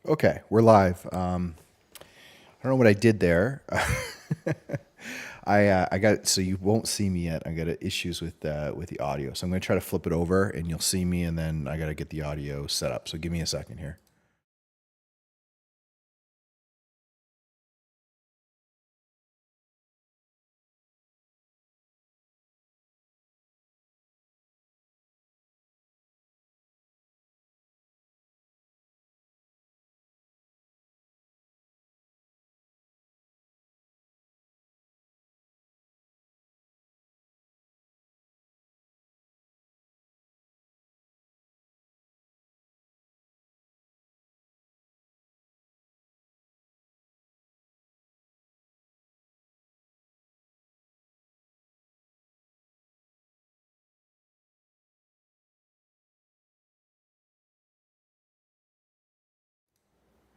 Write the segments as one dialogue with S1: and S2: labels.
S1: Okay, we're live. I don't know what I did there. I got so you won't see me yet. I got issues with the audio, so I'm going to try to flip it over, and you'll see me, and then I got to get the audio set up. So give me a second here.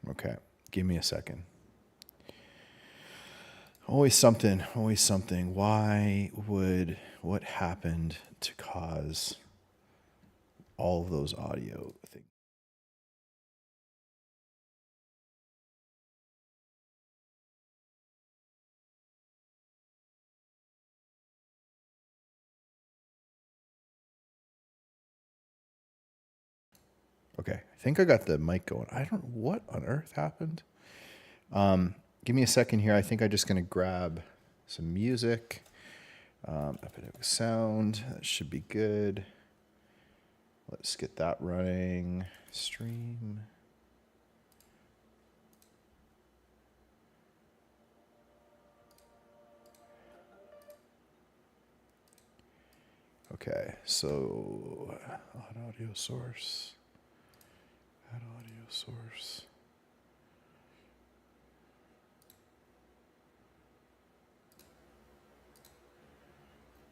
S1: Okay, give me a second. Always something, always something. What happened to cause all of those audio things? Okay, I think I got the mic going. I don't know what on earth happened. Give me a second here. I think I'm just going to grab some music. A bit of sound. That should be good. Let's get that running. Stream. Okay, so add audio source. Add audio source.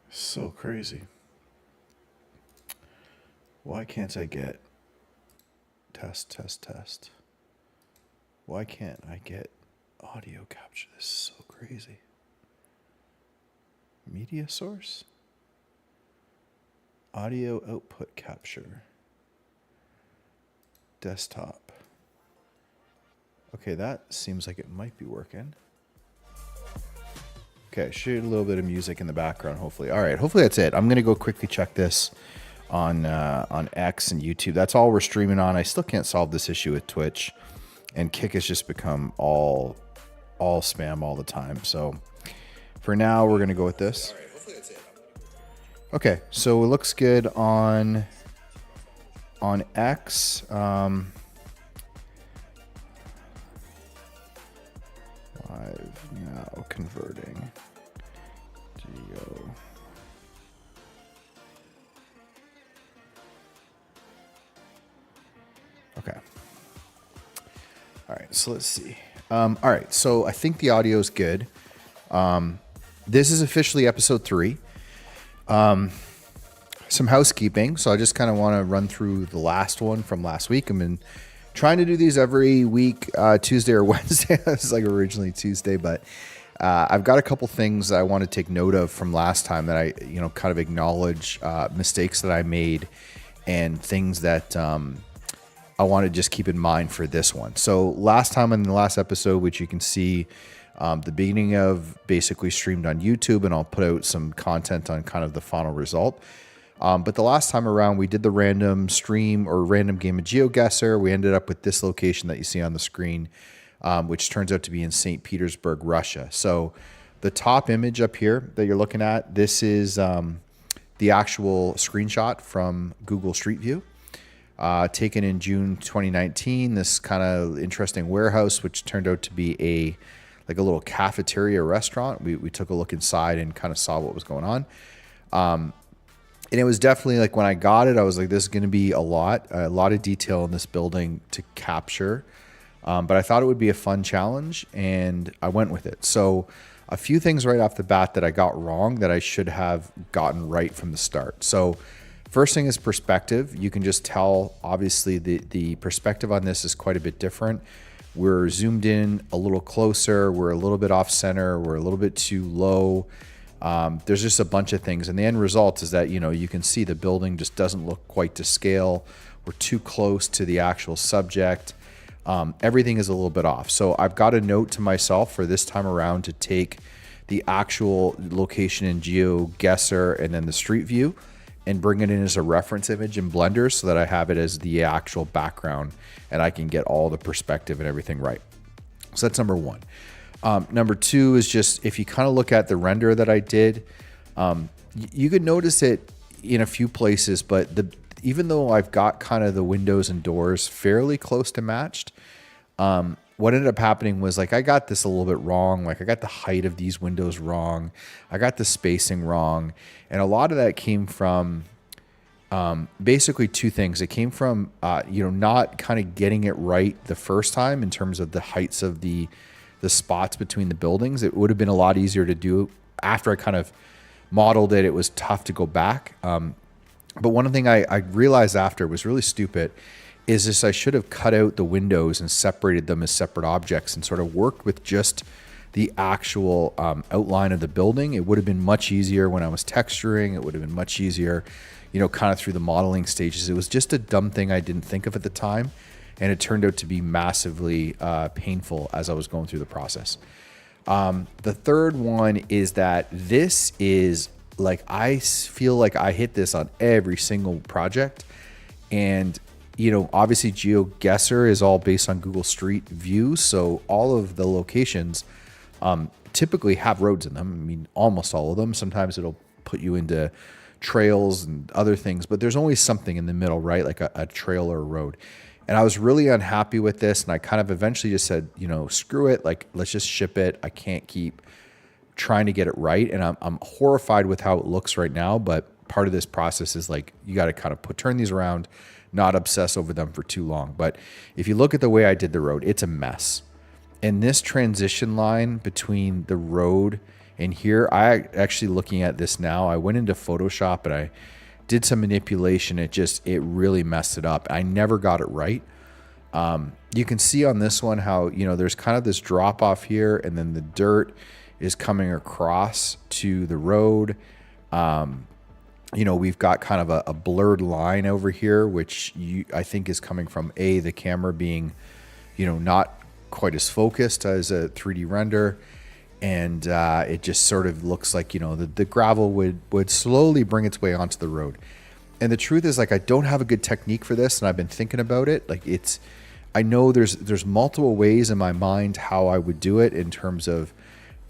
S1: So crazy. Why can't I get test? Why can't I get audio capture? This is so crazy. Media source? Audio output capture. Desktop. Okay, that seems like it might be working. Okay, shoot a little bit of music in the background, hopefully. All right, hopefully that's it. I'm going to go quickly check this on X and YouTube. That's all we're streaming on. I still can't solve this issue with Twitch, and Kick has just become all spam all the time. So for now, we're going to go with this. All right, hopefully that's it. Okay, so it looks good on X. Live now converting. Geo. Okay. All right, so let's see. All right, so I think the audio is good. This is officially episode 3. Some housekeeping. So I just kind of want to run through the last one from last week. I've been trying to do these every week, Tuesday or Wednesday. It's like originally Tuesday, but I've got a couple things that I want to take note of from last time that I, kind of acknowledge mistakes that I made and things that I want to just keep in mind for this one. So last time in the last episode, which you can see the beginning of, basically streamed on YouTube, and I'll put out some content on kind of the final result. But the last time around, we did the random stream or random game of GeoGuessr. We ended up with this location that you see on the screen, which turns out to be in St. Petersburg, Russia. So the top image up here that you're looking at, this is the actual screenshot from Google Street View, taken in June 2019. This kind of interesting warehouse, which turned out to be a little cafeteria restaurant. We took a look inside and kind of saw what was going on. And it was definitely like when I got it, I was like, this is going to be a lot of detail in this building to capture. But I thought it would be a fun challenge, and I went with it. So a few things right off the bat that I got wrong that I should have gotten right from the start. So first thing is perspective. You can just tell, obviously, the perspective on this is quite a bit different. We're zoomed in a little closer. We're a little bit off center. We're a little bit too low. There's just a bunch of things. And the end result is that, you can see the building just doesn't look quite to scale. We're too close to the actual subject. everything is a little bit off. So I've got a note to myself for this time around to take the actual location in GeoGuessr and then the street view and bring it in as a reference image in Blender so that I have it as the actual background and I can get all the perspective and everything right. So that's number one. Number two is just, if you kind of look at the render that I did, you could notice it in a few places, but even though I've got kind of the windows and doors fairly close to matched, what ended up happening was like I got this a little bit wrong. Like I got the height of these windows wrong. I got the spacing wrong. And a lot of that came from basically two things. It came from, not kind of getting it right the first time in terms of the heights of the spots between the buildings. It would have been a lot easier to do after I kind of modeled it. It was tough to go back. But one thing I realized after was really stupid is this: I should have cut out the windows and separated them as separate objects and sort of worked with just the actual outline of the building. It would have been much easier when I was texturing. It would have been much easier, kind of through the modeling stages. It was just a dumb thing I didn't think of at the time, and it turned out to be massively painful as I was going through the process. The third one is that this is like, I feel like I hit this on every single project. And, obviously GeoGuessr is all based on Google Street View. So all of the locations typically have roads in them. I mean, almost all of them. Sometimes it'll put you into trails and other things, but there's always something in the middle, right? Like a trail or a road. And I was really unhappy with this. And I kind of eventually just said, screw it. Like, let's just ship it. I can't keep trying to get it right. And I'm horrified with how it looks right now. But part of this process is like, you got to kind of turn these around, not obsess over them for too long. But if you look at the way I did the road, it's a mess. And this transition line between the road and here, I actually, looking at this now, I went into Photoshop and I did some manipulation. It really messed it up. I never got it right. You can see on this one how, there's kind of this drop off here, and then the dirt is coming across to the road. We've got kind of a blurred line over here, which I think is coming from the camera being, not quite as focused as a 3D render. And it just sort of looks like, the gravel would slowly bring its way onto the road. And the truth is, like, I don't have a good technique for this, and I've been thinking about it. Like, I know there's multiple ways in my mind how I would do it in terms of,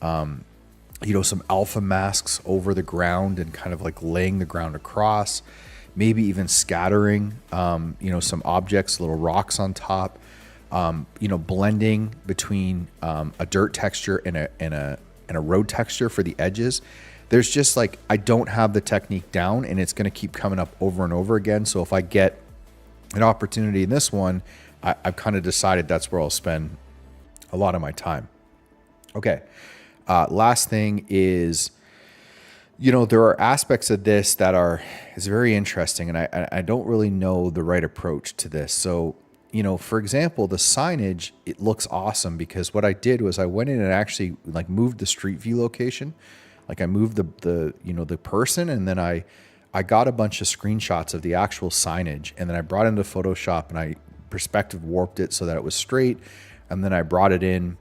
S1: some alpha masks over the ground and kind of like laying the ground across, maybe even scattering, some objects, little rocks on top. Blending between a dirt texture and a road texture for the edges. There's just like, I don't have the technique down, and it's going to keep coming up over and over again. So if I get an opportunity in this one, I've kind of decided that's where I'll spend a lot of my time. Okay. Last thing is, there are aspects of this that is very interesting, and I don't really know the right approach to this. So, for example, the signage, it looks awesome because what I did was I went in and actually like moved the street view location. Like I moved the person, and then I got a bunch of screenshots of the actual signage, and then I brought it into Photoshop and I perspective warped it so that it was straight. And then I brought it in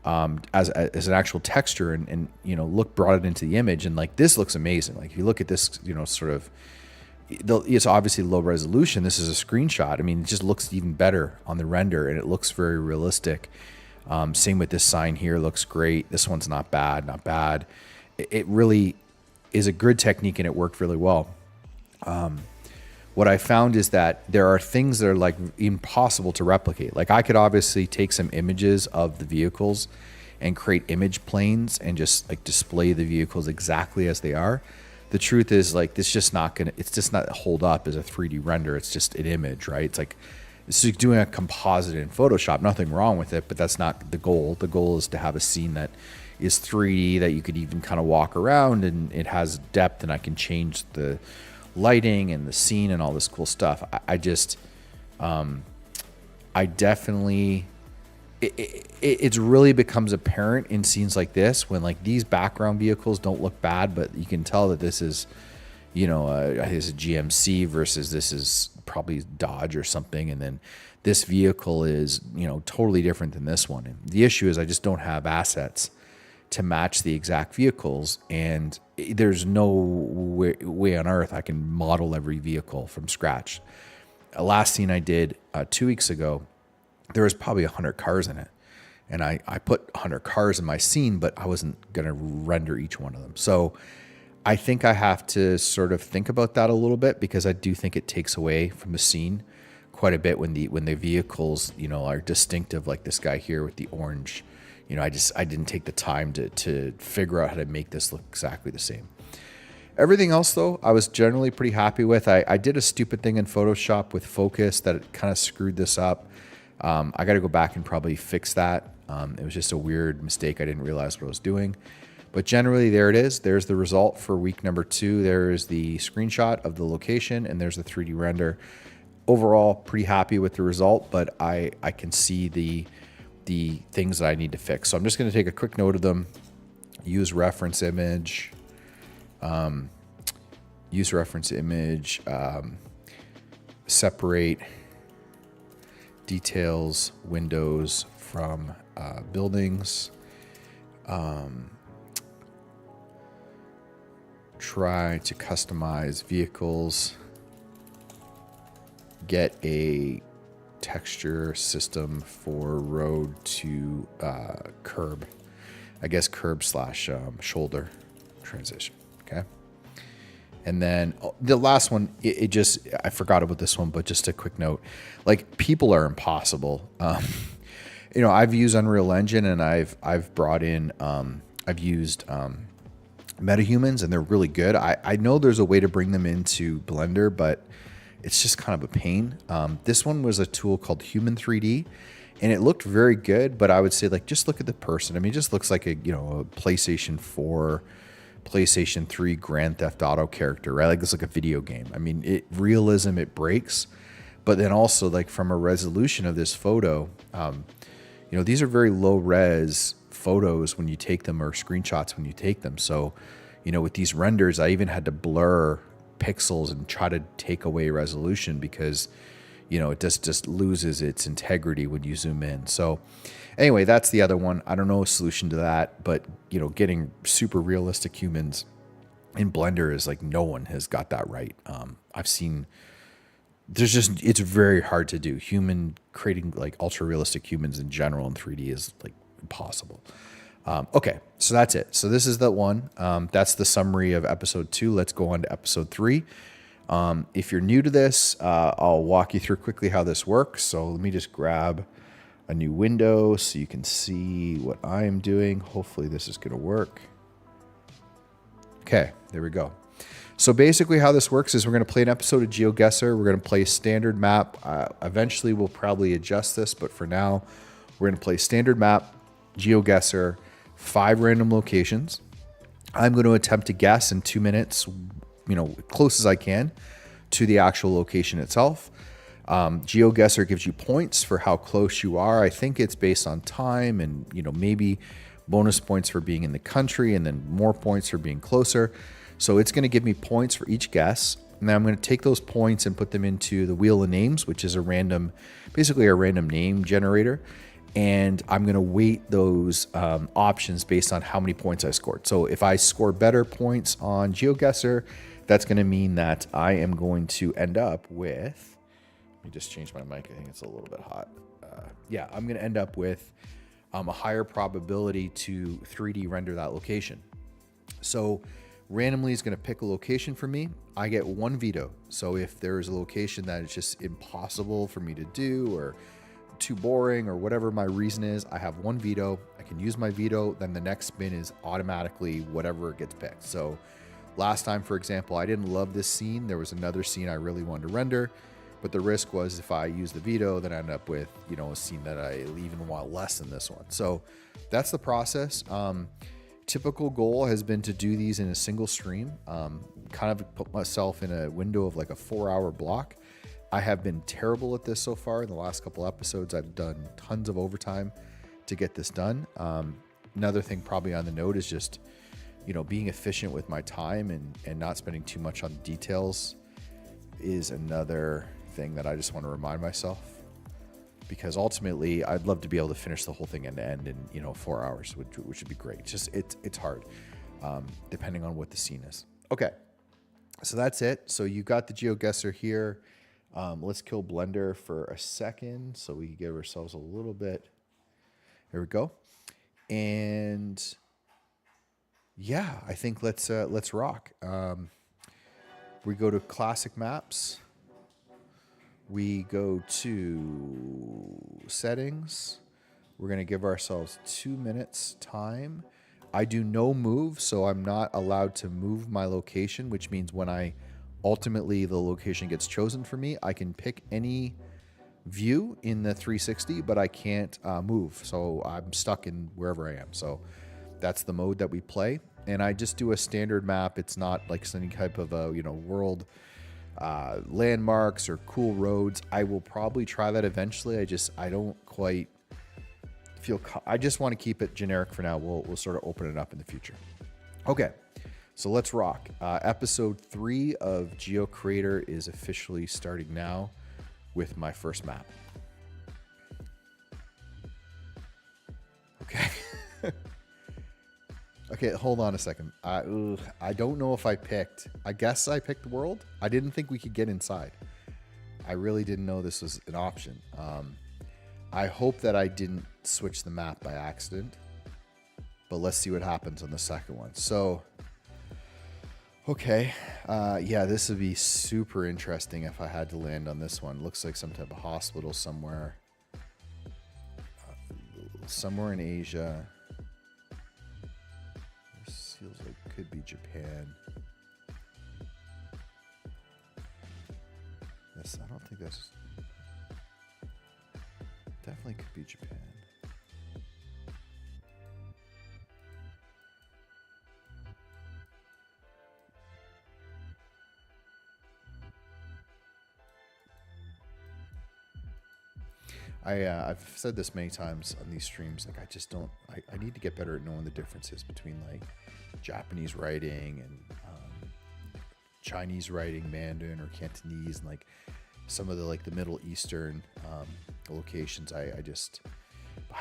S1: as an actual texture and brought it into the image. And like, this looks amazing. Like if you look at this, it's obviously low resolution. This is a screenshot. I mean, it just looks even better on the render, and it looks very realistic. Same with this sign here, looks great. This one's not bad. It really is a good technique, and it worked really well. What I found is that there are things that are like impossible to replicate. Like I could obviously take some images of the vehicles and create image planes and just like display the vehicles exactly as they are. The truth is, like, it's just not hold up as a 3D render. It's just an image, right? It's like, it's like doing a composite in Photoshop. Nothing wrong with it, but that's not the goal. The goal is to have a scene that is 3D, that you could even kind of walk around, and it has depth, and I can change the lighting and the scene and all this cool stuff. I definitely, it really becomes apparent in scenes like this when like these background vehicles don't look bad, but you can tell that this is, is a GMC versus this is probably Dodge or something. And then this vehicle is, totally different than this one. And the issue is I just don't have assets to match the exact vehicles. And there's no way on earth I can model every vehicle from scratch. Last scene I did 2 weeks ago, there was probably 100 cars in it. And I put 100 cars in my scene, but I wasn't going to render each one of them. So I think I have to sort of think about that a little bit, because I do think it takes away from the scene quite a bit when the vehicles, are distinctive, like this guy here with the orange. I didn't take the time to figure out how to make this look exactly the same. Everything else, though, I was generally pretty happy with. I did a stupid thing in Photoshop with focus that kind of screwed this up. I got to go back and probably fix that. It was just a weird mistake. I didn't realize what I was doing. But generally, there it is. There's the result for week number 2. There's the screenshot of the location, and there's the 3D render. Overall, pretty happy with the result, but I can see the things that I need to fix. So I'm just going to take a quick note of them. Use reference image. Separate details, windows from buildings. Try to customize vehicles. Get a texture system for road to curb. I guess curb / shoulder transition. Okay. And then the last one, I forgot about this one, but just a quick note, like, people are impossible. I've used Unreal Engine, and I've brought in, I've used metahumans, and they're really good. I know there's a way to bring them into Blender, but it's just kind of a pain. This one was a tool called Human 3D, and it looked very good, but I would say, like, just look at the person. I mean, it just looks like a PlayStation 4, PlayStation 3 Grand Theft Auto character, right? Like, it's like a video game. I mean, realism, it breaks. But then also, like, from a resolution of this photo, these are very low res photos when you take them, or screenshots when you take them. So, with these renders, I even had to blur pixels and try to take away resolution, because it just loses its integrity when you zoom in. So anyway, that's the other one. I don't know a solution to that, but getting super realistic humans in Blender is like, no one has got that right. I've seen, it's very hard to do. Creating like ultra realistic humans in general in 3D is like impossible. Okay, so that's it. So this is the one. That's the summary of episode 2. Let's go on to episode 3. If you're new to this, I'll walk you through quickly how this works. So let me just grab a new window so you can see what I am doing. Hopefully this is going to work. Okay, there we go. So basically how this works is we're going to play an episode of GeoGuessr. We're going to play standard map. Eventually we'll probably adjust this, but for now we're going to play standard map, GeoGuessr, 5 random locations. I'm going to attempt to guess in 2 minutes, close as I can to the actual location itself. GeoGuessr gives you points for how close you are. I think it's based on time, and maybe bonus points for being in the country, and then more points for being closer. So it's going to give me points for each guess, and then I'm going to take those points and put them into the wheel of names, which is basically a random name generator. And I'm going to weight those options based on how many points I scored. So if I score better points on GeoGuessr, that's going to mean that I am going to end up with, let me just change my mic. I think it's a little bit hot. I'm going to end up with a higher probability to 3D render that location. So randomly is going to pick a location for me. I get 1 veto. So if there is a location that is just impossible for me to do, or too boring, or whatever my reason is, I have 1 veto. I can use my veto, then the next spin is automatically whatever gets picked. So last time, for example, I didn't love this scene. There was another scene I really wanted to render, but the risk was if I use the veto, then I end up with, a scene that I even want less than this one. So that's the process. Typical goal has been to do these in a single stream, kind of put myself in a window of like a 4-hour block. I have been terrible at this so far. In the last couple episodes, I've done tons of overtime to get this done. Another thing probably on the note is just, being efficient with my time and not spending too much on details is another thing that I just want to remind myself, because ultimately I'd love to be able to finish the whole thing end to end in 4 hours, which would be great. It's hard, depending on what the scene is. Okay, so that's it. So you got the GeoGuessr here. Let's kill Blender for a second so we can give ourselves a little bit. Here we go. And yeah, I think let's rock. We go to classic maps. We go to settings. We're going to give ourselves 2 minutes time. I do no move, so I'm not allowed to move my location, which means when ultimately the location gets chosen for me, I can pick any view in the 360, but I can't move. So I'm stuck in wherever I am. So that's the mode that we play. And I just do a standard map. It's not like any type of a, world landmarks or cool roads. I will probably try that eventually. I don't quite feel, I just want to keep it generic for now. We'll sort of open it up in the future. Okay, so let's rock. Episode 3 of GeoCreator is officially starting now with my first map. Okay. Okay, hold on a second. I don't know if I picked. I guess I picked world. I didn't think we could get inside. I really didn't know this was an option. I hope that I didn't switch the map by accident. But let's see what happens on the second one. So, okay. Yeah, this would be super interesting if I had to land on this one. Looks like some type of hospital somewhere. Somewhere in Asia. This feels like it could be Japan. This, I don't think that's... Definitely could be Japan. I've said this many times on these streams. Like, I just don't. I need to get better at knowing the differences between like Japanese writing and Chinese writing, Mandarin or Cantonese, and like some of the Middle Eastern locations. I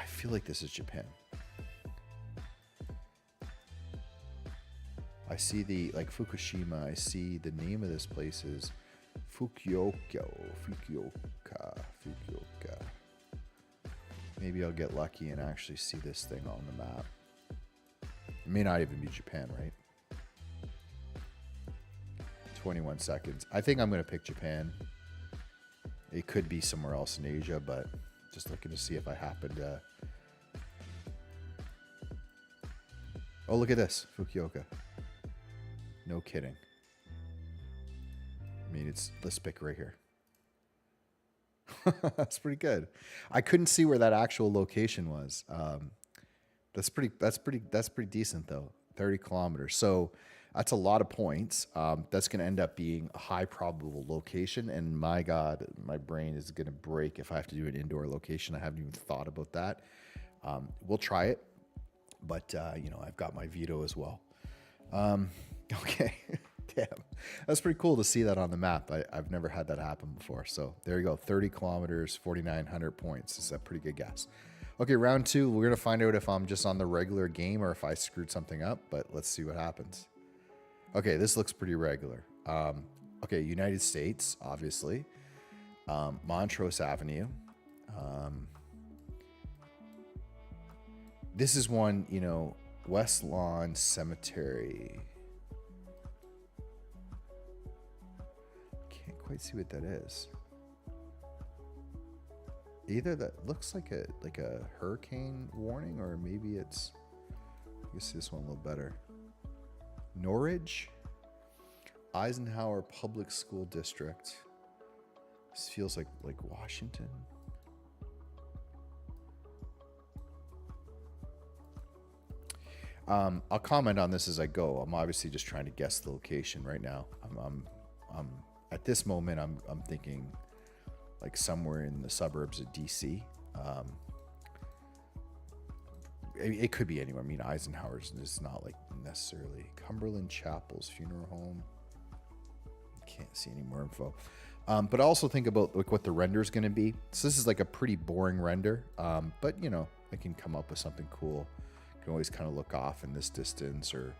S1: feel like this is Japan. I see the Fukushima. I see the name of this place is Fukuoka. Maybe I'll get lucky and actually see this thing on the map. It may not even be Japan, right? 21 seconds. I think I'm going to pick Japan. It could be somewhere else in Asia, but just looking to see if I happen to... Oh, look at this. Fukuoka. No kidding. I mean, let's pick right here. That's pretty good. I couldn't see where that actual location was. That's pretty decent though. 30 kilometers. So that's a lot of points. That's going to end up being a high probable location. And my God, my brain is going to break if I have to do an indoor location. I haven't even thought about that. We'll try it, but I've got my veto as well. Okay. Damn. That's pretty cool to see that on the map. I've never had that happen before. So there you go. 30 kilometers, 4,900 points. It's a pretty good guess. Okay, round 2. We're going to find out if I'm just on the regular game or if I screwed something up, but let's see what happens. Okay, this looks pretty regular. Okay, United States, obviously. Montrose Avenue. This is one, West Lawn Cemetery. Can't quite see what that is. Either that looks like a hurricane warning, or maybe it's... I guess this one a little better. Norridge, Eisenhower Public School District. This feels like Washington. I'll comment on this as I go. I'm obviously just trying to guess the location right now. I'm at this moment I'm thinking like somewhere in the suburbs of DC. It could be anywhere. I mean, Eisenhower's is not like necessarily. Cumberland Chapel's funeral home. Can't see any more info. But I also think about like what the render is going to be. So this is like a pretty boring render, but you know, I can come up with something cool. You can always kind of look off in this distance or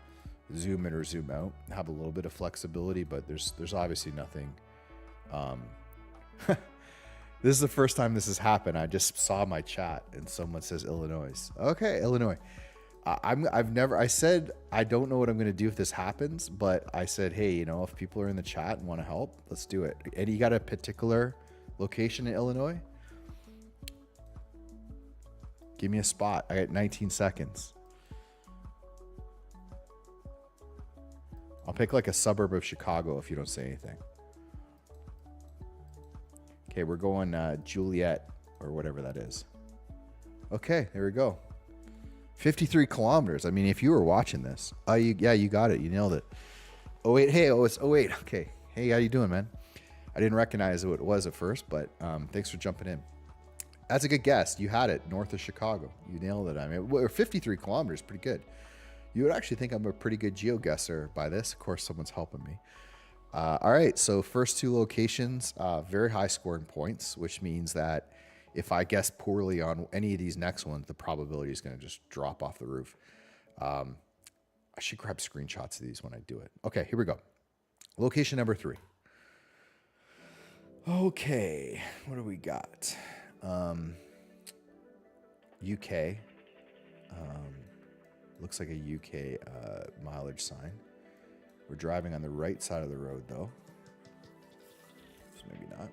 S1: zoom in or zoom out. Have a little bit of flexibility, but there's obviously nothing. This is the first time this has happened. I just saw my chat and someone says Illinois. Okay, Illinois. I said I don't know what I'm going to do if this happens, but I said, hey, you know, if people are in the chat and want to help, let's do it. And you got a particular location in Illinois? Give me a spot. I got 19 seconds. I'll pick like a suburb of Chicago if you don't say anything. Okay, we're going Juliet or whatever that is. Okay, there we go. 53 kilometers. I mean, if you were watching this, yeah, you got it. You nailed it. Oh wait, hey, it's 08. Okay, hey, how you doing, man? I didn't recognize what it was at first, but thanks for jumping in. That's a good guess. You had it, north of Chicago. You nailed it. I mean, 53 kilometers, pretty good. You would actually think I'm a pretty good GeoGuessr by this. Of course, someone's helping me. All right, so first two locations, very high scoring points, which means that if I guess poorly on any of these next ones, the probability is going to just drop off the roof. I should grab screenshots of these when I do it. Okay, here we go. Location number 3. Okay, what do we got? UK. Looks like a UK mileage sign. We're driving on the right side of the road, though. So maybe not.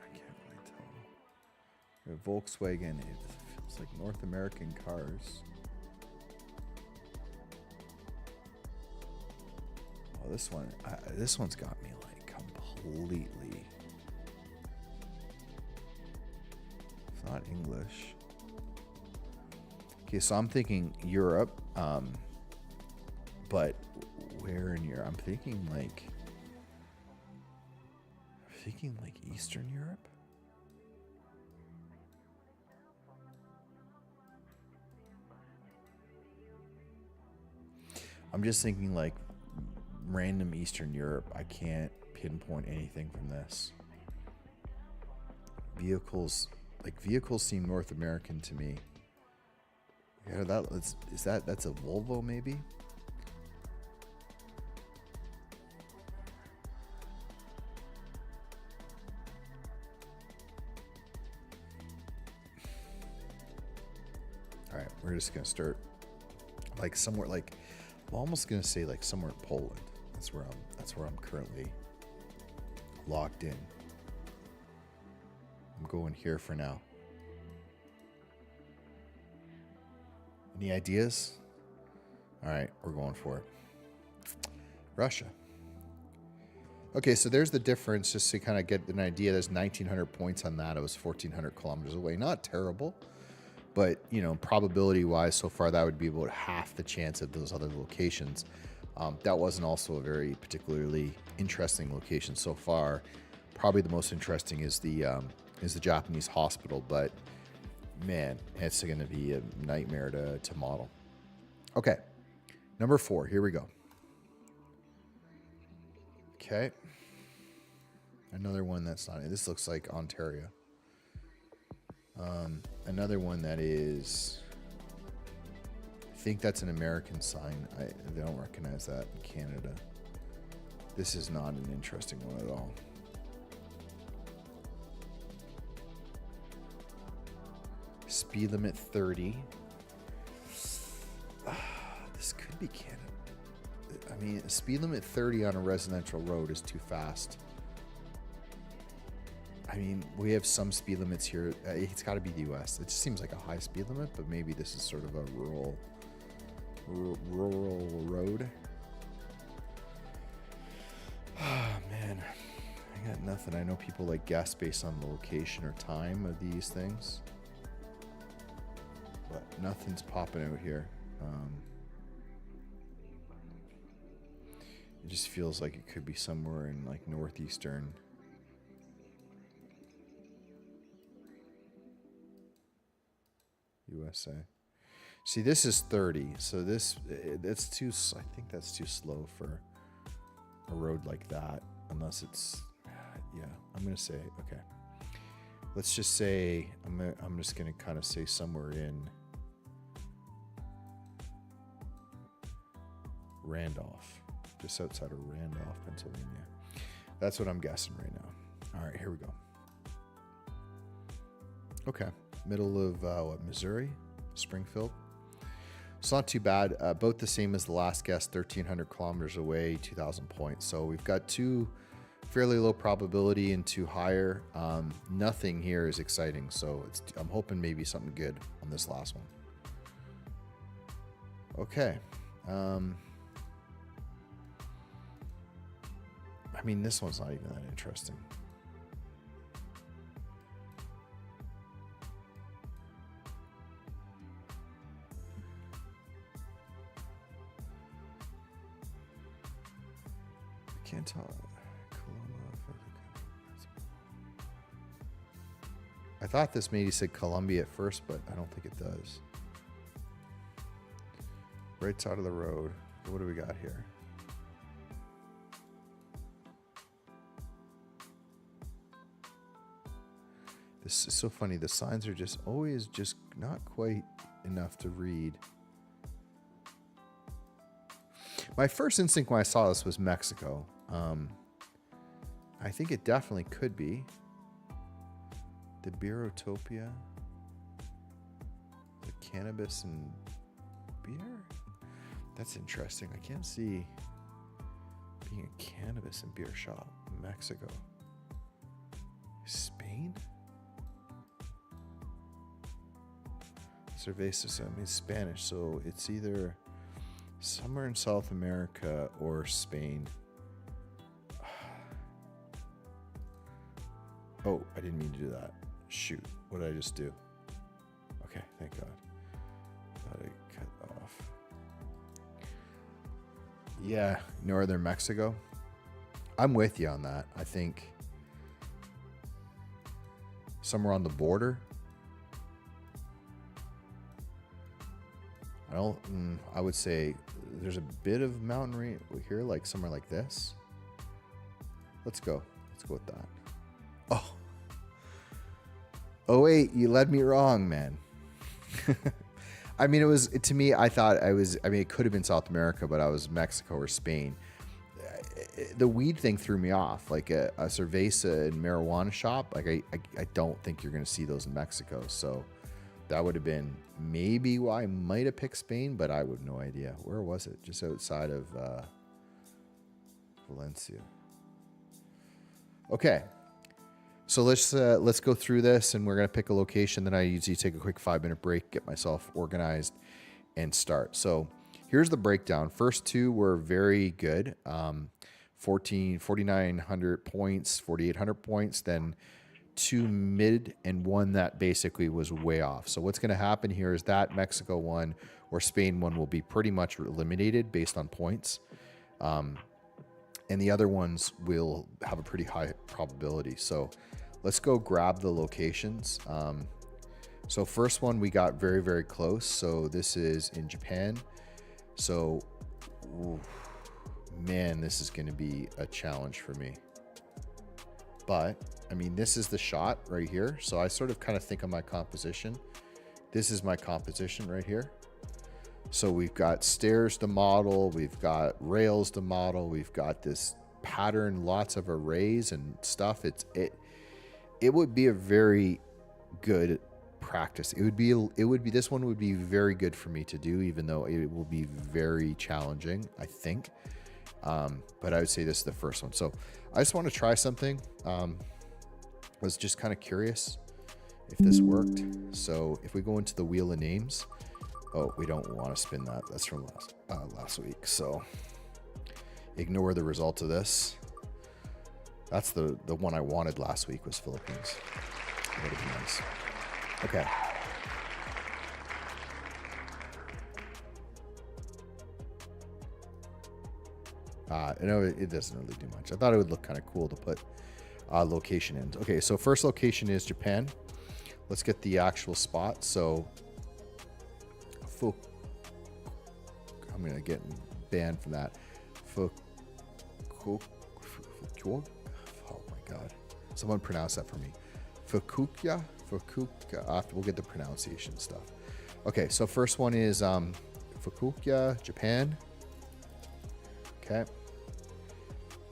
S1: I can't really tell. A Volkswagen. It feels like North American cars. Oh, this one's got me like completely. It's not English. Okay, so I'm thinking Europe, but where in Europe? I'm thinking like Eastern Europe. I'm just thinking like random Eastern Europe. I can't pinpoint anything from this. Vehicles seem North American to me. Yeah, that's a Volvo maybe? All right, we're just gonna start like somewhere like I'm almost gonna say like somewhere in Poland. That's where I'm currently locked in. I'm going here for now. Any ideas? All right, we're going for it. Russia. Okay, so there's the difference, just to kind of get an idea. There's 1,900 points on that. It was 1,400 kilometers away. Not terrible, but, you know, probability-wise, so far, that would be about half the chance of those other locations. That wasn't also a very particularly interesting location so far. Probably the most interesting is the Japanese hospital, but man, it's going to be a nightmare to model. Okay, number 4. Here we go. Okay. Another one that's not. This looks like Ontario. Another one that is. I think that's an American sign. I don't recognize that in Canada. This is not an interesting one at all. Speed limit 30. This could be Canada. I mean, speed limit 30 on a residential road is too fast. I mean, we have some speed limits here. It's got to be the U.S. It just seems like a high speed limit, but maybe this is sort of a rural road. Oh, man. I got nothing. I know people like guess based on the location or time of these things. But nothing's popping out here. It just feels like it could be somewhere in like northeastern. USA. See, this is 30, so that's too. I think that's too slow for a road like that, unless it's. Yeah, I'm gonna say okay. Let's just say I'm just gonna kind of say somewhere in Randolph, just outside of Randolph, Pennsylvania. That's what I'm guessing right now. All right, here we go. Okay, middle of what, Missouri, Springfield. It's not too bad. About the same as the last guess, 1,300 kilometers away, 2,000 points. So we've got two fairly low probability and two higher. Nothing here is exciting, so I'm hoping maybe something good on this last one. Okay. I mean, this one's not even that interesting. Can't tell. I thought this maybe said Columbia at first, but I don't think it does. Right side of the road. What do we got here? This is so funny. The signs are just always just not quite enough to read. My first instinct when I saw this was Mexico. I think it definitely could be. The Beerotopia. The cannabis and beer? That's interesting. I can't see being a cannabis and beer shop in Mexico. Spain? Cerveza means Spanish, so it's either somewhere in South America or Spain. Oh, I didn't mean to do that. Shoot, what did I just do? Okay, thank God. Thought I cut off. Yeah, northern Mexico. I'm with you on that. I think somewhere on the border. I would say there's a bit of mountain range here, like somewhere like this. Let's go with that. Oh wait, you led me wrong, man. I mean, to me, I thought it could have been South America, but I was Mexico or Spain. The weed thing threw me off, like a cerveza and marijuana shop. Like I don't think you're going to see those in Mexico. So that would have been maybe why I might have picked Spain, but I would have no idea. Where was it? Just outside of Valencia. Okay. So let's go through this, and we're going to pick a location. Then I usually take a quick 5-minute break, get myself organized, and start. So here's the breakdown. First two were very good. 4,900 points, 4,800 points, then two mid and one that basically was way off. So what's going to happen here is that Mexico one or Spain one will be pretty much eliminated based on points. And the other ones will have a pretty high probability. So let's go grab the locations. So first one, we got very, very close. So this is in Japan. So, man, this is going to be a challenge for me. But, I mean, this is the shot right here. So I sort of kind of think of my composition. This is my composition right here. So we've got stairs to model, we've got rails to model, we've got this pattern, lots of arrays and stuff. It would be a very good practice. This one would be very good for me to do, even though it will be very challenging, I think. But I would say this is the first one. So I just want to try something. Was just kind of curious if this worked. So if we go into the wheel of names. Oh, we don't want to spin that. That's from last week. So ignore the result of this. That's the one I wanted last week was Philippines. That would be nice. Okay. No, it doesn't really do much. I thought it would look kind of cool to put location in. Okay, so first location is Japan. Let's get the actual spot. So I'm gonna get banned from that. Oh my god! Someone pronounce that for me. Fukuoka. We'll get the pronunciation stuff. Okay, so first one is Fukuoka, Japan. Okay.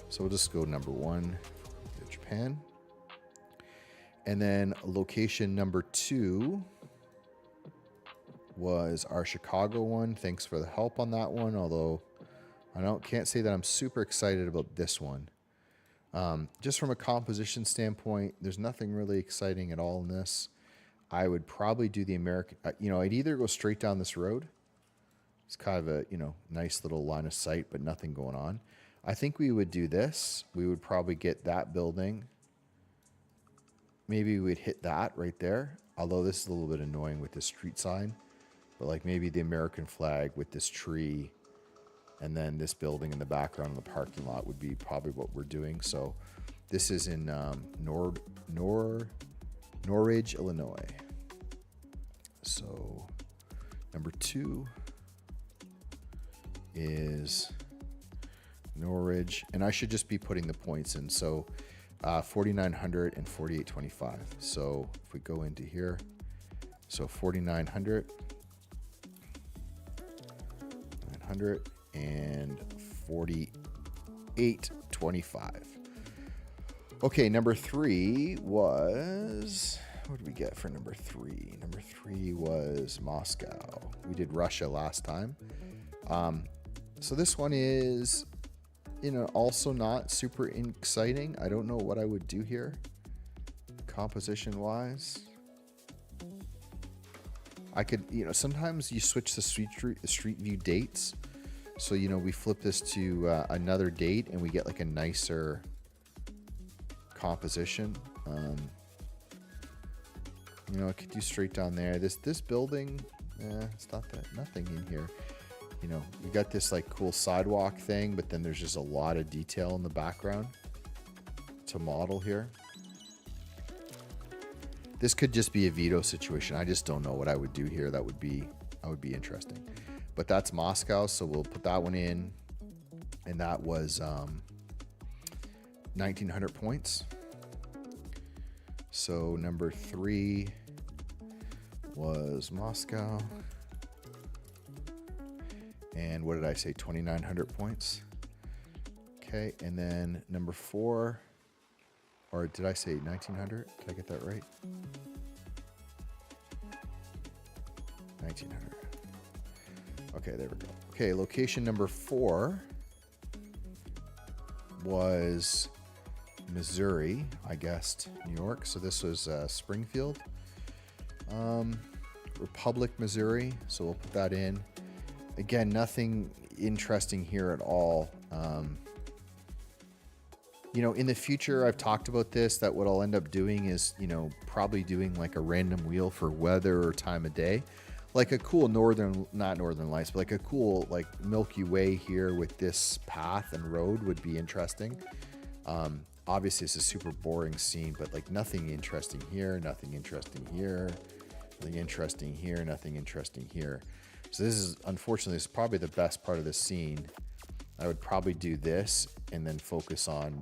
S1: So we'll just go number 1, Fukuoka, Japan. And then location number 2 was our Chicago one. Thanks for the help on that one, although can't say that I'm super excited about this one. Just from a composition standpoint, there's nothing really exciting at all in this. I would probably do the American, I'd either go straight down this road. It's kind of a, nice little line of sight, but nothing going on. I think we would do this. We would probably get that building. Maybe we'd hit that right there. Although this is a little bit annoying with this street sign. But like maybe the American flag with this tree and then this building in the background in the parking lot would be probably what we're doing. So this is in Norridge, Illinois. So number 2 is Norridge, and I should just be putting the points in. So 4,900 and 4,825. So if we go into here, so 4,900, 900, and 4,825. Okay, number 3 was, what did we get for number 3? Number 3 was Moscow. We did Russia last time. So this one is, also not super exciting. I don't know what I would do here, composition wise. I could, sometimes you switch the street view dates. So, we flip this to another date and we get like a nicer composition. I could do straight down there. This building, it's not that, nothing in here. We got this like cool sidewalk thing, but then there's just a lot of detail in the background to model here. This could just be a veto situation. I just don't know what I would do here. That would be interesting. But that's Moscow, so we'll put that one in. And that was 1,900 points. So number 3 was Moscow. And what did I say? 2,900 points. Okay, and then number 4, or did I say 1,900? Did I get that right? 1,900. Okay, there we go. Okay, location number 4 was Missouri. I guessed New York. So this was Springfield. Republic, Missouri. So we'll put that in. Again, nothing interesting here at all. In the future, I've talked about this, that what I'll end up doing is, probably doing like a random wheel for weather or time of day. Like a cool not northern lights, but like a cool like Milky Way here with this path and road would be interesting. Obviously, it's a super boring scene, but like nothing interesting here, nothing interesting here, nothing interesting here, nothing interesting here. So this is, unfortunately, this is probably the best part of the scene. I would probably do this and then focus on,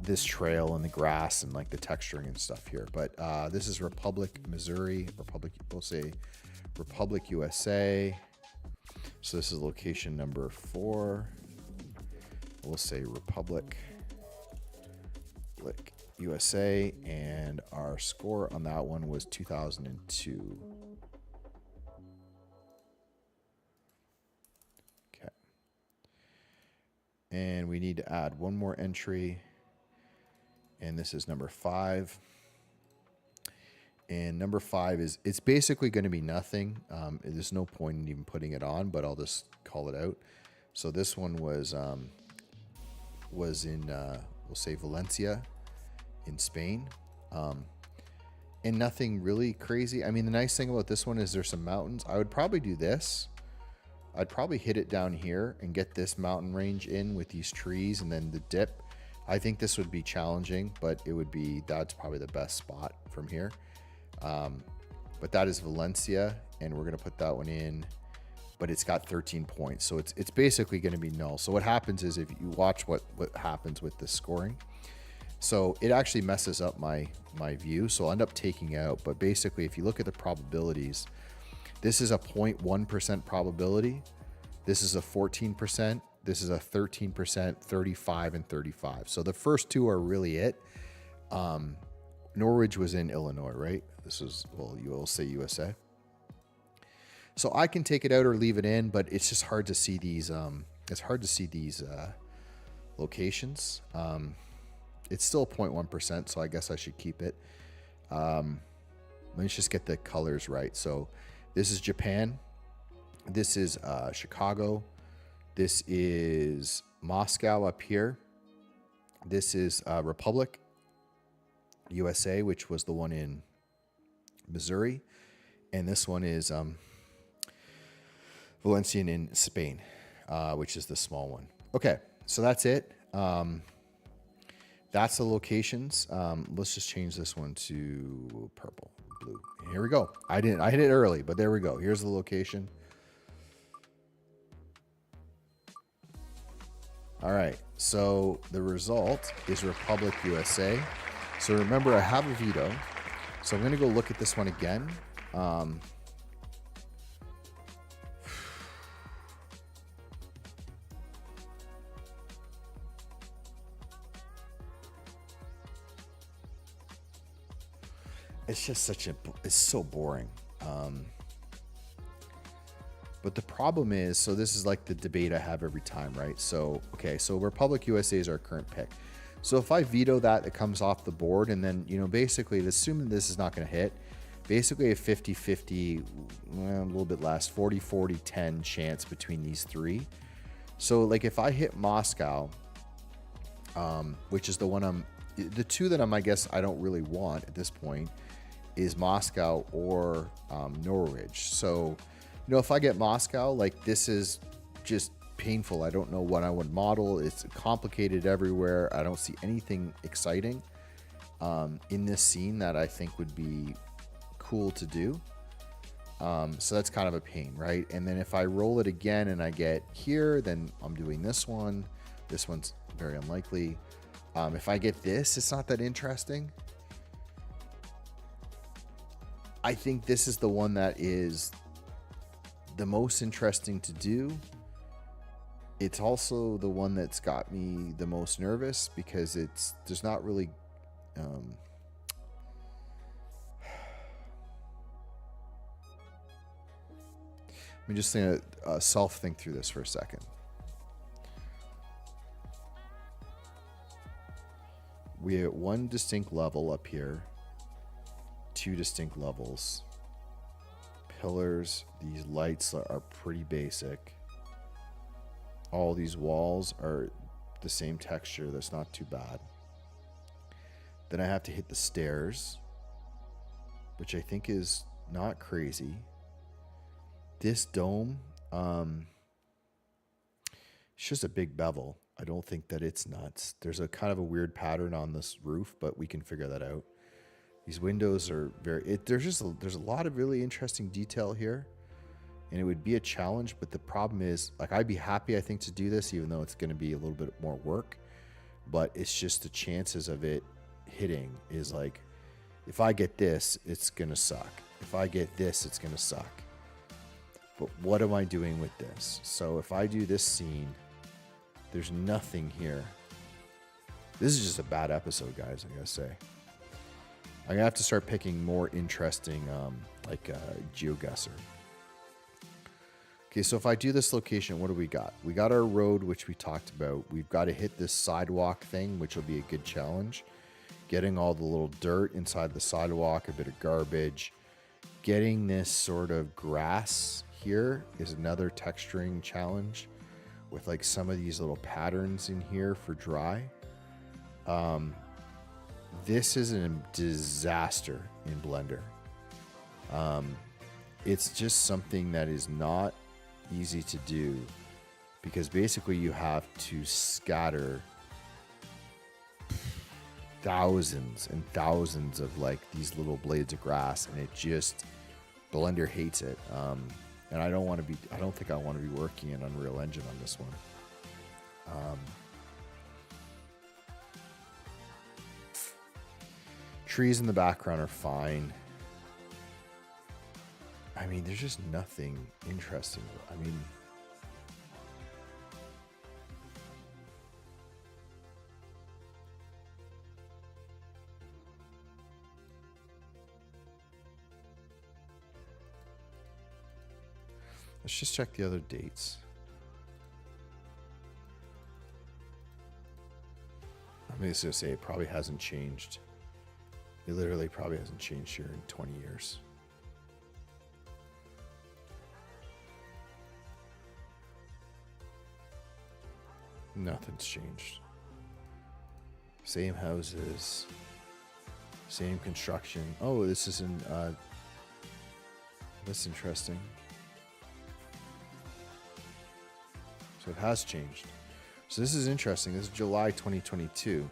S1: this trail and the grass and like the texturing and stuff here. But this is Republic, Missouri, we'll say Republic, USA. So this is location number 4. We'll say Republic, USA. And our score on that one was 2002. And we need to add one more entry. And this is number 5. And number 5 is, it's basically going to be nothing. There's no point in even putting it on, but I'll just call it out. So this one was in, we'll say Valencia in Spain. And nothing really crazy. I mean, the nice thing about this one is there's some mountains. I would probably do this. I'd probably hit it down here and get this mountain range in with these trees and then the dip. I think this would be challenging, but that's probably the best spot from here. but that is Valencia, and we're going to put that one in, but it's got 13 points. So it's basically going to be null. So what happens is if you watch what happens with the scoring, so it actually messes up my view. So I'll end up taking out, but basically if you look at the probabilities, this is a 0.1% probability. This is a 14%. This is a 13%, 35, and 35. So the first two are really it. Norwich was in Illinois, right? This was, well, you will say USA. So I can take it out or leave it in, but it's just hard to see these. It's hard to see these locations. It's still 0.1%, so I guess I should keep it. Let's just get the colors right. So this is Japan. This is Chicago. This is Moscow up here. This is Republic, USA, which was the one in Missouri. And this one is Valencian in Spain, which is the small one. Okay, so that's it. That's the locations. Let's just change this one to purple, blue. Here we go. I hit it early, but there we go. Here's the location. All right, so the result is Republic, USA. So remember, I have a veto. So I'm going to go look at this one again. It's just it's so boring. But the problem is, so this is like the debate I have every time, right? So, okay, so Republic USA is our current pick. So if I veto that, it comes off the board, and then, basically, assuming this is not going to hit, basically a 50-50, well, a little bit less, 40-40-10 chance between these three. So, like, if I hit Moscow, which is the two that I guess I don't really want at this point, is Moscow or Norwich. So, if I get Moscow, like, this is just painful. I don't know what I would model. It's complicated everywhere. I don't see anything exciting in this scene that I think would be cool to do. So that's kind of a pain, right? And then if I roll it again and I get here, then I'm doing this one. This one's very unlikely. If I get this, it's not that interesting. I think this is the one that is the most interesting to do. It's also the one that's got me the most nervous because there's not really let me just think through this for a second. We have one distinct level up here, two distinct levels. Pillars, these lights are pretty basic. All these walls are the same texture. That's not too bad. Then I have to hit the stairs, which I think is not crazy. This dome, it's just a big bevel. I don't think that it's nuts. There's a kind of a weird pattern on this roof, but we can figure that out. These windows are there's a lot of really interesting detail here, and it would be a challenge, but the problem is, like, I'd be happy, I think, to do this, even though it's going to be a little bit more work, but it's just the chances of it hitting is like, if I get this, it's going to suck. If I get this, it's going to suck. But what am I doing with this? So if I do this scene, there's nothing here. This is just a bad episode, guys, I gotta say. I'm gonna have to start picking more interesting, GeoGuessr. Okay, so if I do this location, what do we got? We got our road, which we talked about. We've got to hit this sidewalk thing, which will be a good challenge. Getting all the little dirt inside the sidewalk, a bit of garbage. Getting this sort of grass here is another texturing challenge with like some of these little patterns in here for dry. This is a disaster in Blender. It's just something that is not easy to do because basically you have to scatter thousands and thousands of like these little blades of grass, and it just Blender hates it. And I don't think I want to be working in Unreal Engine on this one. Trees in the background are fine. I mean, there's just nothing interesting. I mean, let's just check the other dates. I'm just gonna say it probably hasn't changed. It literally probably hasn't changed here in 20 years. Nothing's changed. Same houses, same construction. Oh, this is in, that's interesting. So it has changed. So this is interesting. This is July 2022.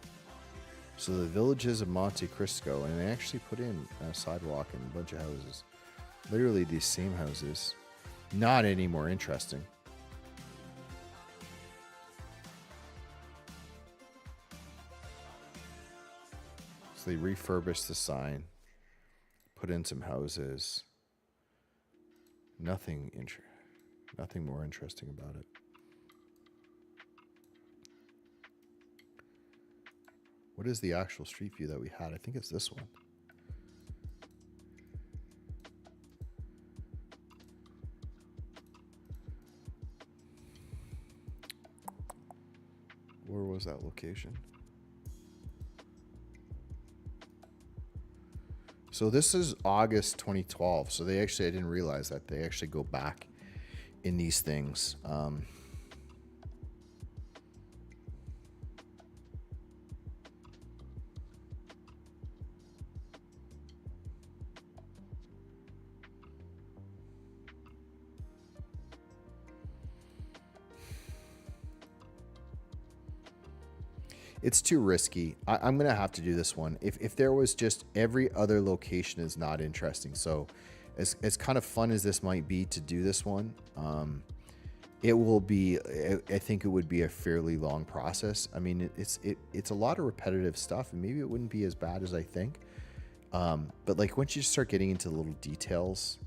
S1: So the Villages of Monte Cristo, and they actually put in a sidewalk and a bunch of houses. Literally these same houses. Not any more interesting. So they refurbished the sign, put in some houses. Nothing more interesting about it. What is the actual street view that we had? I think it's this one. Where was that location? So this is August 2012. So they actually, I didn't realize that they actually go back in these things. It's too risky. I'm going to have to do this one. If there was just every other location is not interesting. So as kind of fun as this might be to do this one, it will be, I think it would be a fairly long process. I mean, it's a lot of repetitive stuff, and maybe it wouldn't be as bad as I think. But like once you start getting into little details,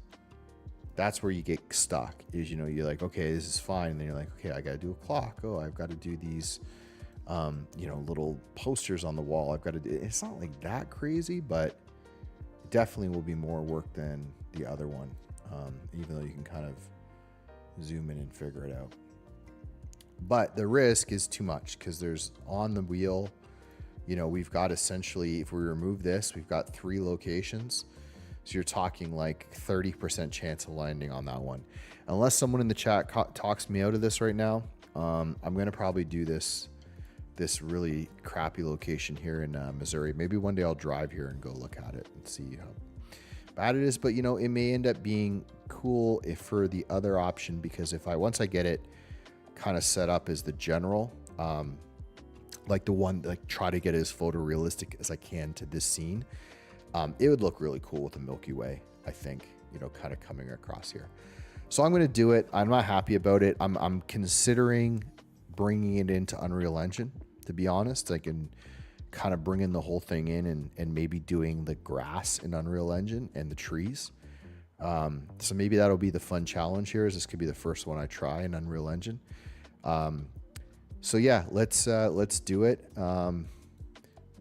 S1: that's where you get stuck is, you know, you're like, okay, this is fine. And then you're like, okay, I got to do a clock. Oh, I've got to do these, you know, little posters on the wall. I've got to do, it's not like that crazy, but it definitely will be more work than the other one. Even though you can kind of zoom in and figure it out. But the risk is too much because there's on the wheel, you know, we've got essentially, if we remove this, we've got 3 locations. So you're talking like 30% chance of landing on that one. Unless someone in the chat talks me out of this right now, I'm going to probably do this really crappy location here in Missouri. Maybe one day I'll drive here and go look at it and see how bad it is. But, you know, it may end up being cool if for the other option, because once I get it kind of set up as the general, like the one, like try to get it as photorealistic as I can to this scene, it would look really cool with the Milky Way, I think, you know, kind of coming across here. So I'm going to do it. I'm not happy about it. I'm considering bringing it into Unreal Engine, to be honest. I can kind of bring in the whole thing in and maybe doing the grass in Unreal Engine and the trees. So maybe that'll be the fun challenge here, is this could be the first one I try in Unreal Engine. So yeah, let's do it.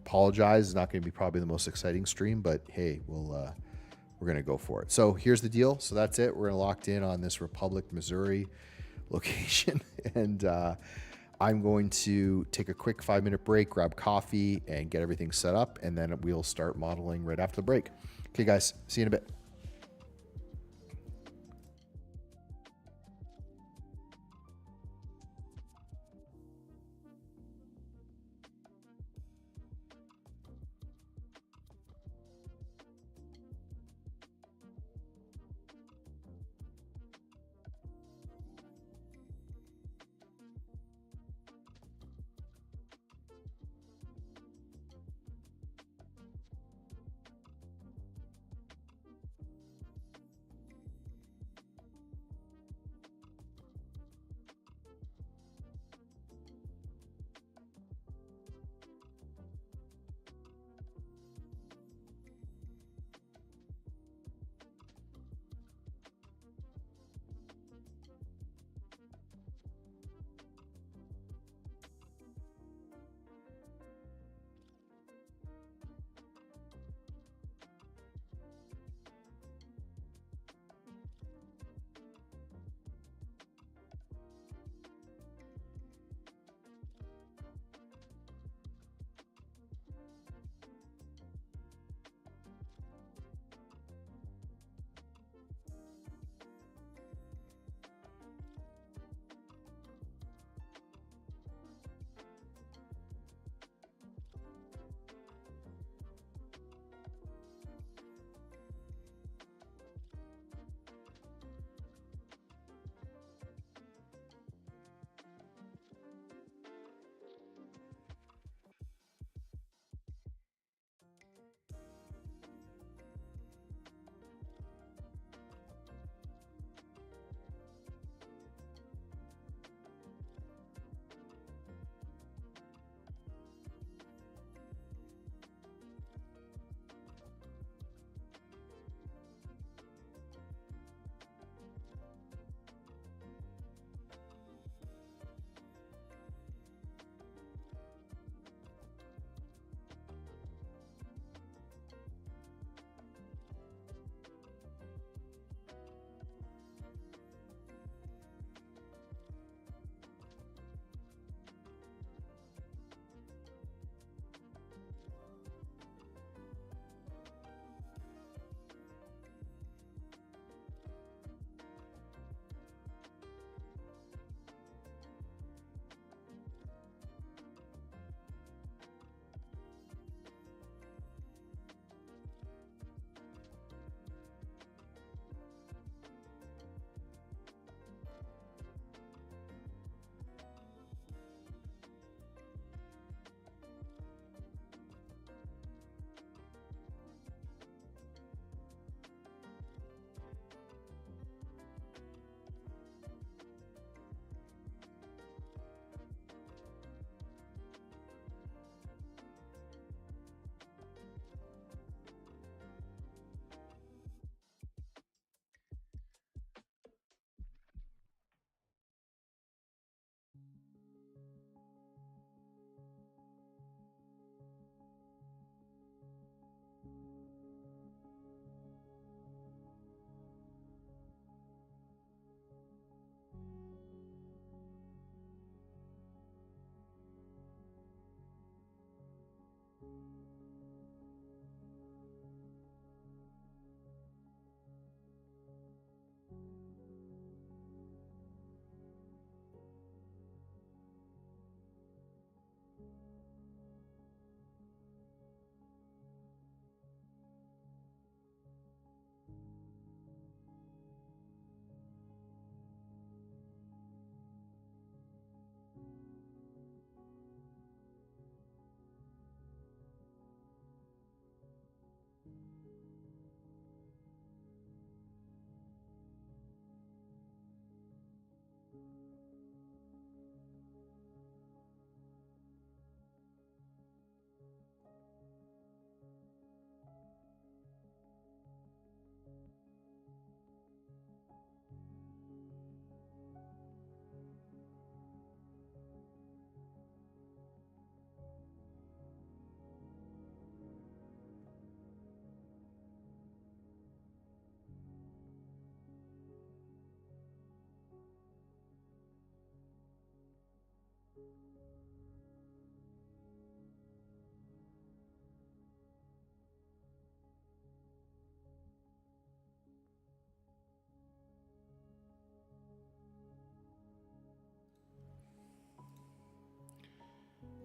S1: Apologize, it's not going to be probably the most exciting stream, but hey, we're going to go for it. So here's the deal. So that's it. We're going to locked in on this Republic, Missouri location. And I'm going to take a quick 5-minute break, grab coffee, and get everything set up. And then we'll start modeling right after the break. Okay, guys, see you in a bit.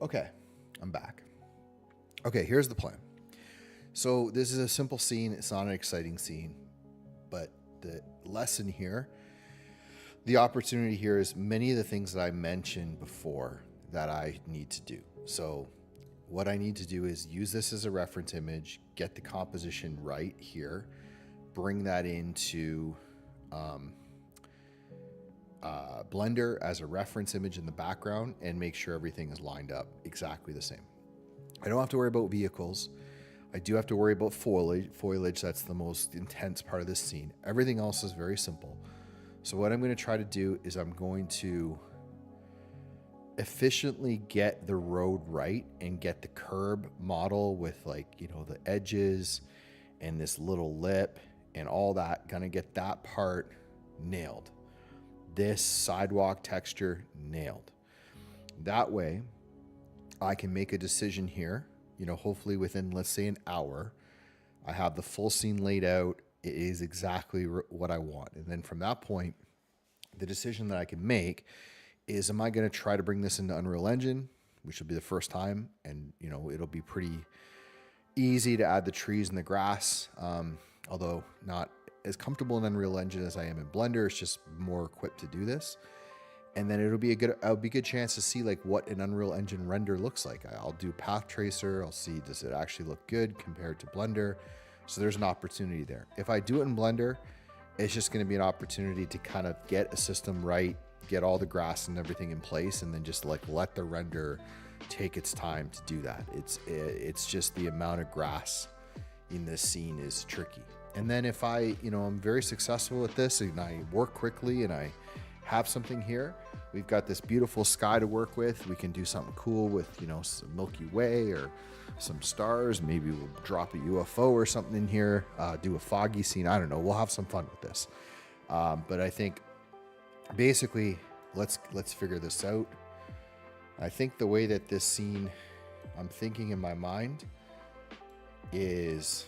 S1: Okay, I'm back. Okay, here's the plan. So this is a simple scene. It's not an exciting scene, but the lesson here, the opportunity here is many of the things that I mentioned before that I need to do. So what I need to do is use this as a reference image, get the composition right here, bring that into Blender as a reference image in the background, and make sure everything is lined up exactly the same. I don't have to worry about vehicles. I do have to worry about foliage. That's the most intense part of this scene. Everything else is very simple. So what I'm going to try to do is I'm going to efficiently get the road right and get the curb model with, like, you know, the edges and this little lip and all that, gonna get that part nailed. This sidewalk texture nailed. That way I can make a decision here, you know, hopefully within, let's say, an hour. I have the full scene laid out. It is exactly what I want. And then from that point, the decision that I can make is, am I going to try to bring this into Unreal Engine, which will be the first time, and, you know, it'll be pretty easy to add the trees and the grass, although not as comfortable in Unreal Engine as I am in Blender. It's just more equipped to do this. And then it'll be a good chance to see like what an Unreal Engine render looks like. I'll do path tracer. I'll see, does it actually look good compared to Blender? So there's an opportunity there. If I do it in Blender, it's just going to be an opportunity to kind of get a system right, get all the grass and everything in place, and then just like let the render take its time to do that. It's just the amount of grass in this scene is tricky. And then if I, you know, I'm very successful at this and I work quickly and I have something here, we've got this beautiful sky to work with. We can do something cool with, you know, some Milky Way or some stars. Maybe we'll drop a UFO or something in here, do a foggy scene. I don't know. We'll have some fun with this. But I think basically let's figure this out. I think the way that this scene, I'm thinking in my mind, is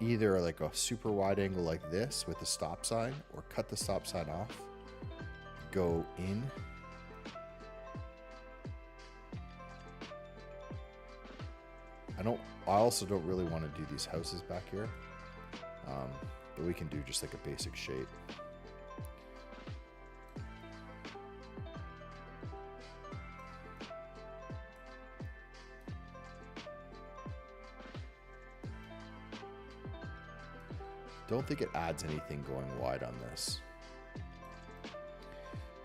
S1: either like a super wide angle like this with the stop sign, or cut the stop sign off, go in, I also don't really want to do these houses back here, but we can do just like a basic shape. Don't think it adds anything going wide on this.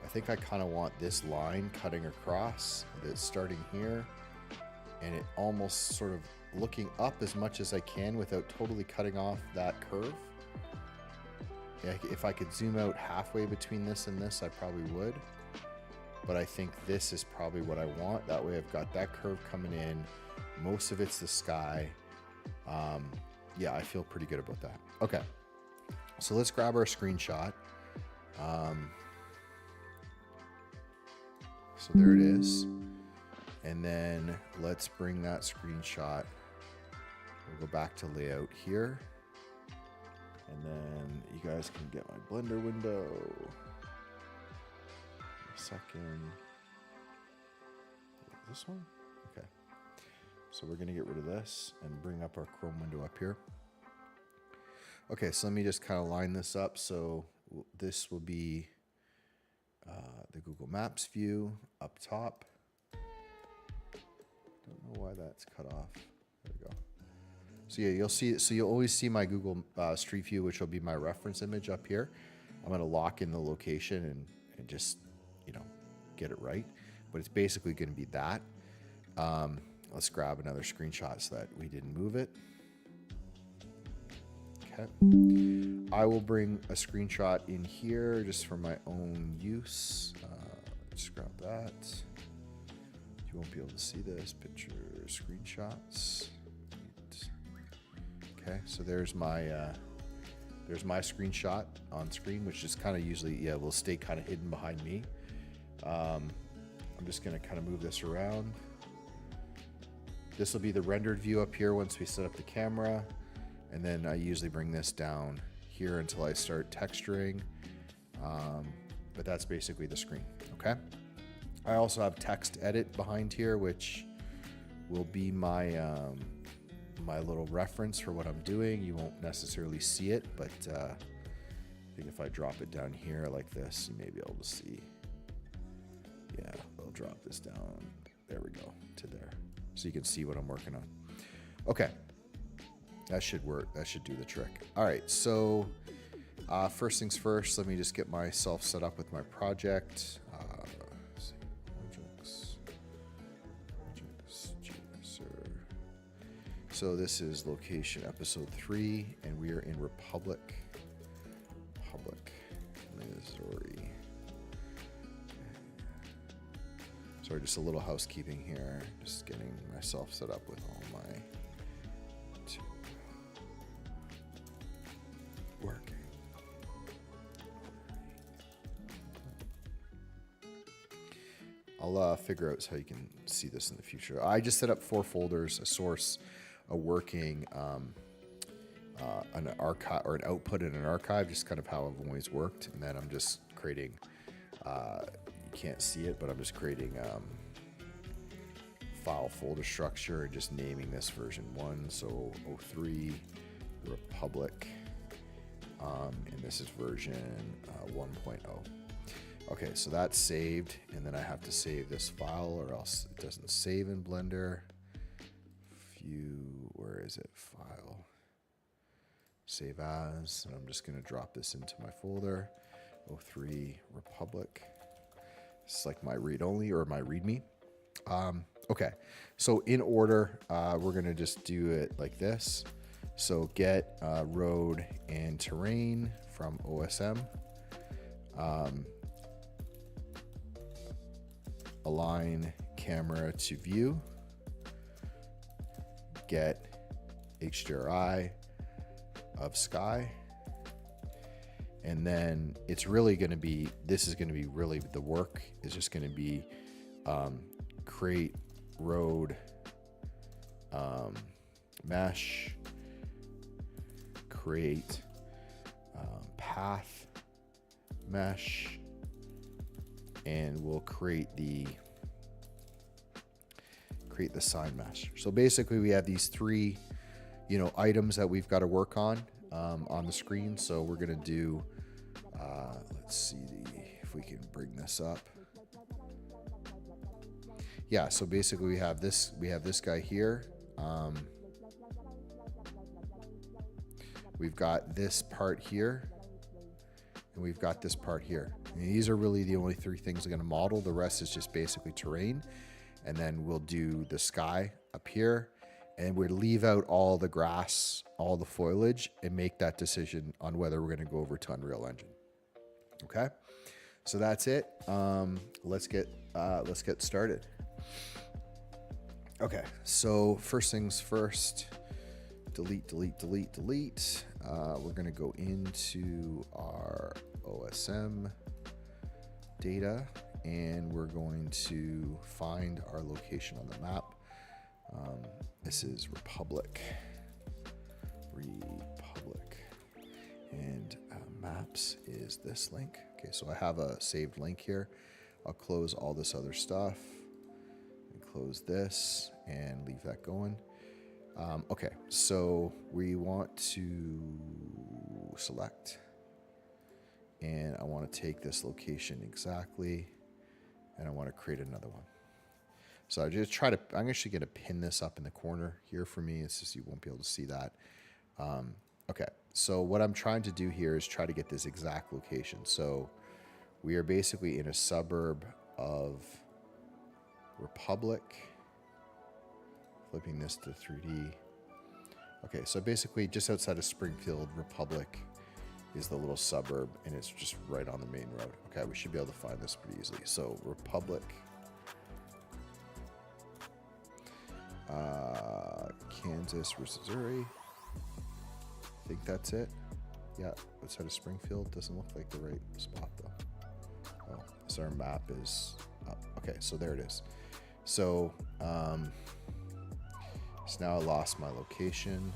S1: I think I kind of want this line cutting across, that's starting here, and it almost sort of looking up as much as I can without totally cutting off that curve. If I could zoom out halfway between this and this, I probably would. But I think this is probably what I want. That way I've got that curve coming in. Most of it's the sky. Yeah, I feel pretty good about that. Okay, so let's grab our screenshot. So there it is. And then let's bring that screenshot. We'll go back to layout here. And then you guys can get my Blender window. A second. This one? Okay. So we're going to get rid of this and bring up our Chrome window up here. Okay, so let me just kind of line this up. So this will be the Google Maps view up top. Don't know why that's cut off. There we go. So yeah, you'll see. So you'll always see my Google Street View, which will be my reference image up here. I'm going to lock in the location and just, you know, get it right. But it's basically going to be that. Let's grab another screenshot so that we didn't move it. Okay. I will bring a screenshot in here just for my own use. Just grab that. You won't be able to see this. Picture screenshots. Okay, so there's my screenshot on screen, which is kind of usually, yeah, will stay kind of hidden behind me. I'm just going to kind of move this around. This will be the rendered view up here once we set up the camera. And then I usually bring this down here until I start texturing. But that's basically the screen, okay? I also have text edit behind here, which will be my my little reference for what I'm doing. You won't necessarily see it, but I think if I drop it down here like this, you may be able to see. Yeah, I'll drop this down. There we go, to there. So you can see what I'm working on. Okay, that should work. That should do the trick. All right, so first things first, let me just get myself set up with my project. Let's see, projects, GeoGuessr. So this is location episode 3, and we are in Republic, Missouri. Sorry, just a little housekeeping here. Just getting myself set up with all my working. I'll figure out how you can see this in the future. I just set up 4 folders: a source, a working, an archive, or an output and an archive, just kind of how I've always worked. And then I'm just creating, you can't see it, but I'm just creating file folder structure and just naming this version 1. So 03 Republic, and this is version 1.0. Okay, so that's saved, and then I have to save this file or else it doesn't save in Blender. Where is it? File. Save as, and I'm just going to drop this into my folder. 03 Republic. It's like my read-only or my readme. Okay, so in order, we're going to just do it like this. So get road and terrain from OSM. Align camera to view. Get HDRI of sky. And then it's really going to be, this is going to be really the work is just going to be create road mesh, create path mesh, and we'll create the sign mesh. So basically we have these 3, items that we've got to work on the screen. So we're going to do, let's see if we can bring this up. Yeah, so basically we have this guy here. We've got this part here, and we've got this part here. And these are really the only 3 things I'm going to model. The rest is just basically terrain. And then we'll do the sky up here, and we'll leave out all the grass, all the foliage, and make that decision on whether we're going to go over to Unreal Engine. Okay, so that's it. Let's get started. Okay, so first things first. Delete. We're going to go into our OSM data, and we're going to find our location on the map. This is Republic, and maps is this link. Okay, so I have a saved link here. I'll close all this other stuff and close this and leave that going. Okay, so we want to select, and I want to take this location exactly, and I want to create another one. So I just I'm actually going to pin this up in the corner here for me. It's just you won't be able to see that. Okay, so what I'm trying to do here is try to get this exact location. So we are basically in a suburb of Republic. Flipping this to 3D. Okay, so basically just outside of Springfield, Republic is the little suburb, and it's just right on the main road. Okay, we should be able to find this pretty easily. So Republic, Kansas versus Missouri. I think that's it. Yeah, outside of Springfield. Doesn't look like the right spot though. Oh, so our map is up. Okay, so there it is. So, so now I lost my location.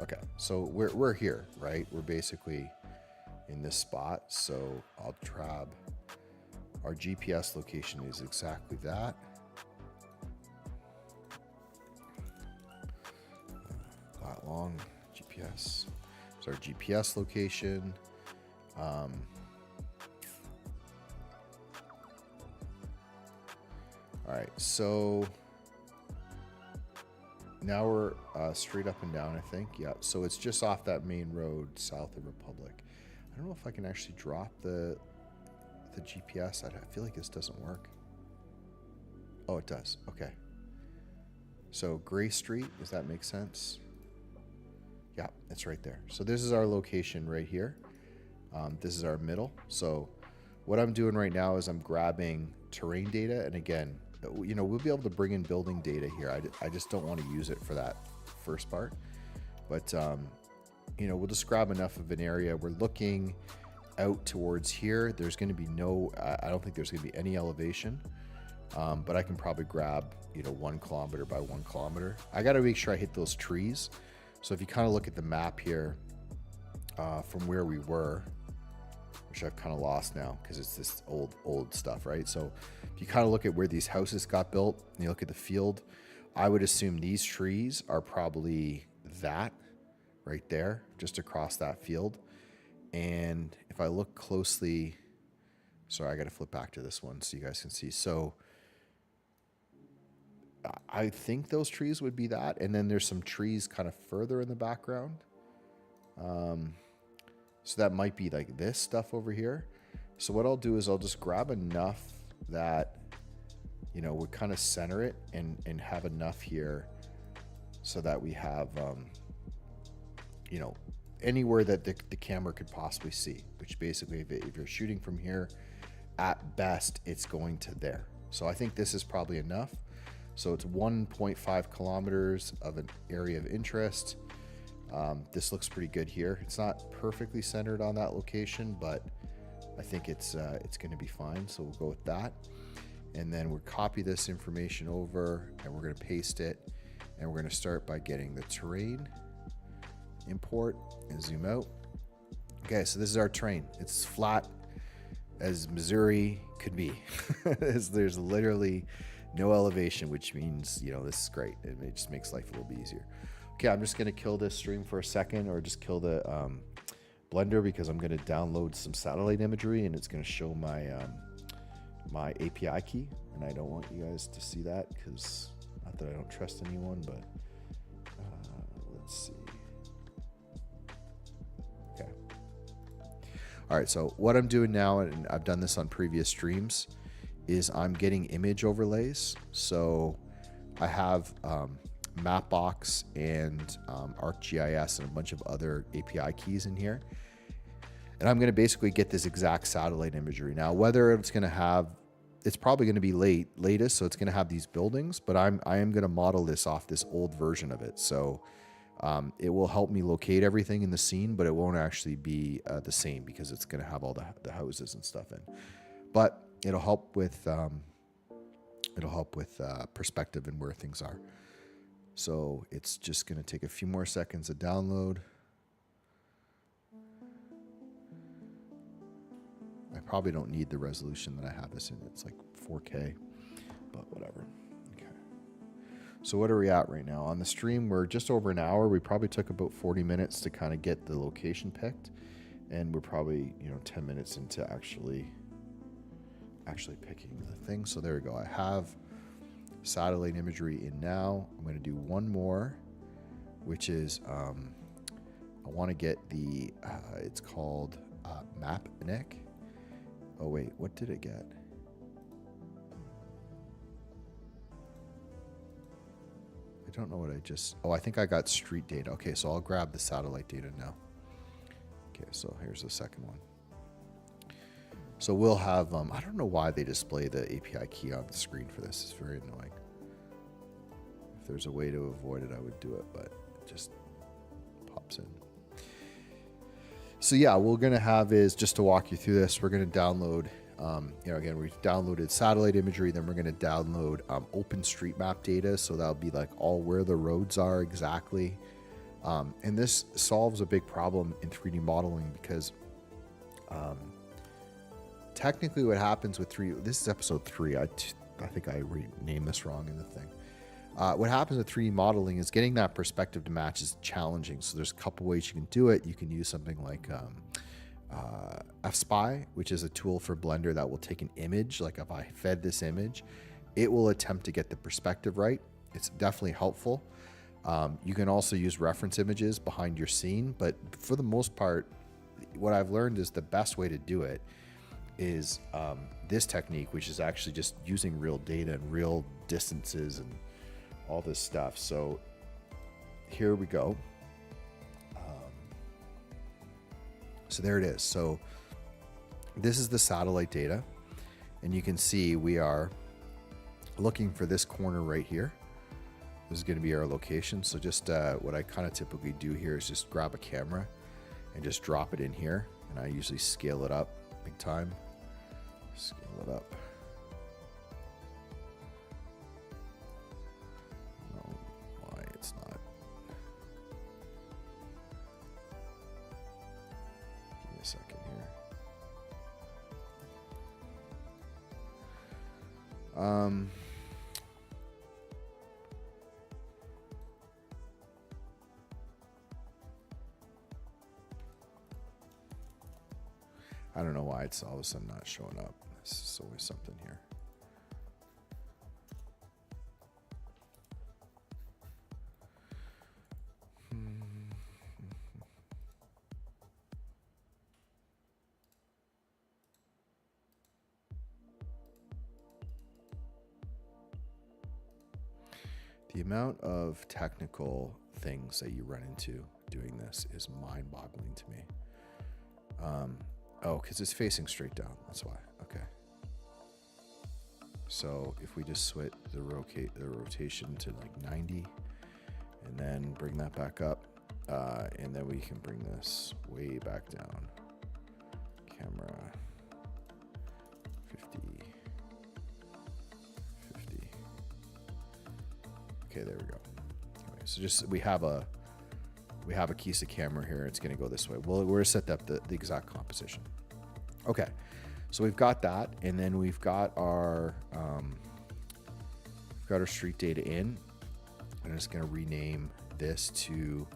S1: Okay, so we're here, right? We're basically in this spot. So I'll grab our GPS location is exactly that. That long GPS. So our GPS location. All right, so now we're straight up and down, I think. Yeah, so it's just off that main road south of Republic. I don't know if I can actually drop the GPS. I feel like this doesn't work. Oh, it does. Okay. So Gray Street, does that make sense? Yeah, it's right there. So this is our location right here. This is our middle. So what I'm doing right now is I'm grabbing terrain data. And again, you know, we'll be able to bring in building data here. I just don't want to use it for that first part. But, you know, we'll just grab enough of an area. We're looking out towards here. There's going to be no, I don't think there's going to be any elevation. But I can probably grab, you know, 1 kilometer by 1 kilometer. I got to make sure I hit those trees. So if you kind of look at the map here from where we were, which I've kind of lost now because it's this old stuff, right? So if you kind of look at where these houses got built and you look at the field, I would assume these trees are probably that right there, just across that field. And if I look closely, sorry, I got to flip back to this one so you guys can see. So I think those trees would be that. And then there's some trees kind of further in the background. So that might be like this stuff over here. So what I'll do is I'll just grab enough that, you know, would kind of center it and have enough here so that we have, you know, anywhere that the camera could possibly see, which basically if you're shooting from here, at best, it's going to there. So I think this is probably enough. So it's 1.5 kilometers of an area of interest. This looks pretty good here. It's not perfectly centered on that location, but I think it's going to be fine. So we'll go with that. And then we'll copy this information over and we're going to paste it. And we're going to start by getting the terrain, import, and zoom out. Okay, so this is our terrain. It's flat as Missouri could be. There's literally no elevation, which means, you know, this is great. It just makes life a little bit easier. Okay, I'm just going to kill this stream for a second, or just kill the Blender, because I'm going to download some satellite imagery and it's going to show my my API key, and I don't want you guys to see that, because not that I don't trust anyone, but let's see. Okay. All right, so what I'm doing now, and I've done this on previous streams, is I'm getting image overlays. So I have Mapbox and ArcGIS and a bunch of other API keys in here. And I'm going to basically get this exact satellite imagery. Now, whether it's going to have, it's probably going to be latest, so it's going to have these buildings, but I am going to model this off this old version of it. So it will help me locate everything in the scene, but it won't actually be the same, because it's going to have all the houses and stuff in. But it'll help with perspective and where things are. So it's just going to take a few more seconds to download. I probably don't need the resolution that I have this in. It's like 4K, but whatever. Okay. So what are we at right now? On the stream, we're just over an hour. We probably took about 40 minutes to kind of get the location picked. And we're probably, 10 minutes into actually picking the thing. So there we go. I have satellite imagery in now. I'm going to do one more, which is I want to get the, it's called MapNeck. Oh wait, what did it get? I don't know what I just... Oh, I think I got street data. Okay, so I'll grab the satellite data now. Okay, so here's the second one. So we'll have... I don't know why they display the API key on the screen for this. It's very annoying. If there's a way to avoid it, I would do it, but it just pops in. So yeah, what we're going to have is, just to walk you through this, we're going to download, again, we've downloaded satellite imagery, then we're going to download OpenStreetMap data. So that'll be like all where the roads are exactly. And this solves a big problem in 3D modeling because technically what happens with this is episode 3. I think I renamed this wrong in the thing. What happens with 3D modeling is getting that perspective to match is challenging. So there's a couple ways you can do it. You can use something like FSpy, which is a tool for Blender that will take an image. Like if I fed this image, it will attempt to get the perspective right. It's definitely helpful. You can also use reference images behind your scene, but for the most part, what I've learned is the best way to do it is this technique, which is actually just using real data and real distances and all this stuff. So here we go. So there it is. So this is the satellite data, and you can see we are looking for this corner right here. This is going to be our location. So just what I kind of typically do here is just grab a camera and just drop it in here. And I usually scale it up big time. Scale it up. No, why it's not. Give me a second here. I don't know why it's all of a sudden not showing up. There's always something here. The amount of technical things that you run into doing this is mind-boggling to me. Oh, because it's facing straight down. That's why. Okay. So if we just switch the rotation to like 90, and then bring that back up, and then we can bring this way back down. Camera 50. Okay, there we go. Anyway, so just we have a Kisa camera here. It's going to go this way. Well, we're set up the exact composition. Okay, so we've got that, and then we've got our street data in. I'm just going to rename this to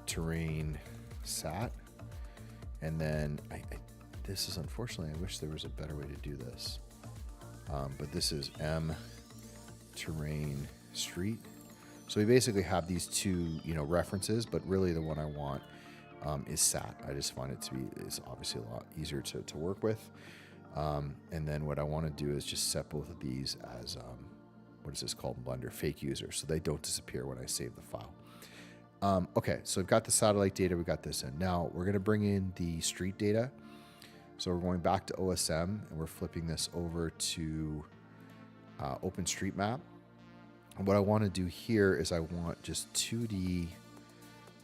S1: terrain sat, and then this is unfortunately, I wish there was a better way to do this, but this is M terrain street. So we basically have these two, references, but really the one I want is sat. I just find it to be, it's obviously a lot easier to work with. And then what I want to do is just set both of these as, what is this called in Blender? Fake user, so they don't disappear when I save the file. Okay, so we've got the satellite data, we got this in. Now we're going to bring in the street data. So we're going back to OSM, and we're flipping this over to OpenStreetMap. And what I want to do here is I want just 2D,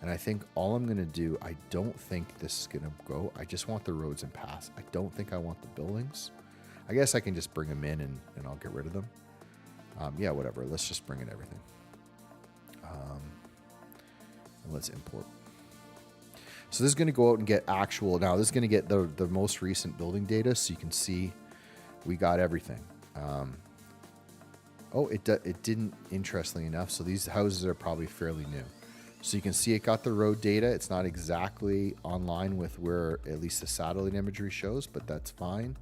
S1: and I think all I'm going to do, I don't think this is going to go. I just want the roads and paths. I don't think I want the buildings. I guess I can just bring them in and I'll get rid of them. Yeah, whatever. Let's just bring in everything. And let's import. So this is going to go out and get actual. Now this is going to get the most recent building data, so you can see we got everything. Oh, it didn't, interestingly enough. So these houses are probably fairly new. So you can see it got the road data. It's not exactly online with where at least the satellite imagery shows, but that's fine.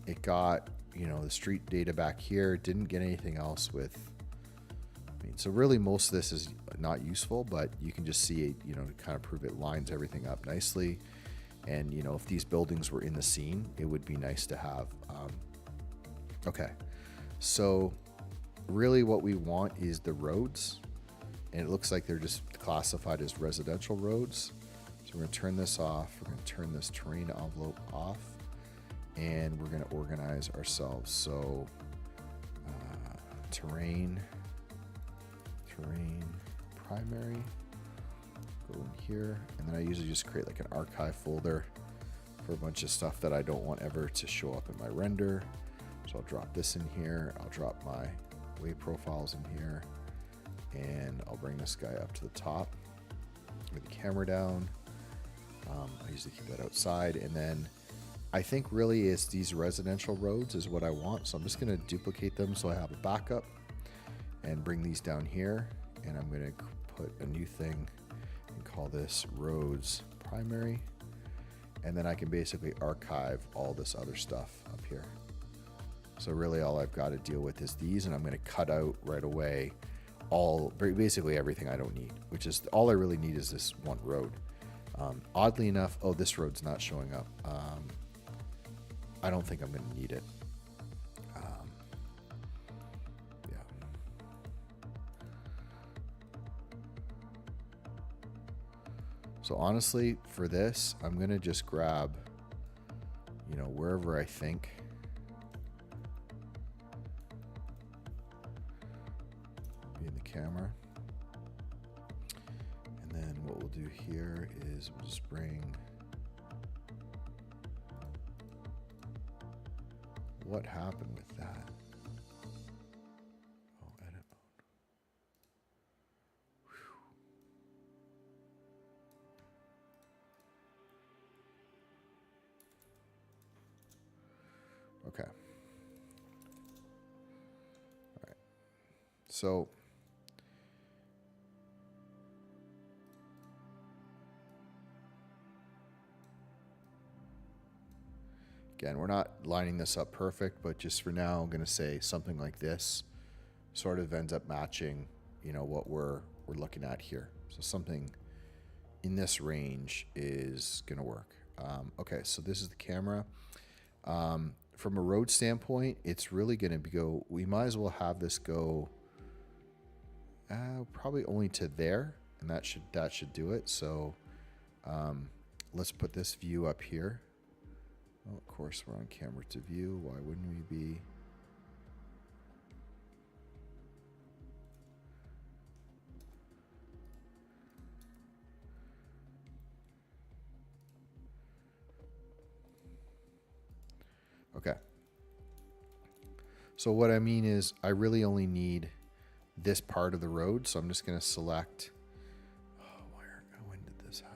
S1: It got, the street data back here. It didn't get anything else with, so really most of this is not useful, but you can just see it, to kind of prove it lines everything up nicely. And, if these buildings were in the scene, it would be nice to have. Okay. So really what we want is the roads, and it looks like they're just classified as residential roads. So we're going to turn this off. We're going to turn this terrain envelope off, and we're going to organize ourselves. So terrain primary, go in here, and then I usually just create like an archive folder for a bunch of stuff that I don't want ever to show up in my render. So I'll drop this in here. I'll drop my wave profiles in here. and I'll bring this guy up to the top with the camera down. I usually keep that outside, and then I think really is these residential roads is what I want. So I'm just going to duplicate them so I have a backup and bring these down here. And I'm going to put a new thing and call this roads primary. And then I can basically archive all this other stuff up here. So really all I've got to deal with is these, and I'm going to cut out right away basically everything I don't need, which is all I really need is this one road. Oddly enough, oh, this road's not showing up. I don't think I'm going to need it. Yeah. So honestly, for this, I'm going to just grab, wherever I think. Be in the camera. And then what we'll do here is we'll just bring what happened with that. Oh, edit mode. Whew. Okay. All right. So again, we're not lining this up perfect, but just for now, I'm going to say something like this sort of ends up matching, what we're looking at here. So something in this range is going to work. Okay, so this is the camera. From a road standpoint, it's really going to go, we might as well have this go probably only to there, and that should do it. So let's put this view up here. Oh, of course, we're on camera to view. Why wouldn't we be? Okay. So what I mean is I really only need this part of the road. So I'm just going to select. Oh, when did this happen?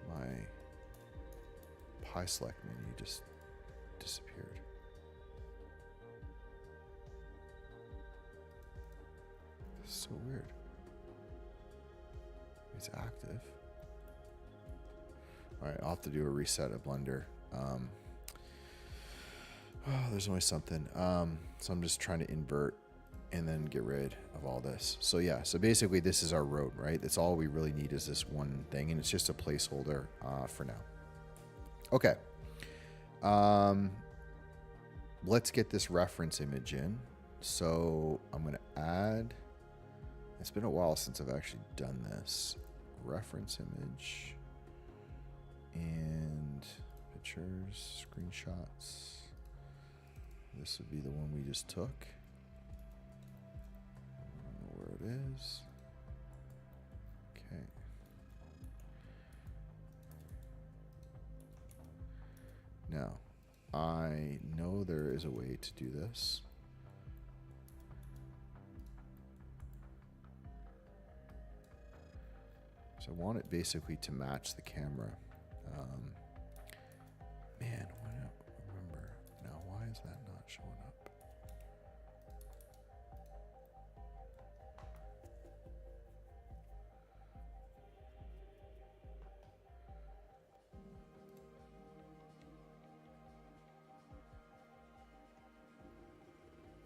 S1: My pie select menu just disappeared. This is so weird. It's active. All right, I'll have to do a reset of Blender. Oh, there's always something. So I'm just trying to invert and then get rid of all this. So yeah, so basically this is our road, right? That's all we really need is this one thing, and it's just a placeholder for now. Okay. Let's get this reference image in. So I'm going to add, it's been a while since I've actually done this. Reference image and pictures, screenshots. This would be the one we just took. Where it is. Okay. Now, I know there is a way to do this. So I want it basically to match the camera. Man, why not remember? Now, why is that not showing up?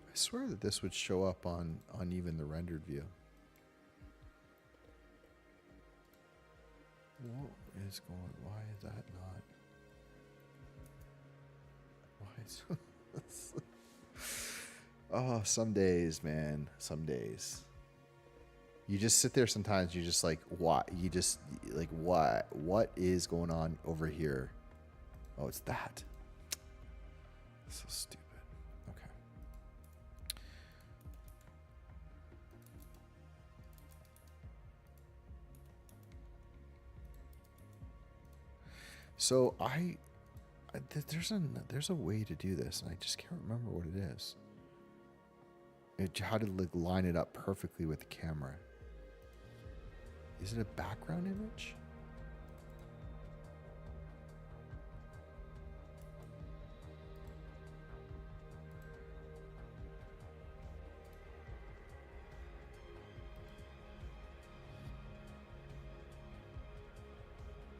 S1: I swear that this would show up on even the rendered view. What is going? Why is that not? Why is? Oh, some days, man. Some days. You just sit there sometimes. You just like, what? You just like, what? What is going on over here? Oh, it's that. So stupid. Okay. So there's a way to do this, and I just can't remember what it is. How to like line it up perfectly with the camera. Is it a background image?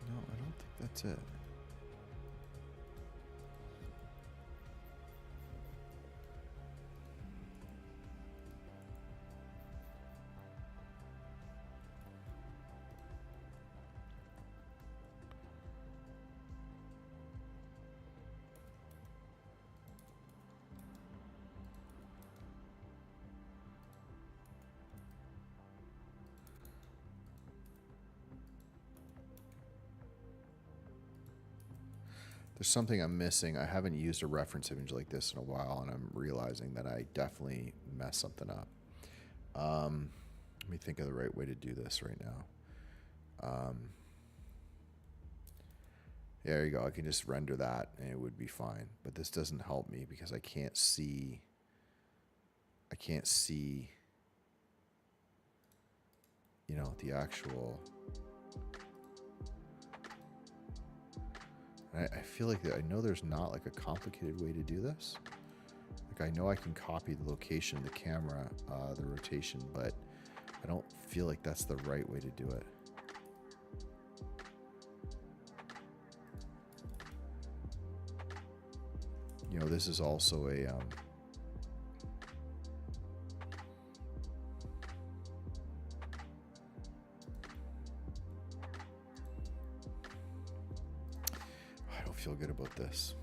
S1: No, I don't think that's it. There's something I'm missing. I haven't used a reference image like this in a while, and I'm realizing that I definitely messed something up. Let me think of the right way to do this right now. There you go. I can just render that, and it would be fine. But this doesn't help me because I can't see. You know, the actual. I feel like I know there's not like a complicated way to do this. Like I know I can copy the location of the camera, the rotation, but I don't feel like that's the right way to do it. You know, this is also a I don't feel good about this.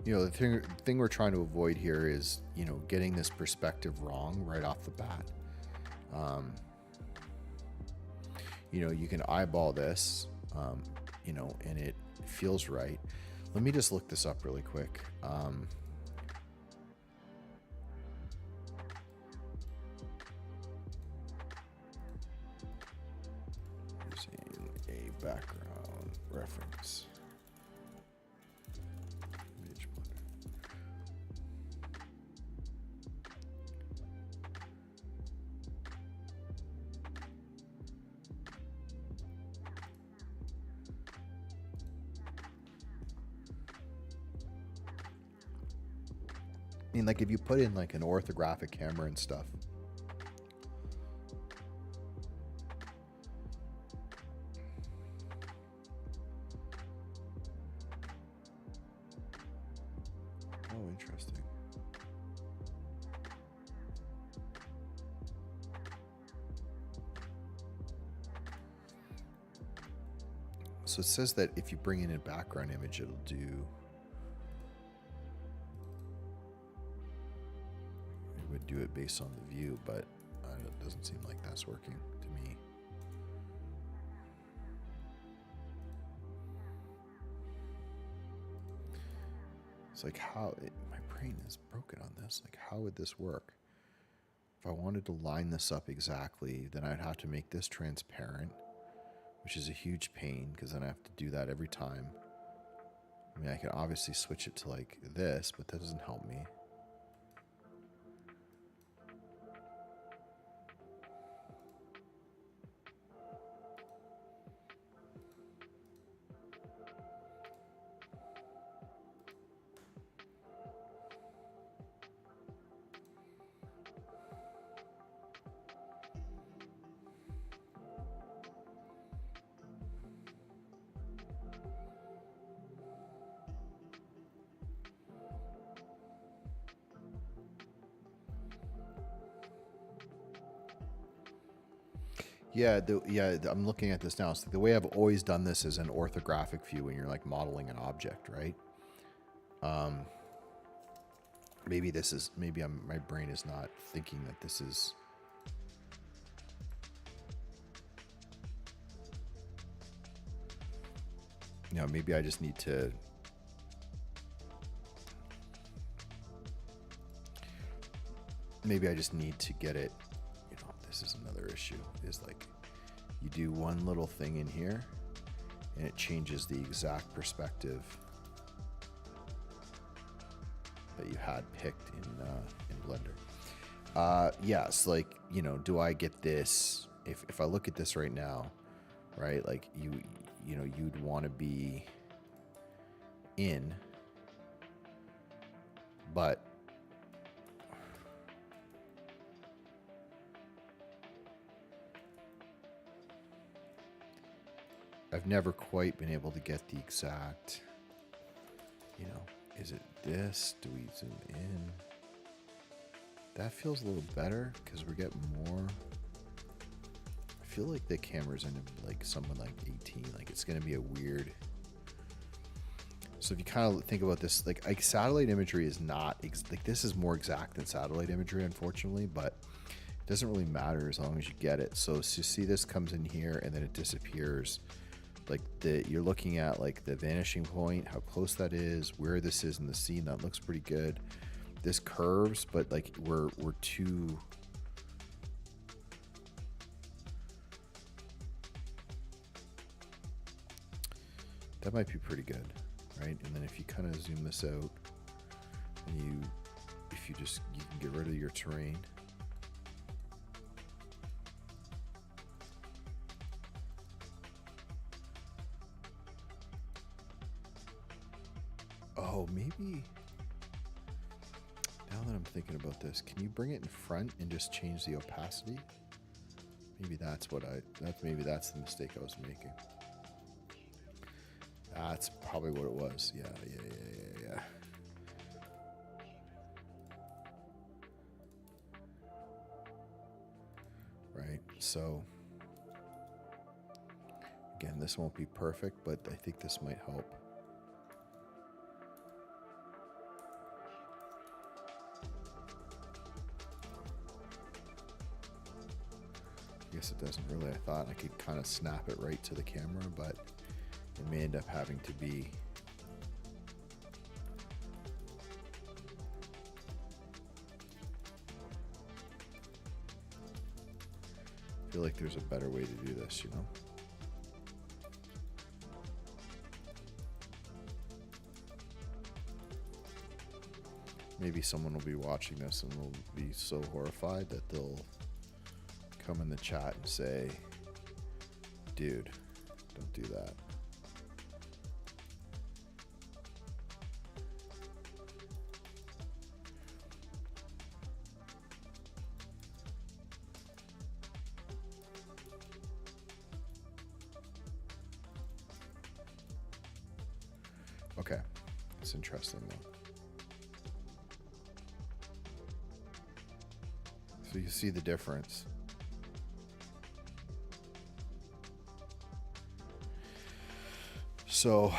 S1: You know, the thing we're trying to avoid here is, you know, getting this perspective wrong right off the bat. You know, you can eyeball this, you know, and it feels right. Let me just look this up really quick. Using a background reference. I mean, like if you put in like an orthographic camera and stuff. Oh, interesting. So it says that if you bring in a background image, it'll do. Would do it based on the view, but it doesn't seem like that's working to me. It's like my brain is broken on this. Like how would this work? If I wanted to line this up exactly, then I'd have to make this transparent, which is a huge pain because then I have to do that every time. I mean, I can obviously switch it to like this, but that doesn't help me. Yeah, I'm looking at this now. So the way I've always done this is an orthographic view when you're like modeling an object, right? Maybe my brain is not thinking that this is. You know, maybe I just need to get it, you know, this is another issue, is like you do one little thing in here and it changes the exact perspective that you had picked in Blender. Yes, like, you know, do I get this, if I look at this right now, right, like you know, you'd want to be in, but I've never quite been able to get the exact, you know, is it this? Do we zoom in? That feels a little better because we're getting more. I feel like the camera's in like someone like 18, like it's going to be a weird. So if you kind of think about this, like satellite imagery is not, like this is more exact than satellite imagery, unfortunately, but it doesn't really matter as long as you get it. So you see this comes in here and then it disappears. Like you're looking at like the vanishing point, how close that is, where this is in the scene. That looks pretty good. This curves, but like we're too. That might be pretty good, right? And then if you kind of zoom this out, and you can get rid of your terrain. Oh, maybe. Now that I'm thinking about this, can you bring it in front and just change the opacity? Maybe that's maybe that's the mistake I was making. That's probably what it was. Yeah. Right. So again, this won't be perfect, but I think this might help. I guess it doesn't really. I thought I could kind of snap it right to the camera, but it may end up having to be. I feel like there's a better way to do this, you know? Maybe someone will be watching this and will be so horrified that they'll come in the chat and say, dude, don't do that. Okay, it's interesting though. So you see the difference. So,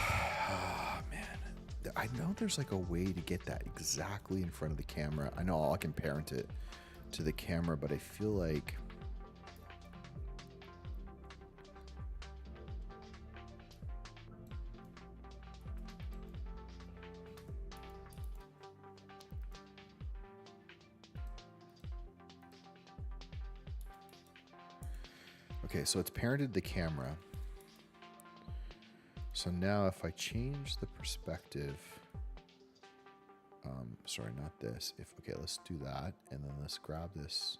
S1: man, I know there's like a way to get that exactly in front of the camera. I know I can parent it to the camera, but I feel like okay, so it's parented the camera. So now if I change the perspective, sorry, not this. Okay, let's do that. And then let's grab this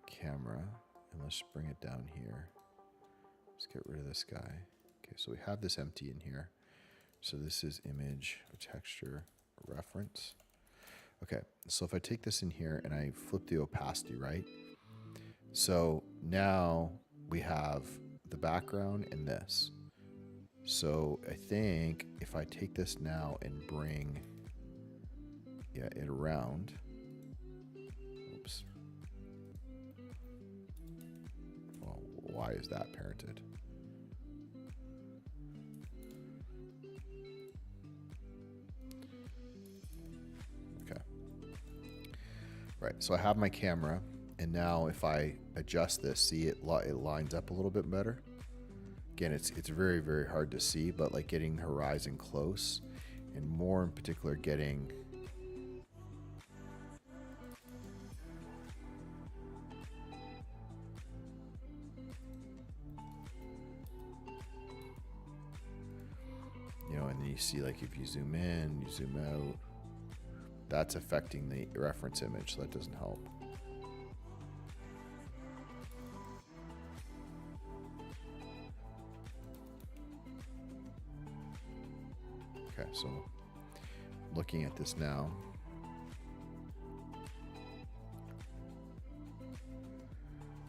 S1: camera and let's bring it down here. Let's get rid of this guy. Okay, so we have this empty in here. So this is image, texture, reference. Okay, so if I take this in here and I flip the opacity, right? So now we have the background and this. So I think if I take this now and bring it around. Oops. Well, why is that parented? Okay. Right, so I have my camera, and now if I adjust this, see it lines up a little bit better. again, it's very, very hard to see, but like getting horizon close, and more in particular getting and then you see like if you zoom in, you zoom out, that's affecting the reference image, so that doesn't help. Okay, so looking at this now.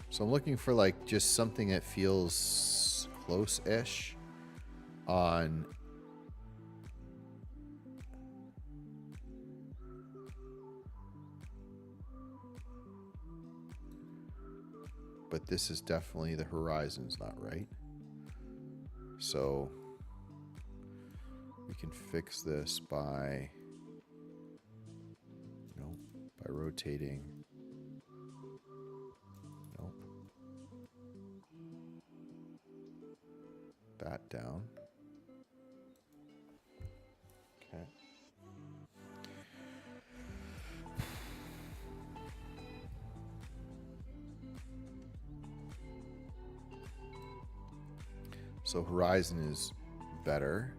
S1: So I'm looking for like just something that feels close-ish on but this is definitely, the horizon's not right. So we can fix this by, by rotating. That down. Okay. So horizon is better.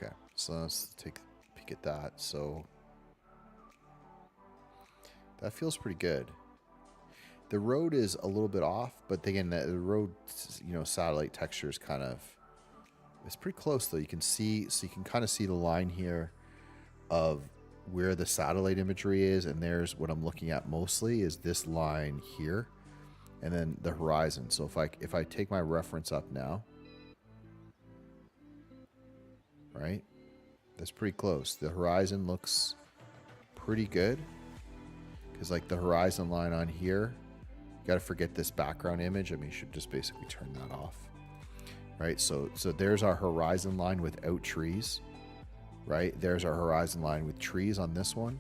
S1: Okay, so let's take a peek at that. So that feels pretty good. The road is a little bit off, but again, the road, satellite texture is kind of, it's pretty close though. You can see, so you can kind of see the line here of where the satellite imagery is, and there's what I'm looking at mostly is this line here, and then the horizon. So if I take my reference up now, right, that's pretty close. The horizon looks pretty good because like the horizon line on here, you got to forget this background image. I mean, you should just basically turn that off, right? So there's our horizon line without trees, right? There's our horizon line with trees on this one.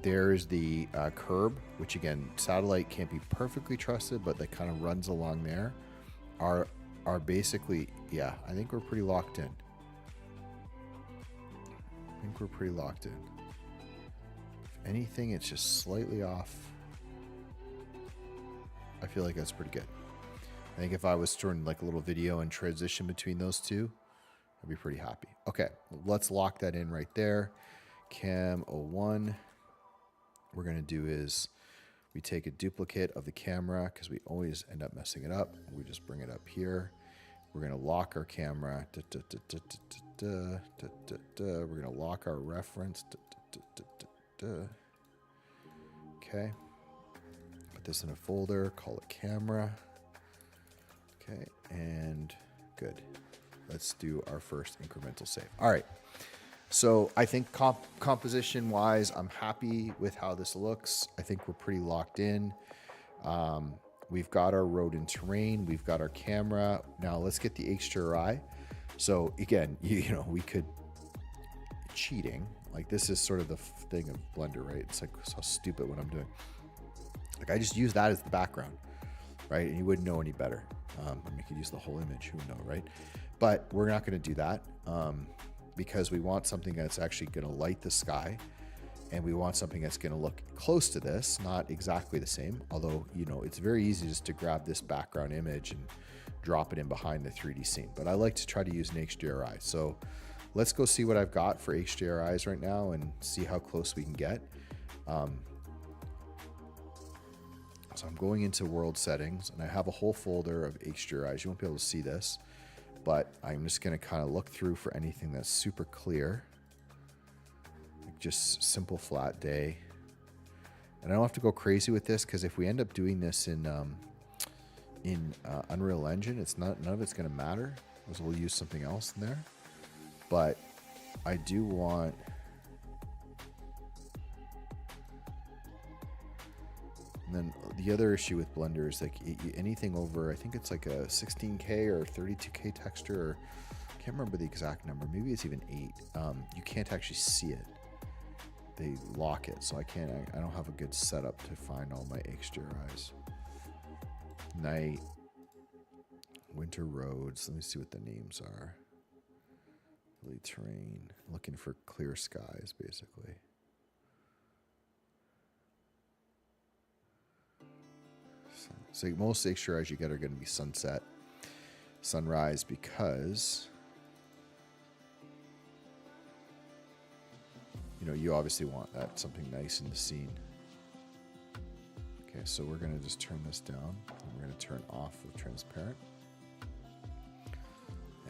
S1: There's the curb, which again, satellite can't be perfectly trusted, but that kind of runs along there. Are basically, yeah, I think we're pretty locked in. If anything, it's just slightly off. I feel like that's pretty good. I think if I was doing like a little video and transition between those two, I'd be pretty happy. Okay, let's lock that in right there. Cam 01. We're going to do is we take a duplicate of the camera because we always end up messing it up. We just bring it up here. We're going to lock our camera. We're going to lock our reference. Okay. Put this in a folder, call it camera. Okay, and good. Let's do our first incremental save. All right. So I think composition wise, I'm happy with how this looks. I think we're pretty locked in. We've got our road and terrain. We've got our camera. Now let's get the HDRI. So again, we could cheating. Like this is sort of the thing of Blender, right? It's like so stupid what I'm doing. Like I just use that as the background, right? And you wouldn't know any better. I mean, you could use the whole image, who would know, right? But we're not going to do that because we want something that's actually going to light the sky. And we want something that's going to look close to this, not exactly the same. Although, it's very easy just to grab this background image and drop it in behind the 3D scene. But I like to try to use an HDRI. So let's go see what I've got for HDRIs right now and see how close we can get. So I'm going into world settings and I have a whole folder of HDRIs. You won't be able to see this, but I'm just going to kind of look through for anything that's super clear. Just simple flat day. And I don't have to go crazy with this because if we end up doing this in Unreal Engine, none of it's going to matter. is we'll use something else in there. But I do want... And then the other issue with Blender is like anything over, I think it's like a 16K or 32K texture, or I can't remember the exact number. Maybe it's even 8. You can't actually see it. They lock it, so I don't have a good setup to find all my HDRIs. Night, winter roads. Let me see what the names are. Hilly terrain. Looking for clear skies, basically. So most HDRIs you get are going to be sunset, sunrise, because you obviously want that something nice in the scene. Okay, so we're going to just turn this down, and we're going to turn off with transparent,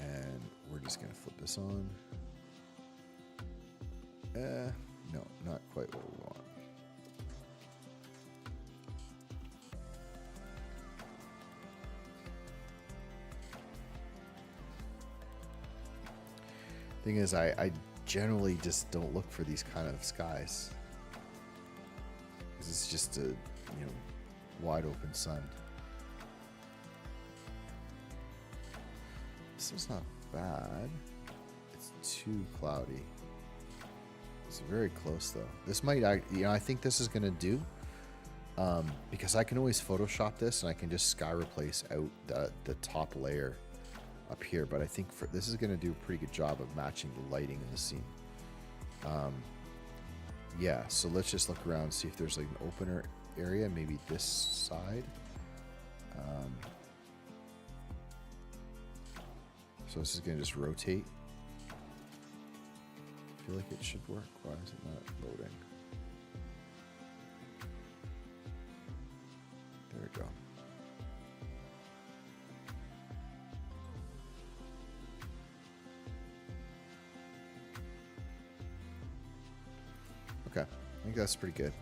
S1: and we're just going to flip this on. No, not quite what we want. Thing is, I generally just don't look for these kind of skies, because it's just a wide open sun. This is not bad. It's too cloudy. It's very close though. This might, I think this is gonna do, because I can always Photoshop this and I can just sky replace out the top layer up here, but I think this is going to do a pretty good job of matching the lighting in the scene. Yeah, so let's just look around, see if there's like an opener area, maybe this side. So this is going to just rotate. I feel like it should work. Why is it not loading? There we go. Okay, I think that's pretty good.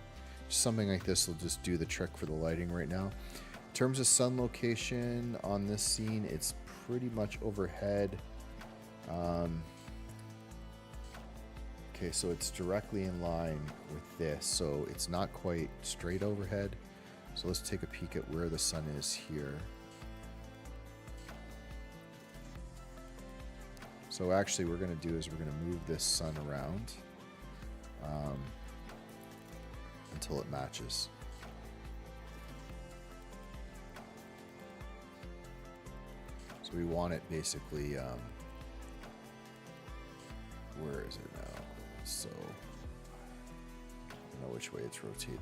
S1: Just something like this will just do the trick for the lighting right now. In terms of sun location on this scene, it's pretty much overhead. Okay, so it's directly in line with this, so it's not quite straight overhead. So let's take a peek at where the sun is here. So actually what we're going to do is we're going to move this sun around until it matches. So we want it basically, where is it now? So, I don't know which way it's rotating.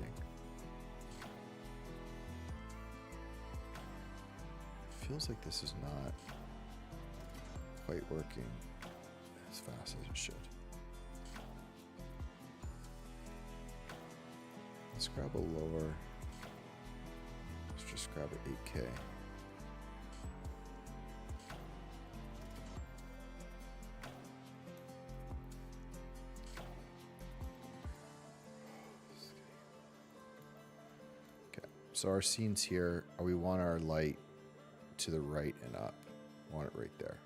S1: Feels like this is not quite working as fast as it should. Let's grab a lower. Let's just grab an 8K. Okay, so our scene's here. We want our light to the right and up. We want it right there.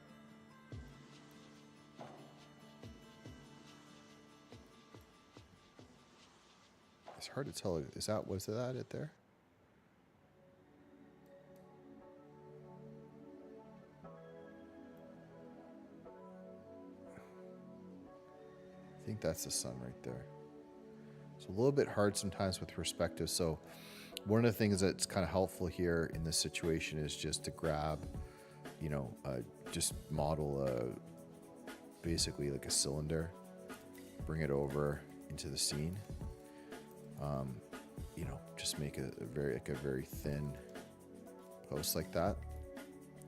S1: It's hard to tell. Was that it there? I think that's the sun right there. It's a little bit hard sometimes with perspective. So one of the things that's kind of helpful here in this situation is just to grab, just model basically like a cylinder, bring it over into the scene. Just make a very thin post like that.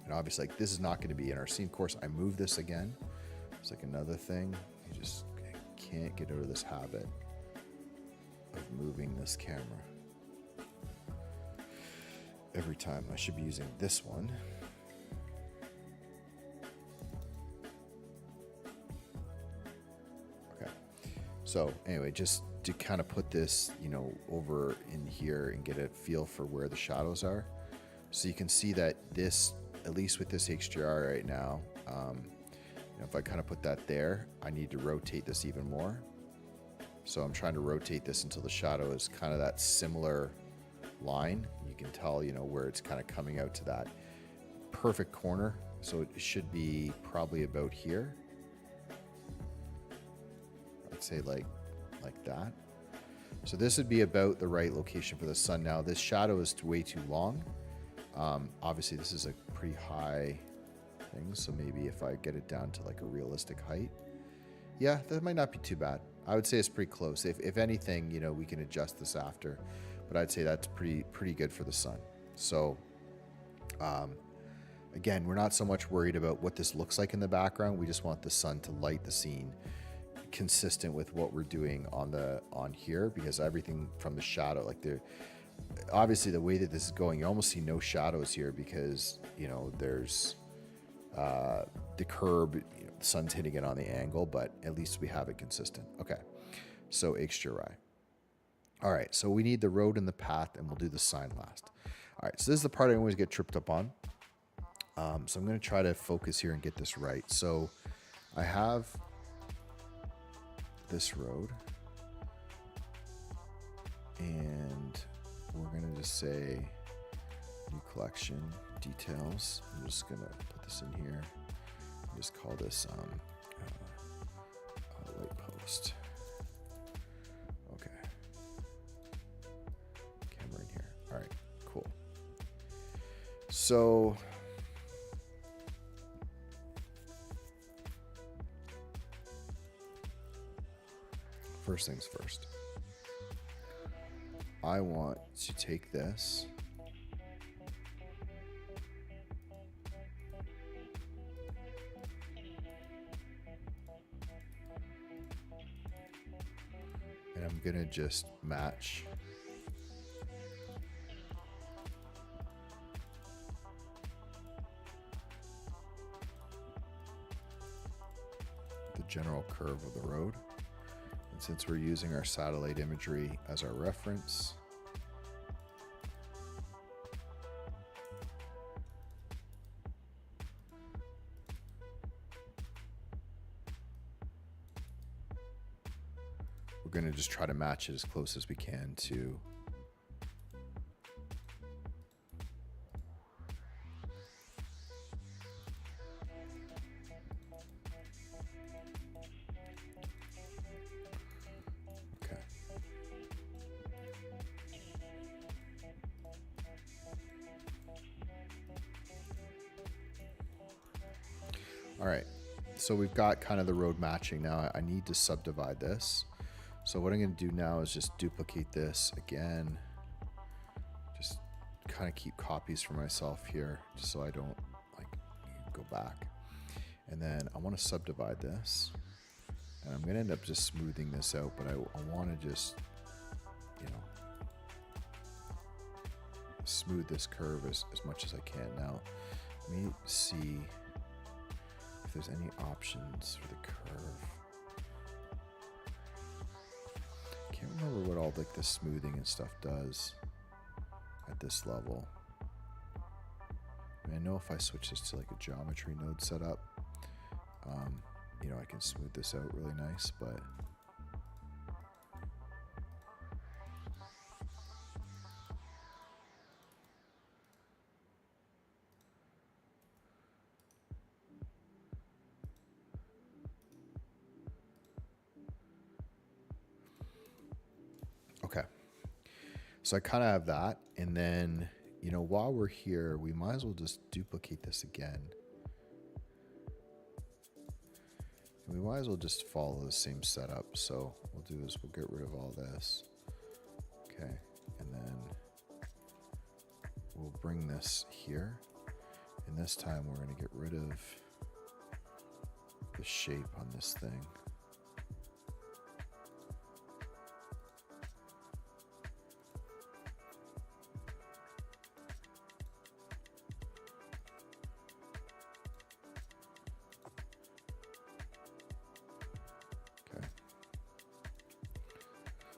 S1: And obviously, like, this is not going to be in our scene. Of course, I move this again. It's like another thing. You just can't get out of this habit of moving this camera. Every time I should be using this one. Okay. So anyway, just to kind of put this, over in here and get a feel for where the shadows are. So you can see that this, at least with this HDR right now, If I kind of put that there, I need to rotate this even more. So I'm trying to rotate this until the shadow is kind of that similar line. You can tell, where it's kind of coming out to that perfect corner. So it should be probably about here. I'd say like that. So this would be about the right location for the sun. Now this shadow is way too long. Obviously this is a pretty high thing. So maybe if I get it down to like a realistic height, yeah, that might not be too bad. I would say it's pretty close. If anything, we can adjust this after, but I'd say that's pretty good for the sun. So, again, we're not so much worried about what this looks like in the background. We just want the sun to light the scene consistent with what we're doing on here, because everything from the shadow, like obviously the way that this is going, you almost see no shadows here because, there's the curb, the sun's hitting it on the angle, but at least we have it consistent. Okay, so HDRI. All right, so we need the road and the path, and we'll do the sign last. All right, so this is the part I always get tripped up on. So I'm going to try to focus here and get this right. So I have this road, and we're going to just say new collection details. I'm just going to put this in here. Just call this light post. Okay. Camera in here. All right, cool. So first things first. I want to take this and I'm gonna just match the general curve of the road. And since we're using our satellite imagery as our reference, we're going to just try to match it as close as we can to okay. All right, so we've got kind of the road matching. Now I need to subdivide this. So what I'm going to do now is just duplicate this again. Just kind of keep copies for myself here, just so I don't like go back. And then I want to subdivide this. And I'm going to end up just smoothing this out, but I want to just, smooth this curve as much as I can. Now, let me see if there's any options for the curve. Can't remember what all like the smoothing and stuff does at this level. I know if I switch this to like a geometry node setup, I can smooth this out really nice, but okay. So I kind of have that. And then, while we're here, we might as well just duplicate this again. And we might as well just follow the same setup. So we'll do is we'll get rid of all this. Okay. And then we'll bring this here. And this time we're going to get rid of the shape on this thing.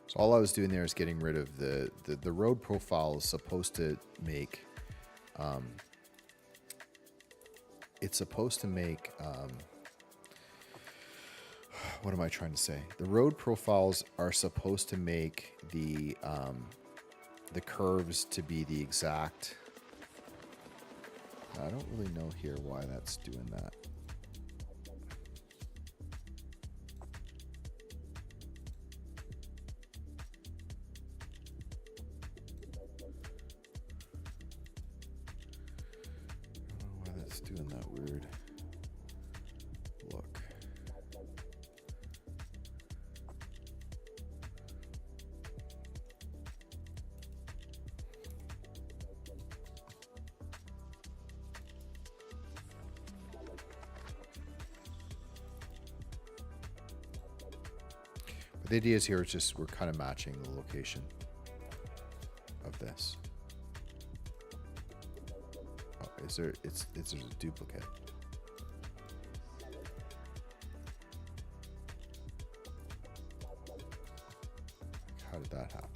S1: So all I was doing there is getting rid of the road profile is supposed to make it's supposed to make, what am I trying to say? The road profiles are supposed to make the curves to be the exact. I don't really know here why that's doing that. Doing that weird look. But the idea is here is just we're kind of matching the location of this. Oh, is there? It's there's a duplicate. How did that happen?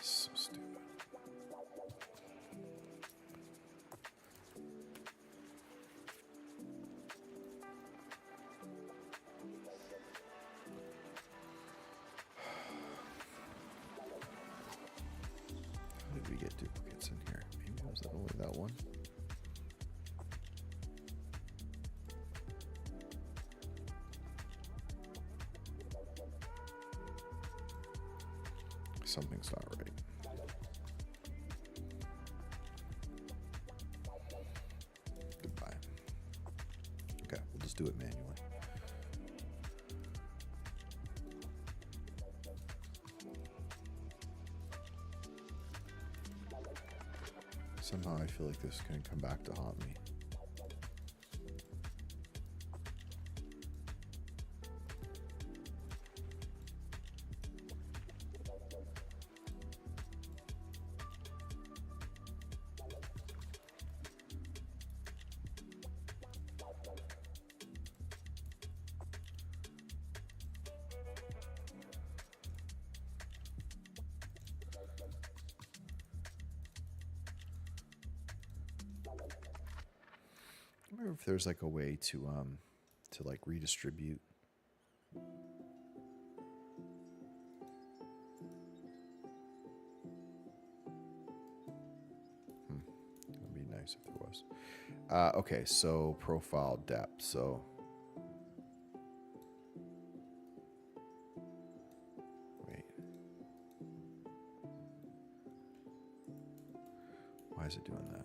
S1: So stupid. How did we get duplicates in here? Maybe was that only that one? Something's not right. Goodbye. Okay, we'll just do it manually. Somehow I feel like this is going to come back to haunt me. I wonder if there's like a way to like redistribute. That'd be nice if there was. Okay, so profile depth. So wait, why is it doing that?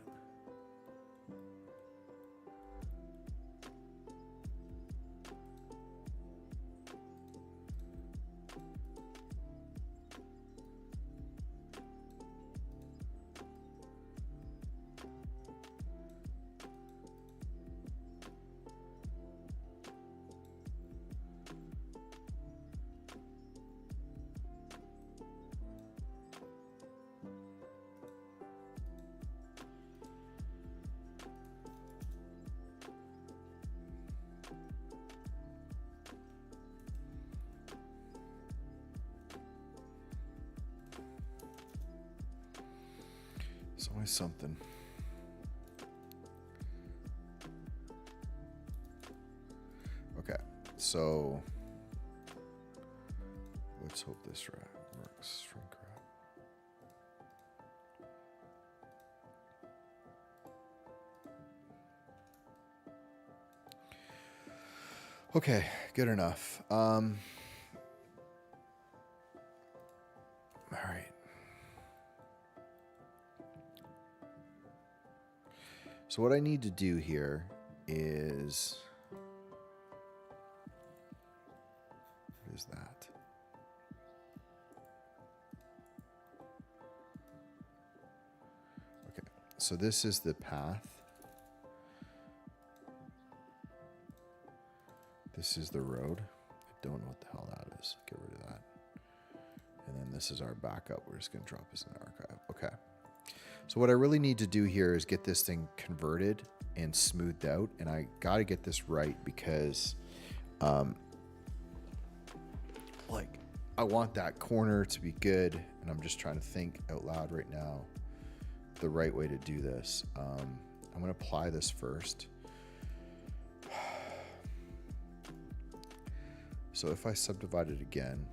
S1: It's always something. Okay, so let's hope this works. Shrink wrap. Okay, good enough. All right. So what I need to do here is, what is that? Okay, so this is the path. This is the road. I don't know what the hell that is. Get rid of that. And then this is our backup. We're just going to drop this in the archive. Okay. So what I really need to do here is get this thing converted and smoothed out. And I got to get this right because, like, I want that corner to be good. And I'm just trying to think out loud right now the right way to do this. I'm going to apply this first. So if I subdivide it again,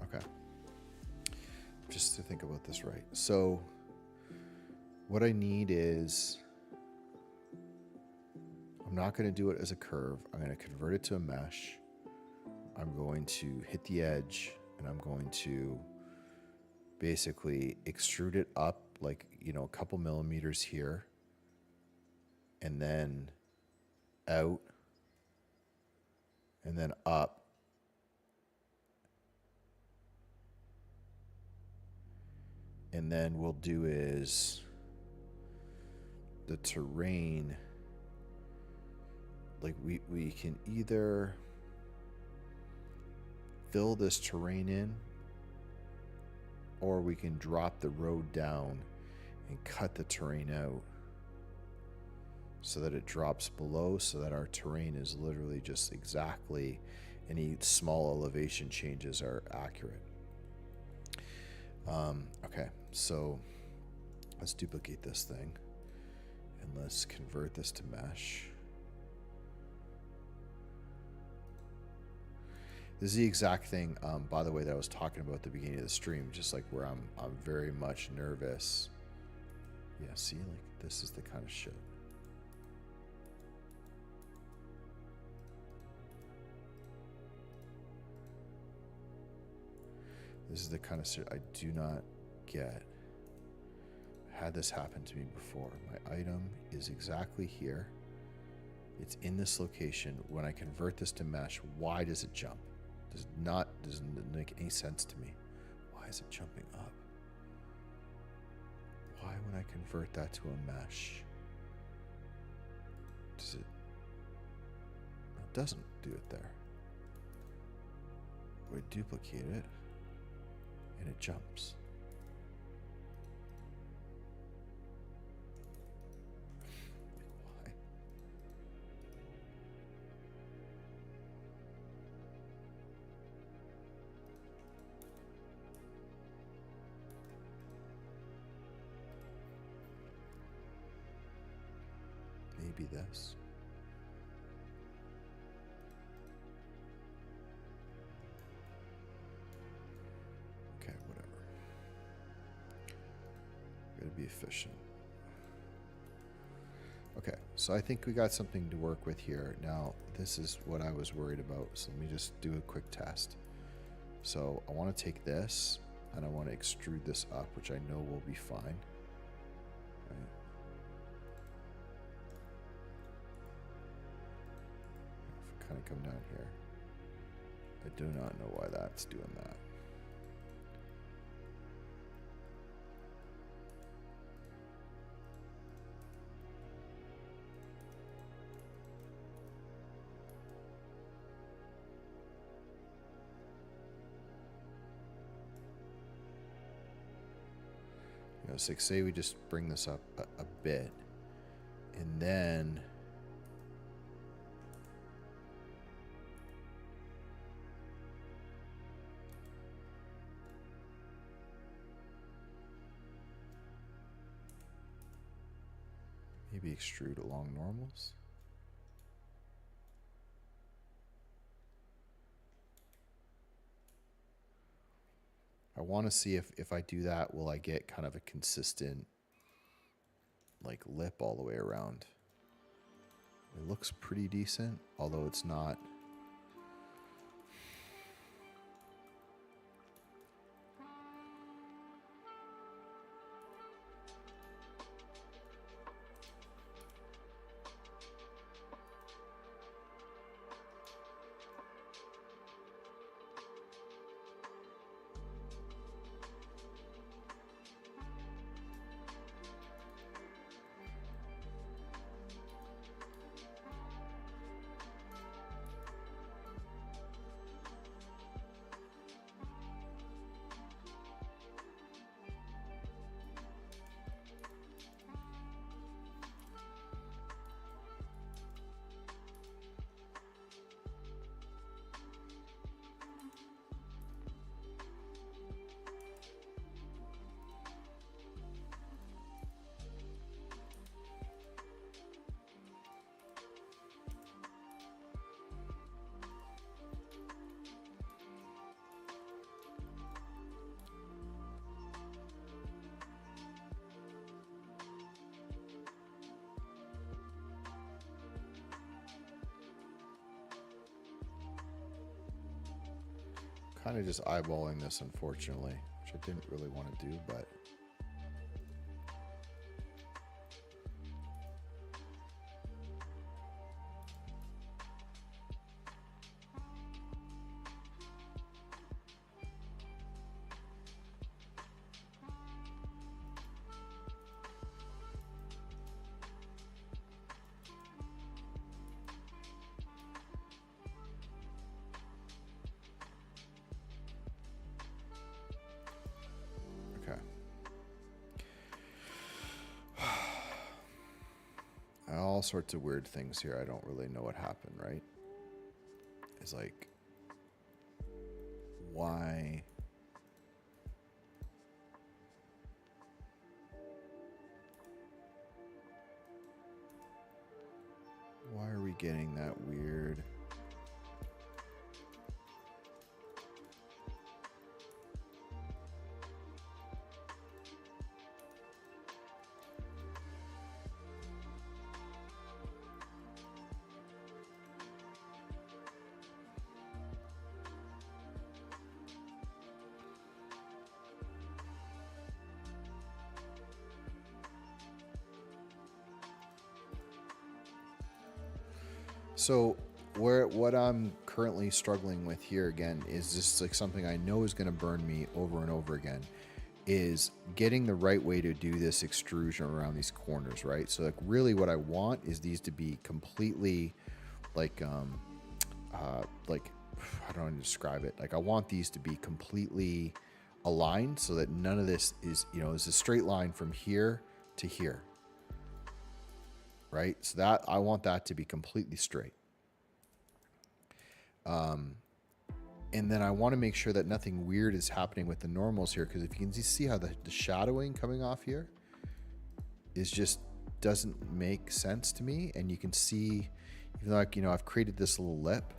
S1: okay, just to think about this right. So what I need is, I'm not going to do it as a curve. I'm going to convert it to a mesh. I'm going to hit the edge and I'm going to basically extrude it up like, you know, a couple millimeters here and then out and then up. And then we'll do is the terrain, like we can either fill this terrain in, or we can drop the road down and cut the terrain out so that it drops below, so that our terrain is literally just exactly, any small elevation changes are accurate. Okay, so let's duplicate this thing and let's convert this to mesh. This is the exact thing, by the way, that I was talking about at the beginning of the stream, just like where I'm very much nervous. Yeah, see, like this is the kind of shit. This is the kind of shit I do not get. I had this happen to me before. My item is exactly here. It's in this location. When I convert this to mesh, why does it jump? Doesn't make any sense to me. Why is it jumping up? Why, when I convert that to a mesh, does it? It doesn't do it there. We duplicate it, and it jumps. Why? Maybe this. Okay, whatever. Gotta be efficient. Okay, so I think we got something to work with here. Now, this is what I was worried about, so let me just do a quick test. So I want to take this, and I want to extrude this up, which I know will be fine. Right. If I kind of come down here, I do not know why that's doing that. You know, so say we just bring this up a bit, and then maybe extrude along normals. I want to see if I do that, will I get kind of a consistent like lip all the way around. It looks pretty decent, although it's not. kind of just eyeballing this, unfortunately, which I didn't really want to do, but okay. All sorts of weird things here. I don't really know what happened, right? It's like, why? Why are we getting that weird? So what I'm currently struggling with here again is just like something I know is going to burn me over and over again, is getting the right way to do this extrusion around these corners, right? So like really what I want is these to be completely like I don't know how to describe it. Like I want these to be completely aligned so that none of this is, is a straight line from here to here. Right? So that I want that to be completely straight. And then I want to make sure that nothing weird is happening with the normals here, because if you can see how the shadowing coming off here is just doesn't make sense to me. And you can see, even though I've created this little lip,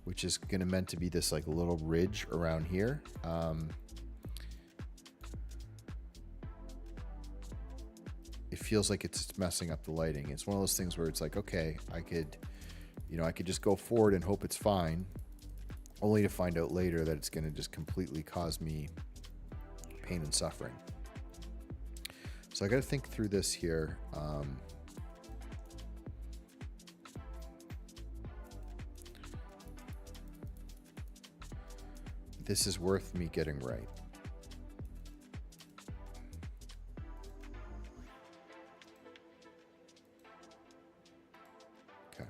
S1: which is going to meant to be this like little ridge around here. It feels like it's messing up the lighting. It's one of those things where it's like, okay, I could just go forward and hope it's fine, only to find out later that it's going to just completely cause me pain and suffering. So I got to think through this here. This is worth me getting right. Okay.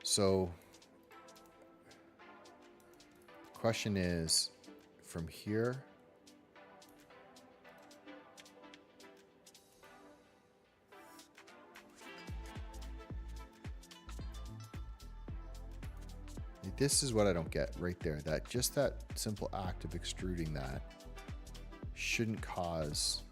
S1: So the question is, from here, this is what I don't get right there. That just that simple act of extruding that shouldn't cause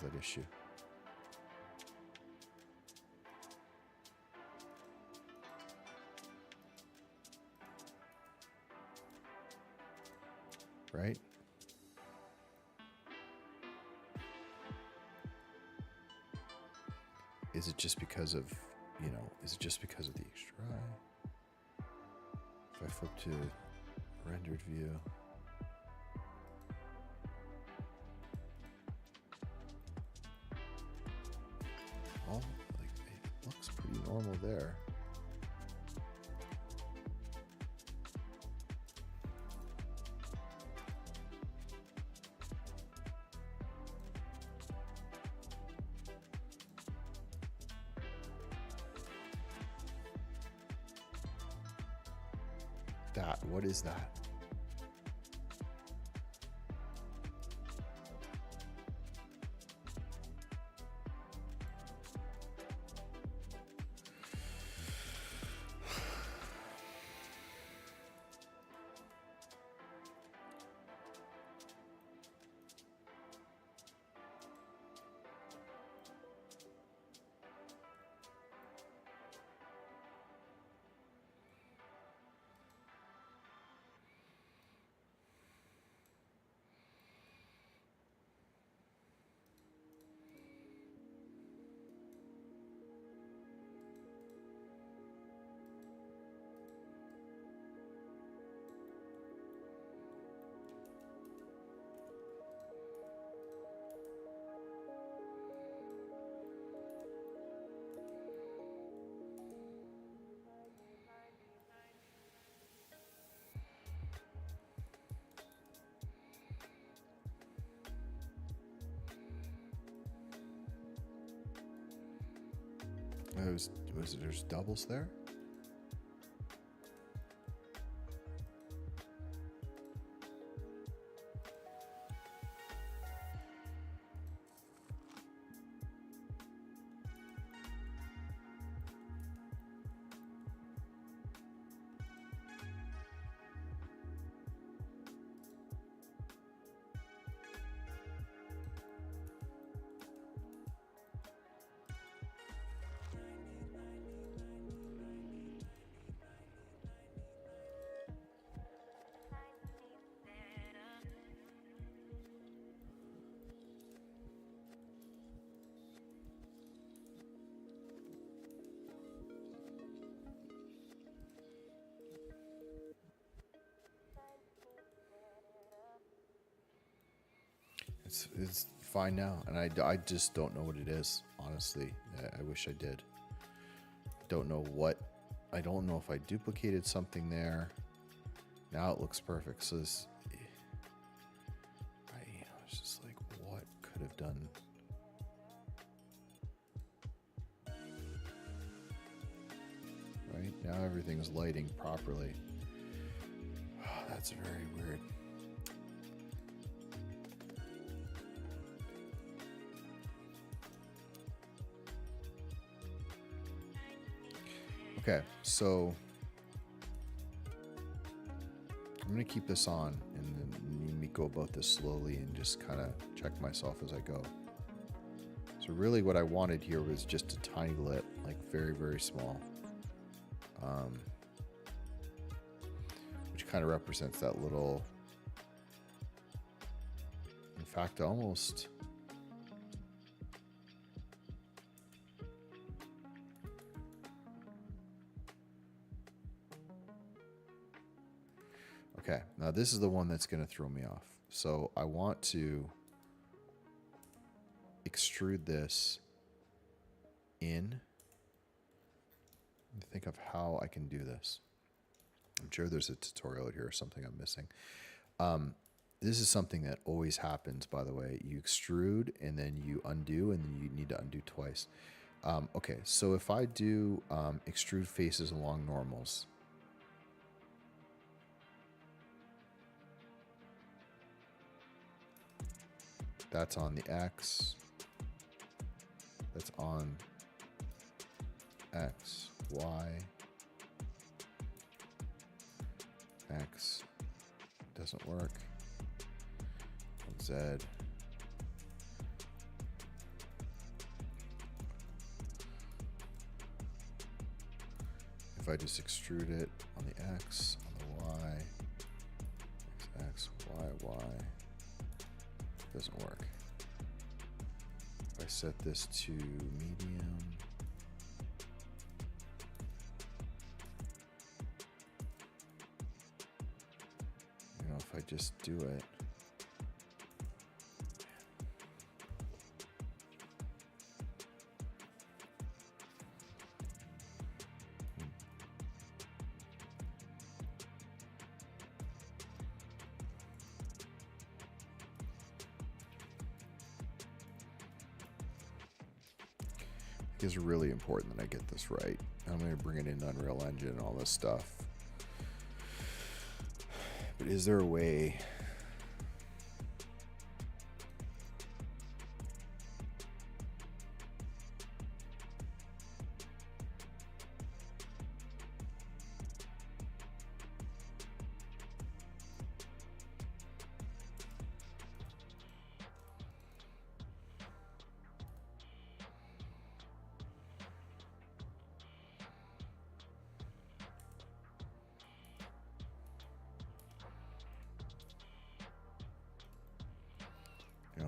S1: that issue. Right? Is it just because of, is it just because of the HDRI? If I flip to rendered view, it looks pretty normal there. What is that? There's doubles there? It's fine now, and I just don't know what it is, honestly. I wish I did. Don't know what. I don't know if I duplicated something there. Now it looks perfect. So this, it's just like, what could have done? Right now everything's lighting properly. Oh, that's very weird. Okay, so I'm going to keep this on and then let me go about this slowly and just kind of check myself as I go. So really what I wanted here was just a tiny lit, like very, very small, which kind of represents that little, in fact, almost... Okay, now this is the one that's going to throw me off. So I want to extrude this in. Think of how I can do this. I'm sure there's a tutorial here or something I'm missing. This is something that always happens, by the way. You extrude and then you undo, and then you need to undo twice. Okay, so if I do extrude faces along normals, that's on the X. That's on X, Y, X. Doesn't work. On Z. If I just extrude it on the X, on the Y, X, Y, Y. Doesn't work. If I set this to medium, if I just do it, it's really important that I get this right. I'm going to bring it into Unreal Engine and all this stuff. But is there a way?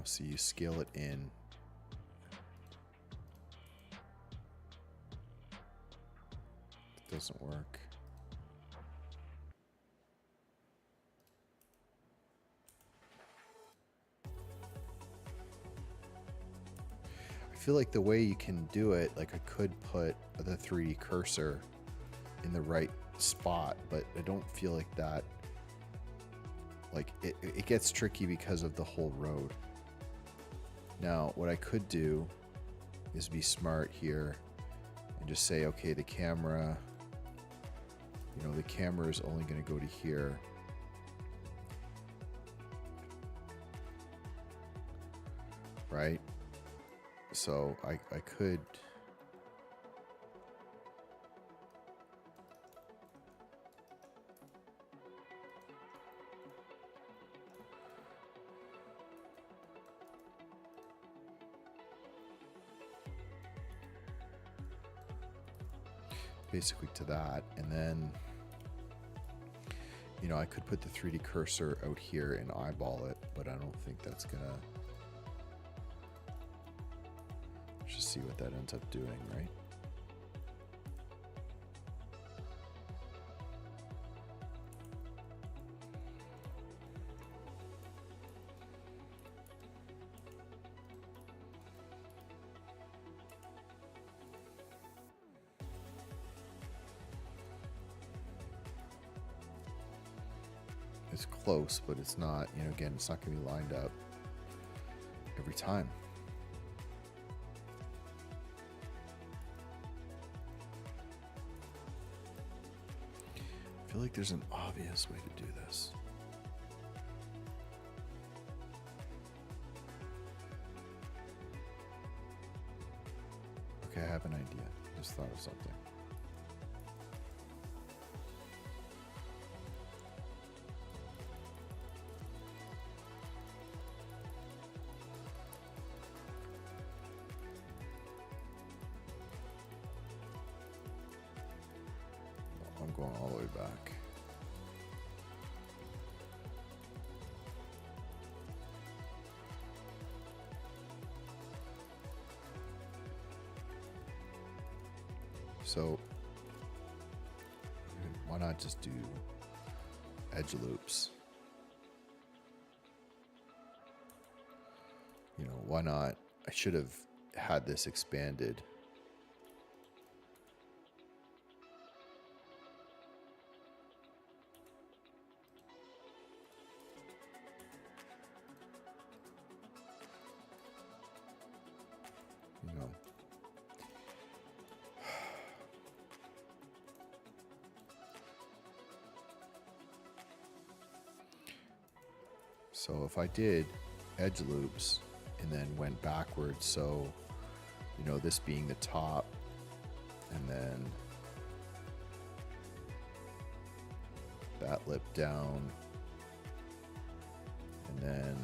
S1: So you scale it in. It doesn't work. I feel like the way you can do it, like I could put the 3D cursor in the right spot, but I don't feel like that. Like it gets tricky because of the whole road. Now, what I could do is be smart here and just say, okay, the camera, you know, the camera is only going to go to here. Right? So I could... basically to that, and then, you know, I could put the 3D cursor out here and eyeball it, but I don't think that's gonna... Let's just see what that ends up doing, right? It's close, but it's not, you know, again, it's not going to be lined up every time. I feel like there's an obvious way to do this. Okay, I have an idea. Just thought of something. I'm going all the way back. So why not just do edge loops? You know, why not? I should have had this expanded. You know. So if I did edge loops and then went backwards, so, you know, this being the top, and then that lip down, and then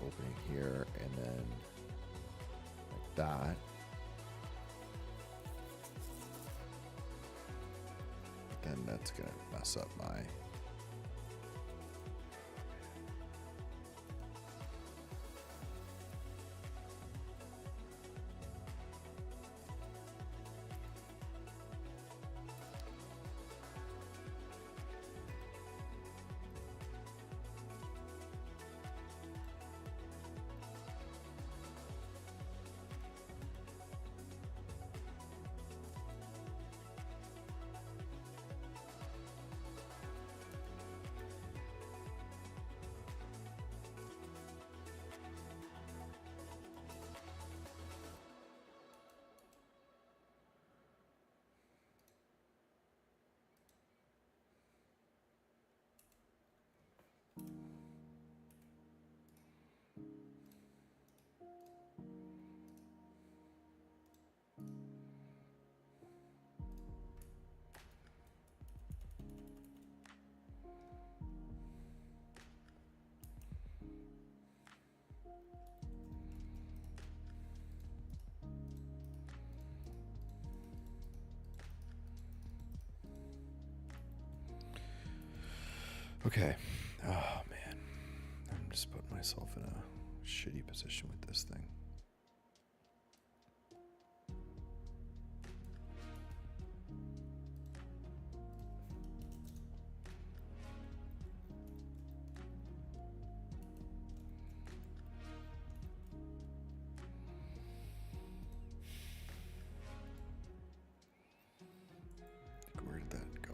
S1: opening here, and then like that. But then that's gonna mess up my... Okay. Oh, man. I'm just putting myself in a shitty position with this thing. Where did that go?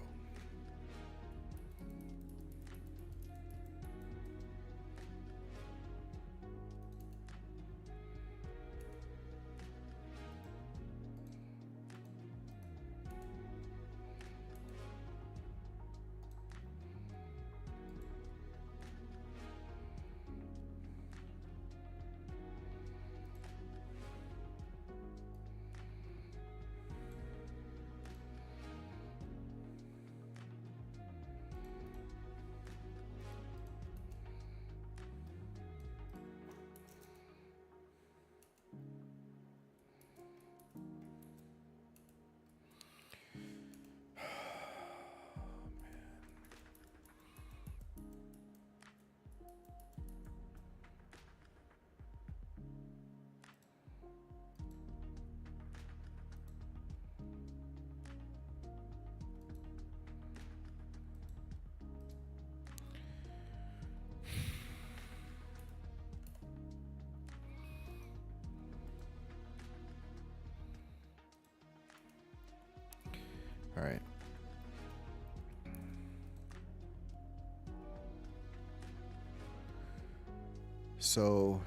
S1: So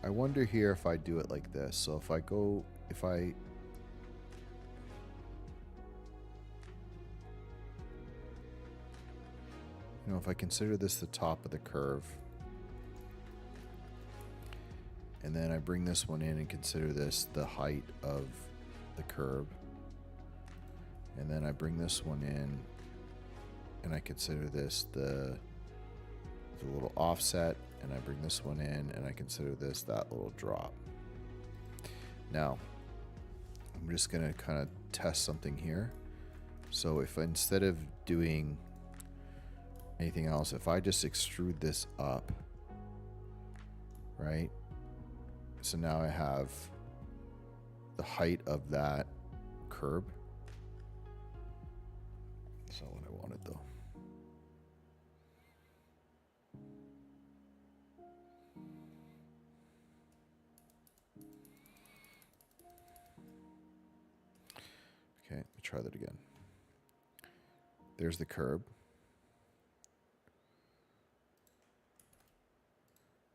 S1: I wonder here if I do it like this. So if I go, if I consider this the top of the curve, and then I bring this one in and consider this the height of the curb, and then I bring this one in and I consider this the little offset, and I bring this one in and I consider this that little drop. Now, I'm just going to kind of test something here. So if instead of doing anything else, if I just extrude this up, right? So now I have the height of that curb. That's not what I wanted though. Okay, let me try that again. There's the curb.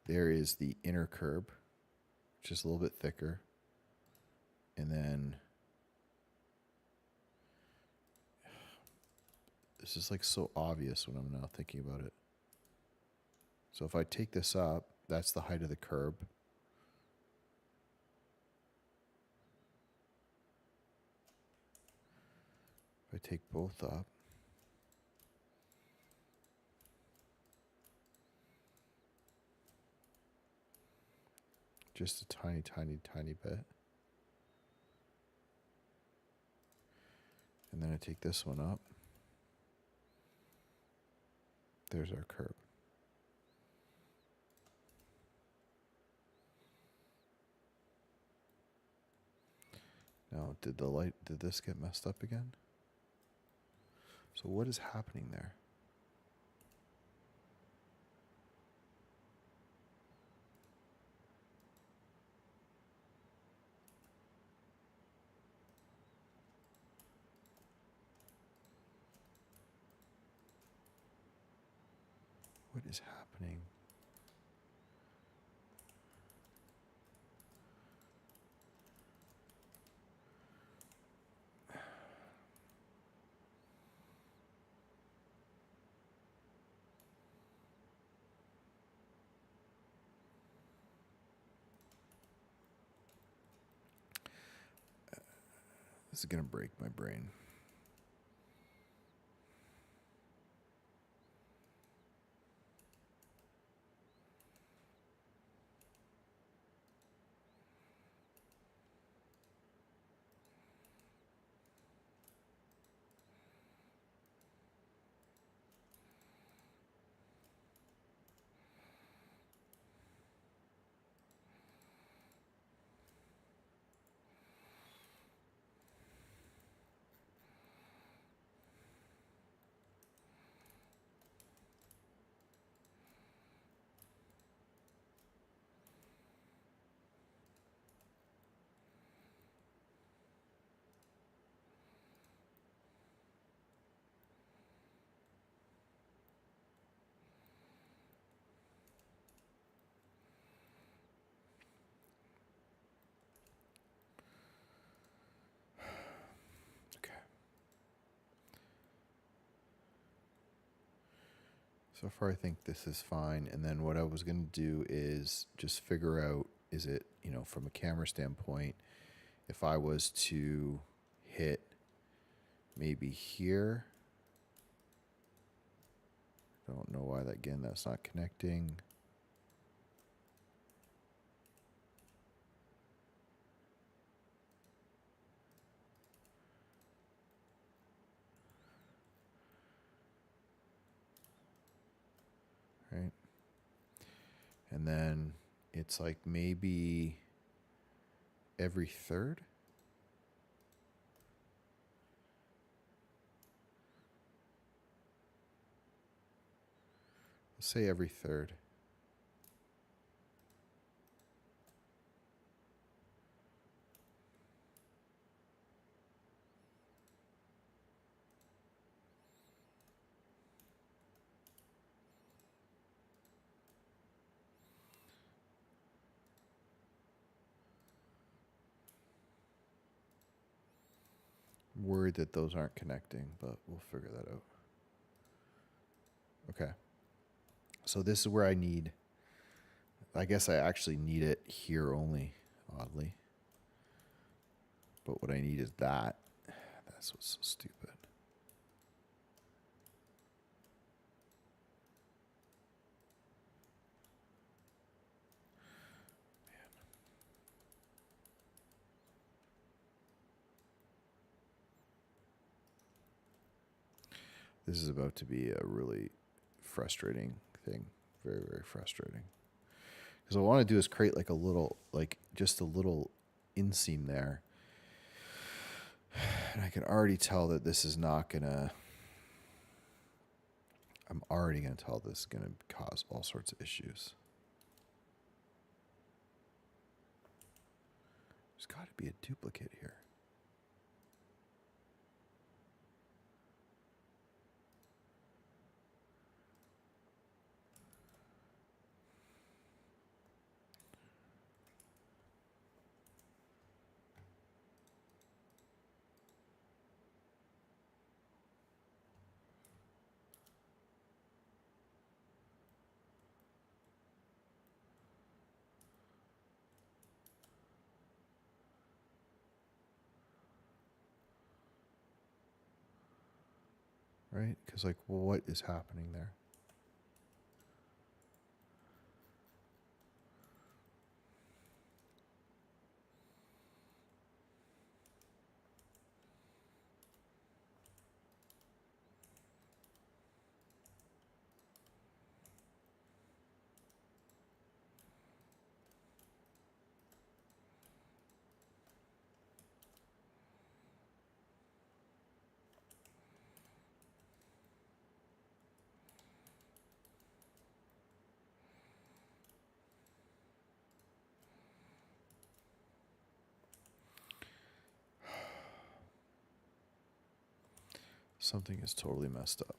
S1: There is the inner curb, which is a little bit thicker. And then this is like so obvious when I'm now thinking about it. So if I take this up, that's the height of the curb. If I take both up, just a tiny, tiny, tiny bit. And then I take this one up. There's our curb. Now, did this get messed up again? So what is happening there? What is happening? This is going to break my brain. Okay. So far, I think this is fine. And then what I was going to do is just figure out, is it, from a camera standpoint, if I was to hit maybe here. Don't know why that's not connecting. Right. And then it's like maybe every third. Let's say every third. worried that those aren't connecting, but we'll figure that out. Okay. So this is where I guess I actually need it here only, oddly. But what I need is that. That's what's so stupid. This is about to be a really frustrating thing. Very, very frustrating. Because what I want to do is create like a little, like just a little inseam there. And I can already tell that this is not going to, I'm already going to tell this is going to cause all sorts of issues. There's got to be a duplicate here. Right? Because, like, what is happening there? Something is totally messed up.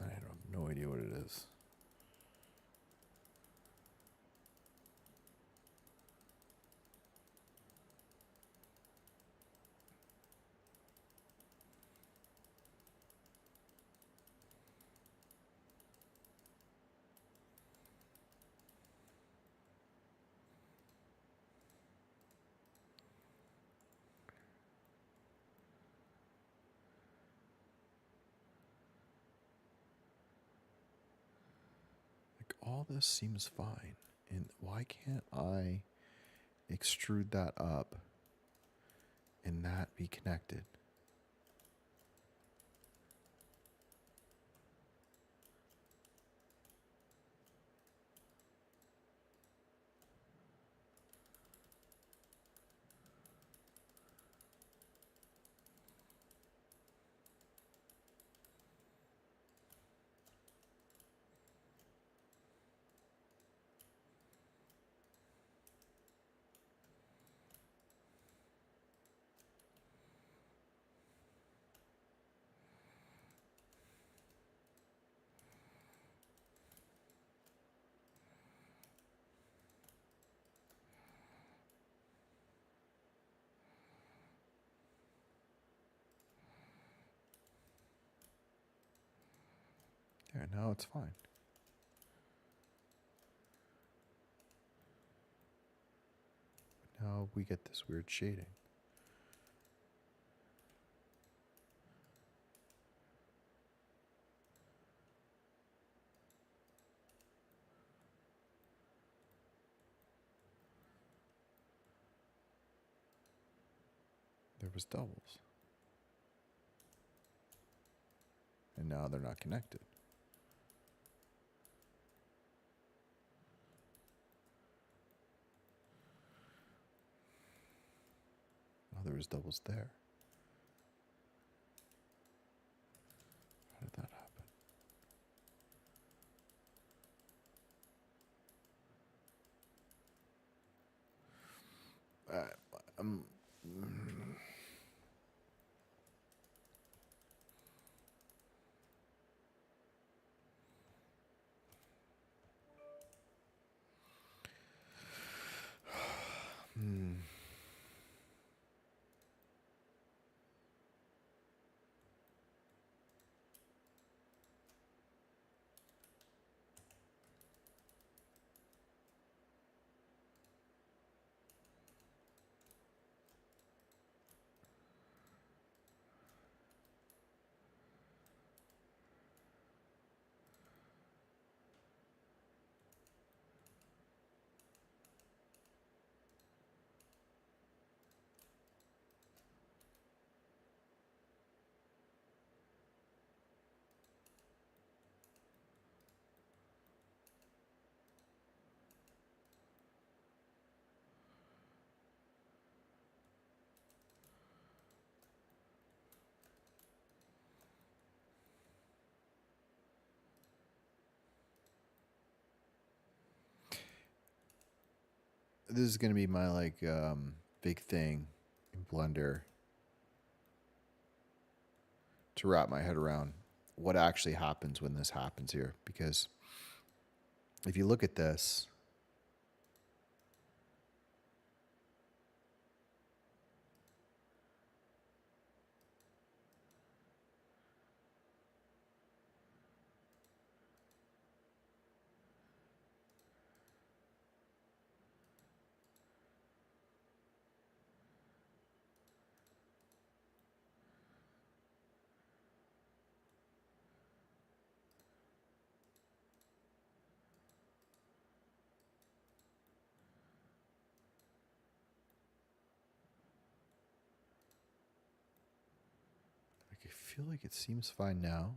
S1: I have no idea what it is. All this seems fine. And why can't I extrude that up and that be connected? There, now it's fine. But now we get this weird shading. There was doubles. And now they're not connected. Oh, there was doubles there. How did that happen? Um, this is going to be my like big thing in Blender to wrap my head around what actually happens when this happens here. Because if you look at this, like I feel like it seems fine now.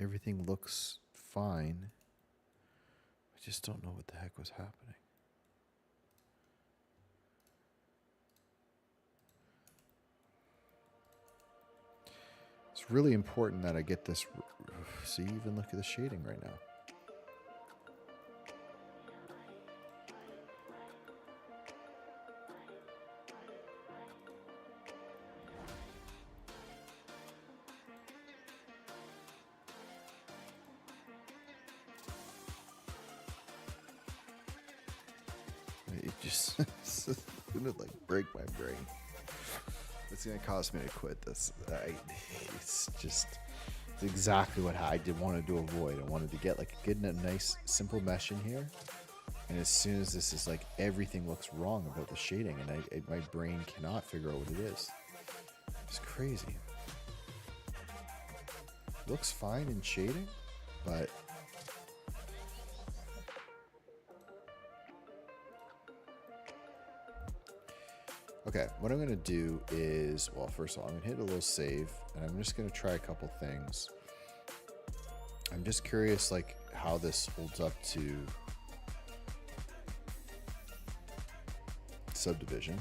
S1: Everything looks fine. I just don't know what the heck was happening. It's really important that I get this. See, even look at the shading right now. It just it's gonna like break my brain. It's gonna cause me to quit this. It's exactly what I did wanted to avoid. I wanted to get a nice simple mesh in here, and as soon as this is like everything looks wrong about the shading, and my brain cannot figure out what it is. It's crazy. It looks fine in shading, but okay, what I'm going to do is, well, first of all, I'm going to hit a little save, and I'm just going to try a couple things. I'm just curious, like, how this holds up to subdivision.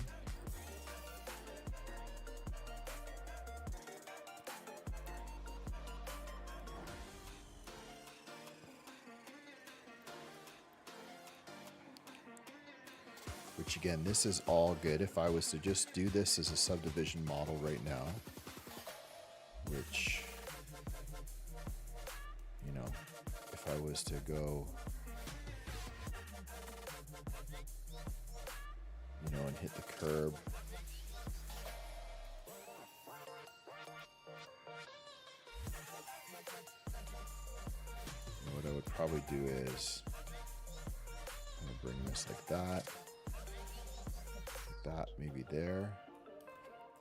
S1: Which again, this is all good. If I was to just do this as a subdivision model right now, which, you know, if I was to go, you know, and hit the curb, you know, what I would probably do is I'm gonna bring this like that. That maybe there,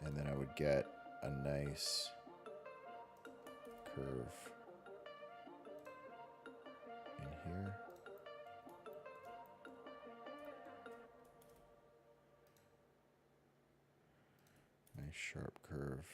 S1: and then I would get a nice curve in here. Nice sharp curve.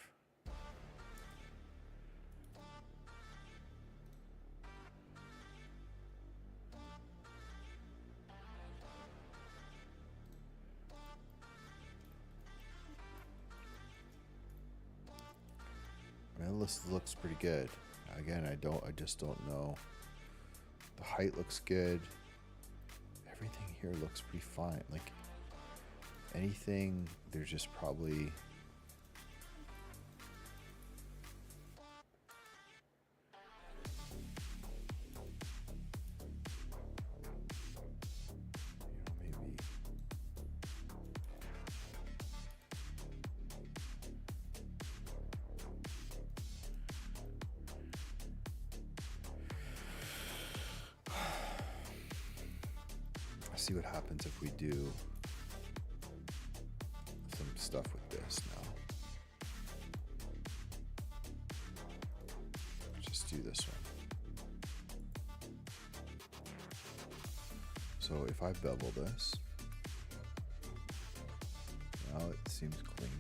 S1: And this looks pretty good. Again, I just don't know. The height looks good. Everything here looks pretty fine. Like anything, there's just probably maybe see what happens if we do some stuff with this now. Just do this one. So if I bevel this, now it seems clean.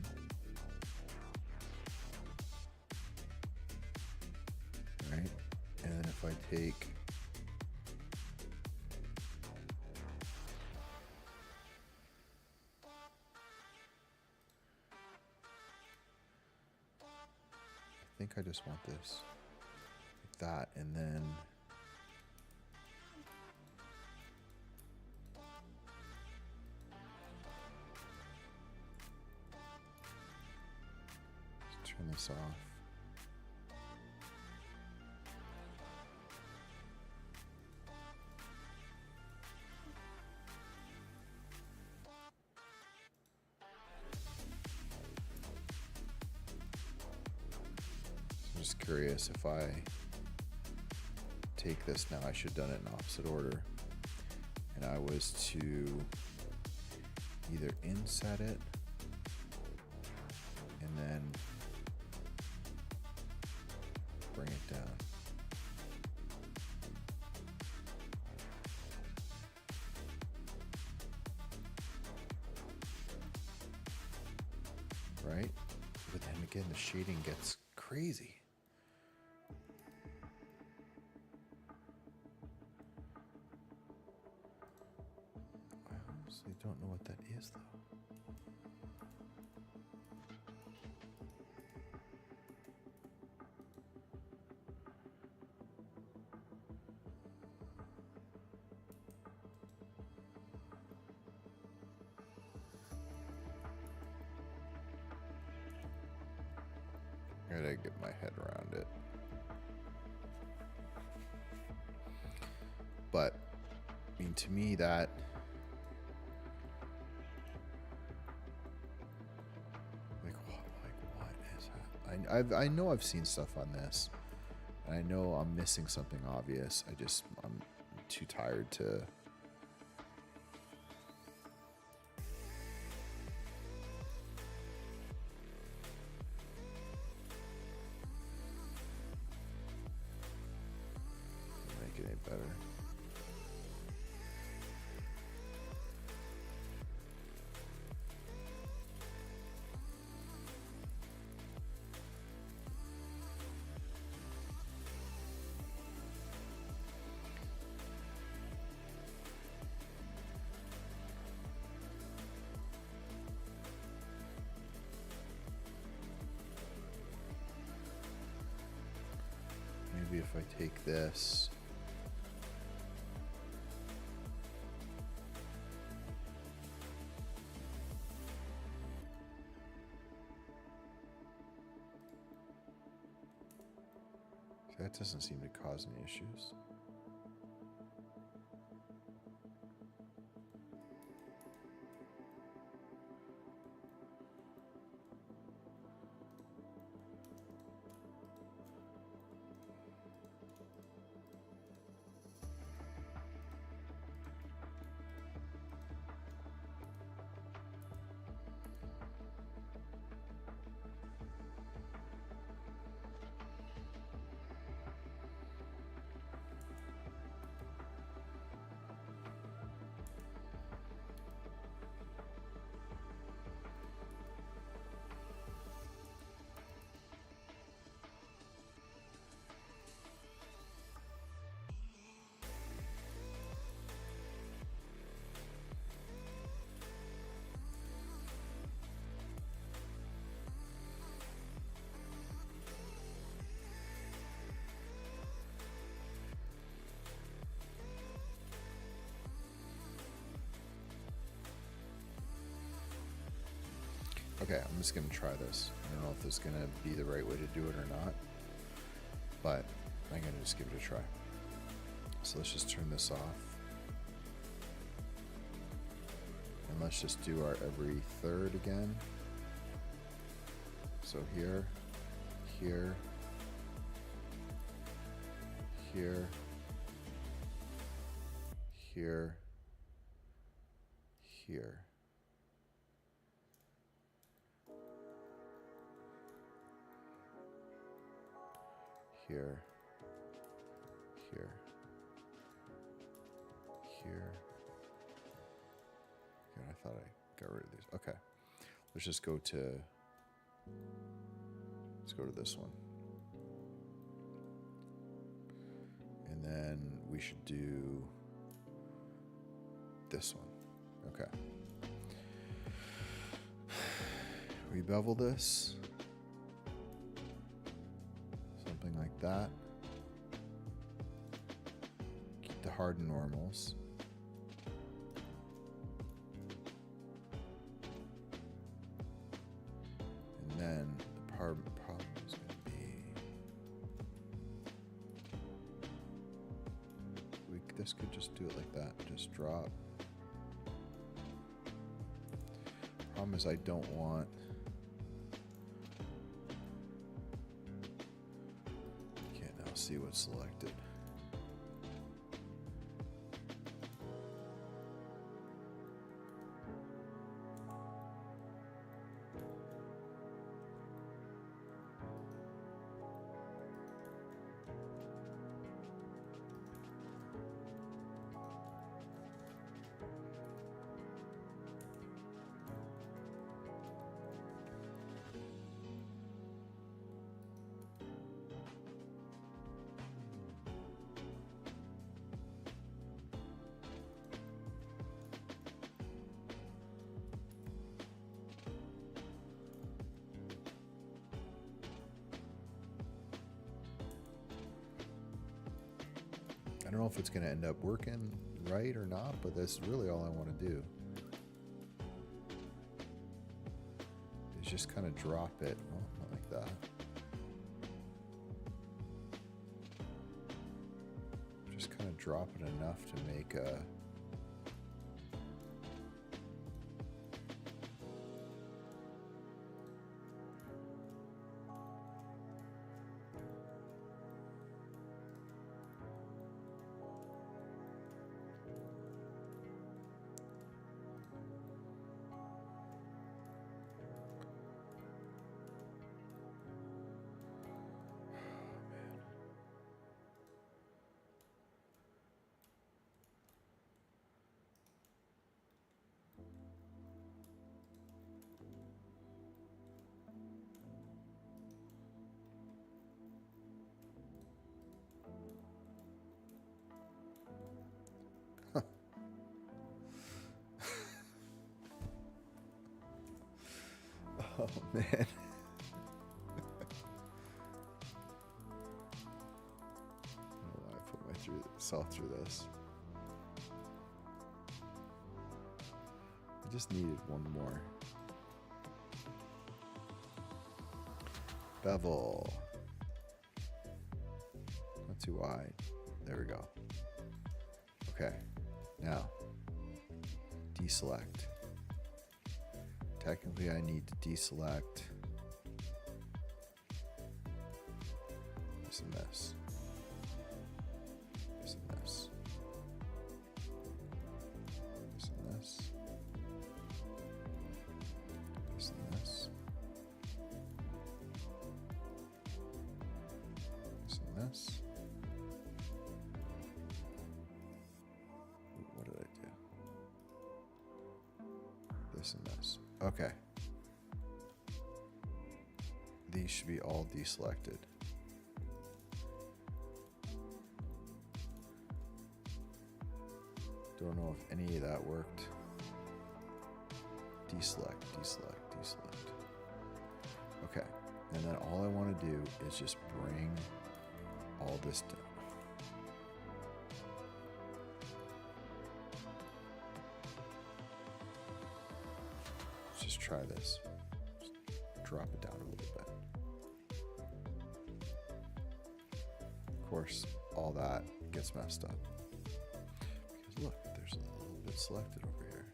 S1: All right, and then if I take I think I just want this like that, and then this off. I'm just curious if I take this now, I should have done it in opposite order. And I was to either inset it and then bring it down. Right? But then again, the shading gets crazy. I honestly don't know what that is, though. I gotta get my head around it. But, I mean, to me, that... what is that? I know I've seen stuff on this. And I know I'm missing something obvious. I'm too tired to... make it any better. Maybe if I take this... That doesn't seem to cause any issues. Okay, I'm just going to try this. I don't know if this is going to be the right way to do it or not, but I'm going to just give it a try. So let's just turn this off. And let's just do our every third again. So here, here, here, here, here. Here, here, here. Okay, I thought I got rid of these. Okay, let's just go to, let's go to this one. And then we should do this one. Okay. We bevel this. Something like that. Keep the hard normals. And then the problem guys could just do it like that. Just drop. Problem is I don't want... Can't now see what's selected. I don't know if it's going to end up working right or not, but that's really all I want to do. Is just kind of drop it. Oh, not like that. Just kind of drop it enough to make a... Oh, man. I don't know why I put myself through this. I just needed one more. Bevel. Not too wide. There we go. Okay. Now, deselect. Technically, I need to deselect this and this. This and this. This and this. This and this. This and this. What did I do? This and this. Okay. These should be all deselected. Don't know if any of that worked. Deselect, deselect, deselect. Okay. And then all I want to do is just bring all this down. Just try this. Just drop it down a little bit. Of course, all that gets messed up. Because look, there's a little bit selected over here.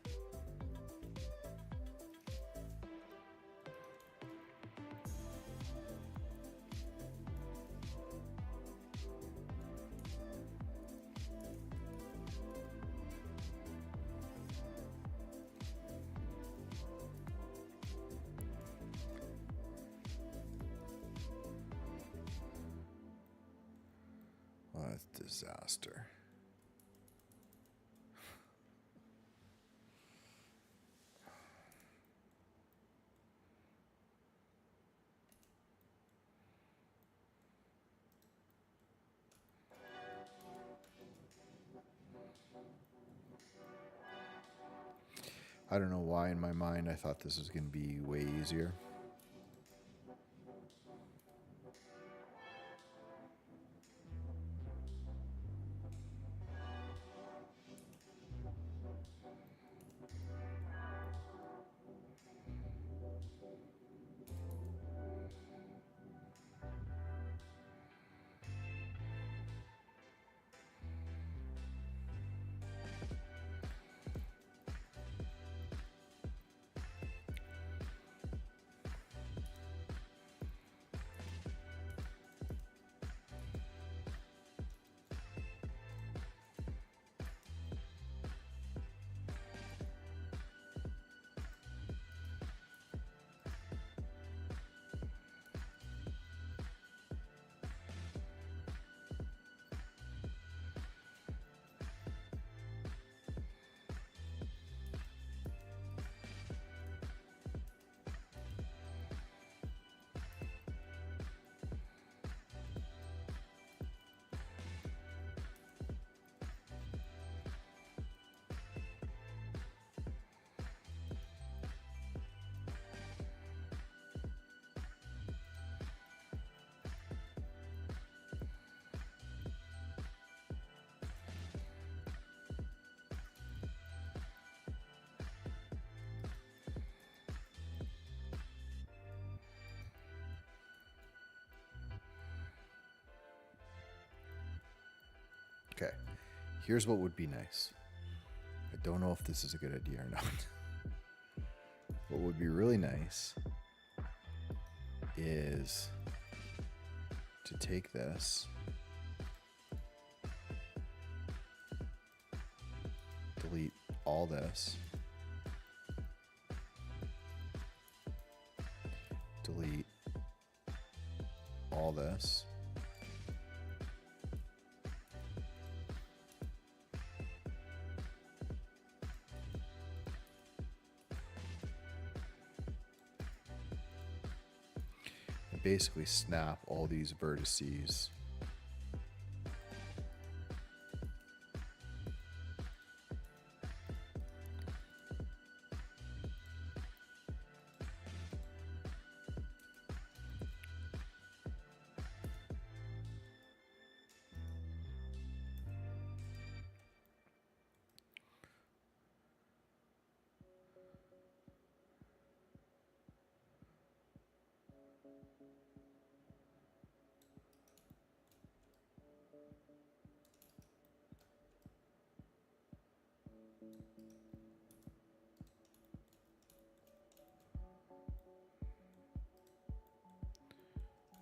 S1: What a disaster. I don't know why in my mind I thought this was going to be way easier. Here's what would be nice. I don't know if this is a good idea or not. What would be really nice is to take this, delete all this, delete all this, and basically snap all these vertices.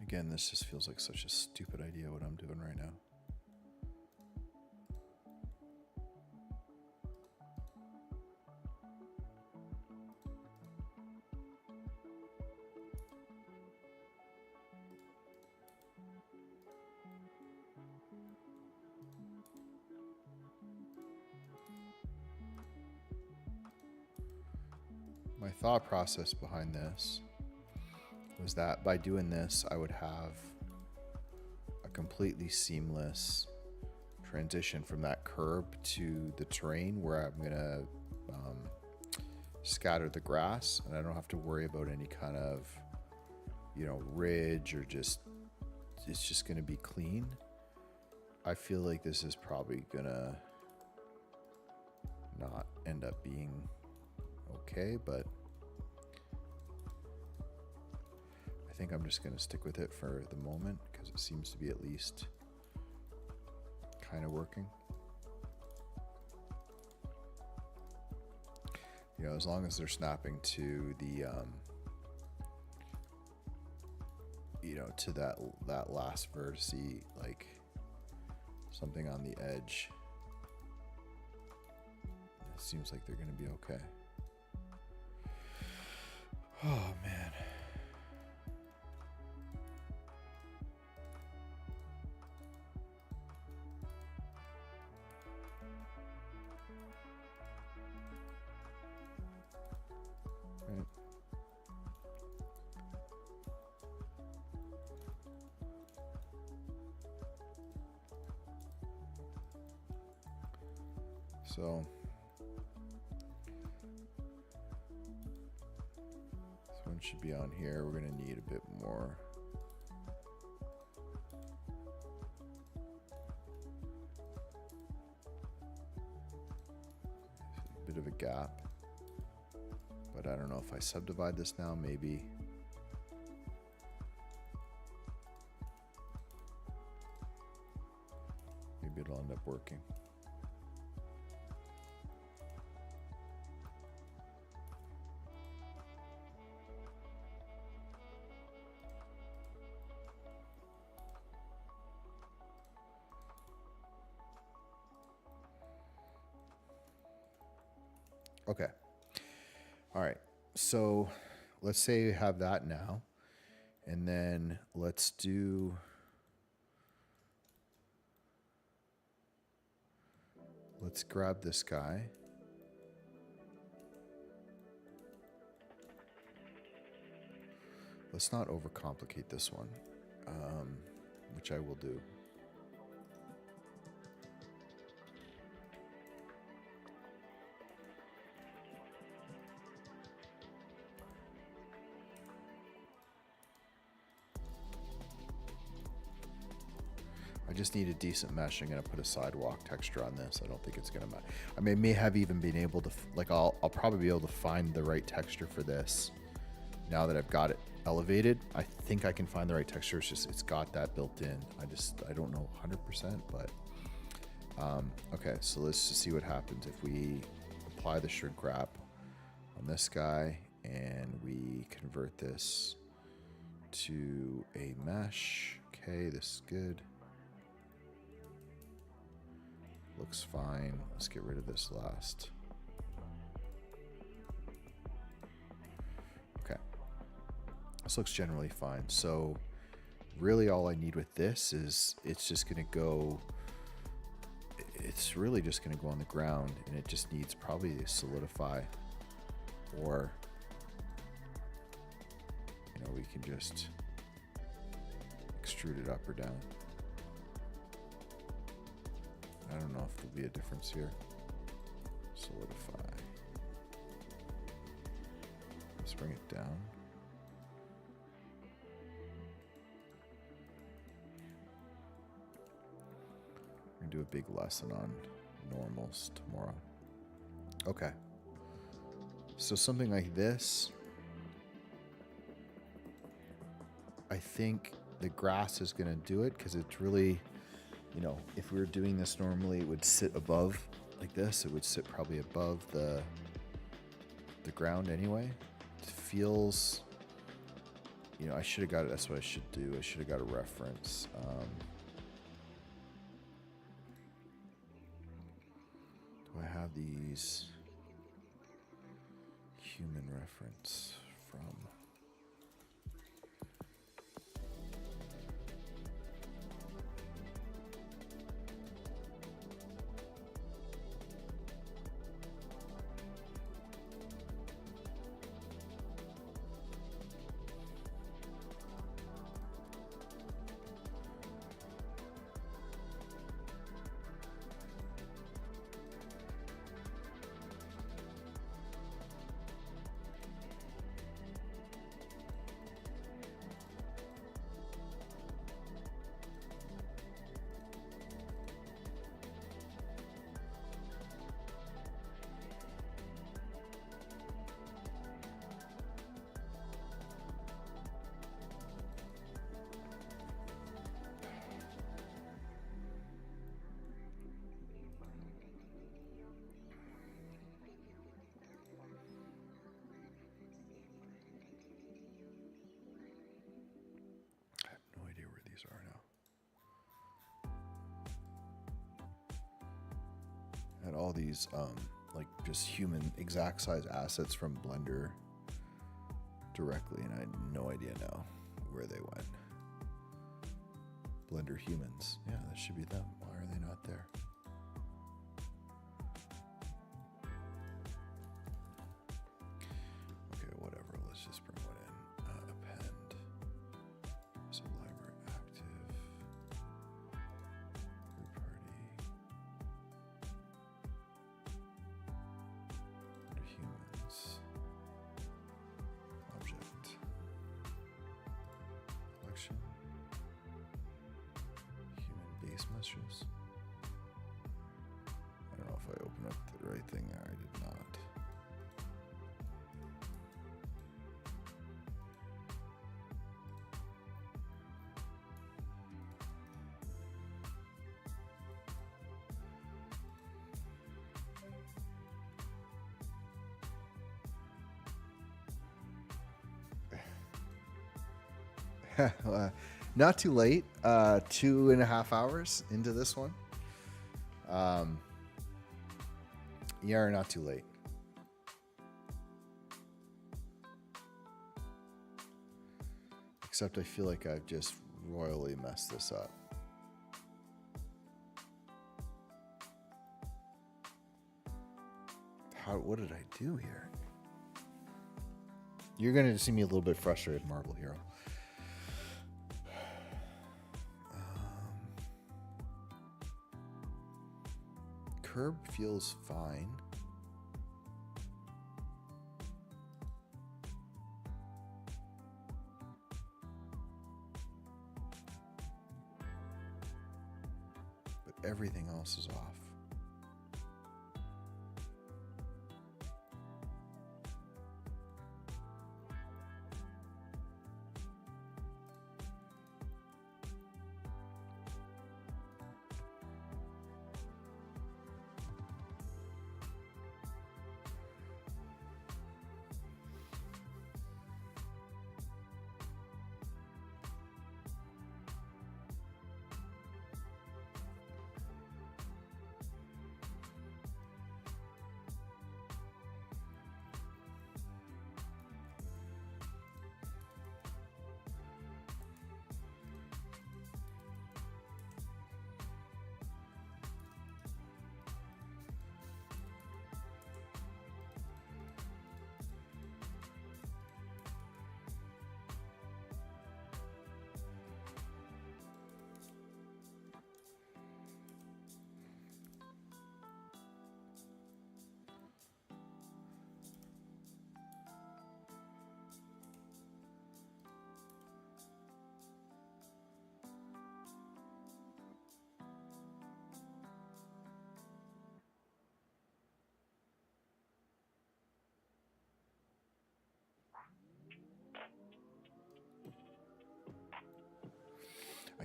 S1: Again, this just feels like such a stupid idea what I'm doing right now. My thought process behind this was that by doing this, I would have a completely seamless transition from that curb to the terrain where I'm gonna scatter the grass, and I don't have to worry about any kind of, ridge or it's just gonna be clean. I feel like this is probably gonna not end up being okay, but I think I'm just going to stick with it for the moment because it seems to be at least kind of working. As long as they're snapping to the, to that last vertice, like something on the edge, it seems like they're going to be okay. Oh, man. Right. So this one should be on here. We're going to need a bit more. A bit of a gap. But I don't know if I subdivide this now, maybe. Maybe it'll end up working. Okay. All right. So let's say you have that now. And then let's grab this guy. Let's not overcomplicate this one, which I will do. I just need a decent mesh. I'm going to put a sidewalk texture on this. I don't think it's going to matter. I may have even been able to, I'll probably be able to find the right texture for this now that I've got it elevated. I think I can find the right texture. It's got that built in. I don't know 100%, but Okay, so let's just see what happens if we apply the shrink wrap on this guy and we convert this to a mesh. Okay, this is good. Looks fine. Let's get rid of this last. Okay. This looks generally fine. So really all I need with this is it's just going to go, it's really just going to go on the ground, and it just needs probably to solidify, or, you know, we can just extrude it up or down. I don't know if there'll be a difference here. Solidify. Let's bring it down. We're gonna do a big lesson on normals tomorrow. Okay. So something like this, I think the grass is gonna do it because it's really, you know, if we were doing this normally, it would sit above like this. It would sit probably above the ground anyway. It feels, you know, I should have got it. That's what I should do. I should have got a reference. Do I have these human reference from? No idea where these are now. And all these like just human exact size assets from Blender directly, and I had no idea now where they went. Blender humans. Yeah, that should be them. Why are they not there? Okay, whatever. Let's just bring one in. Append. So library active. Group party. Under humans. Object. Collection. Human base meshes. I don't know if I opened up the right thing there. I did not. Not too late. 2.5 hours into this one. Yeah, not too late. Except I feel like I've just royally messed this up. What did I do here? You're going to see me a little bit frustrated, Marble Hero. Curb feels fine. But everything else is off.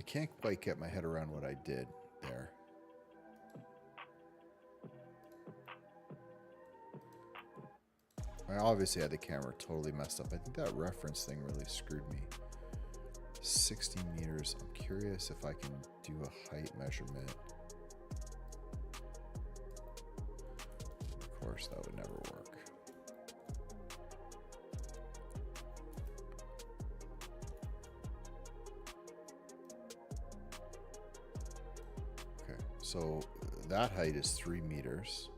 S1: can't quite get my head around what I did there. I obviously had the camera totally messed up. I think that reference thing really screwed me. 60 meters. I'm curious if I can do a height measurement. Of course, that would never work. Okay, so that height is 3 meters.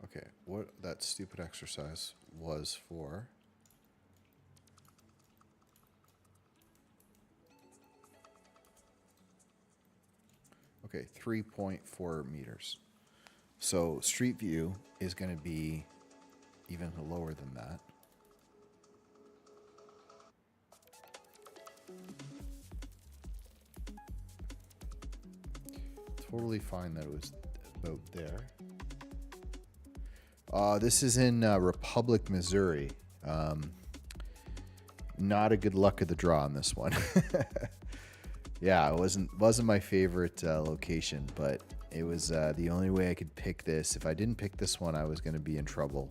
S1: Okay, what that stupid exercise was for. Okay, 3.4 meters. So street view is going to be even lower than that. Totally fine that it was about there. This is in Republic, Missouri. Not a good luck of the draw on this one. Yeah, it wasn't my favorite location, but it was the only way I could pick this. If I didn't pick this one, I was going to be in trouble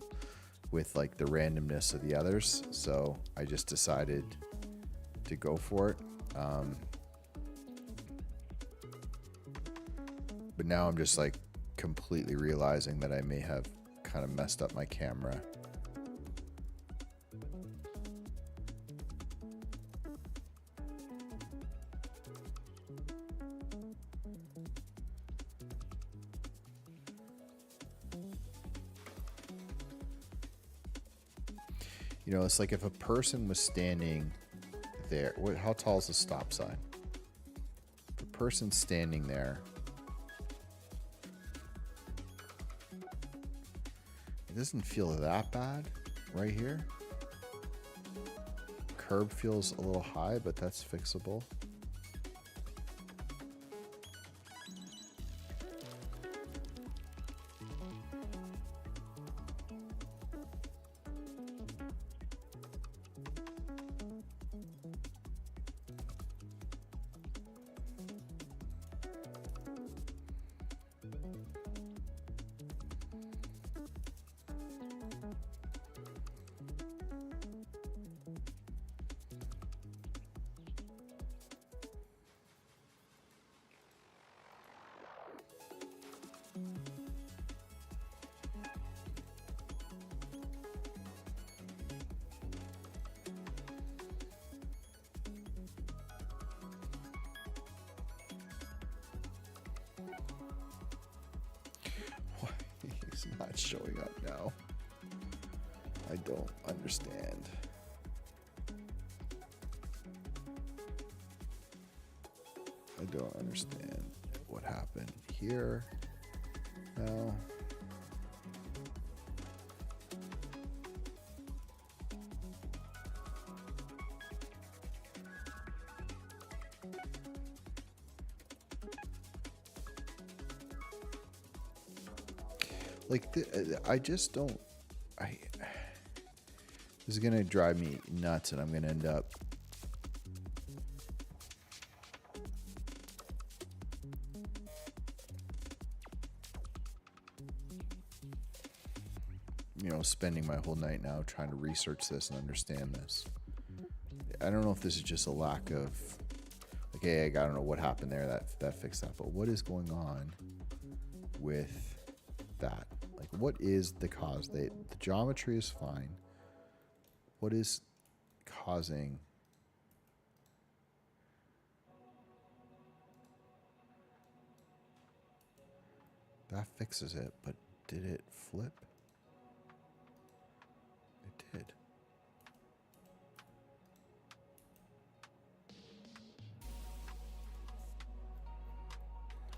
S1: with like the randomness of the others. So I just decided to go for it. But now I'm just like completely realizing that I may have kind of messed up my camera. You know, it's like if a person was standing there. How tall is the stop sign? If a person's standing there, it doesn't feel that bad right here. Curb feels a little high, but that's fixable. He's not showing up now. I don't understand. I don't understand what happened here. No. Like, I just don't... This is going to drive me nuts, and I'm going to end up... spending my whole night now trying to research this and understand this. I don't know if this is just a lack of... Like, hey, I don't know what happened there that fixed that, but what is going on with that? Like, what is the cause? The geometry is fine. What is causing... That fixes it, but did it flip? It did.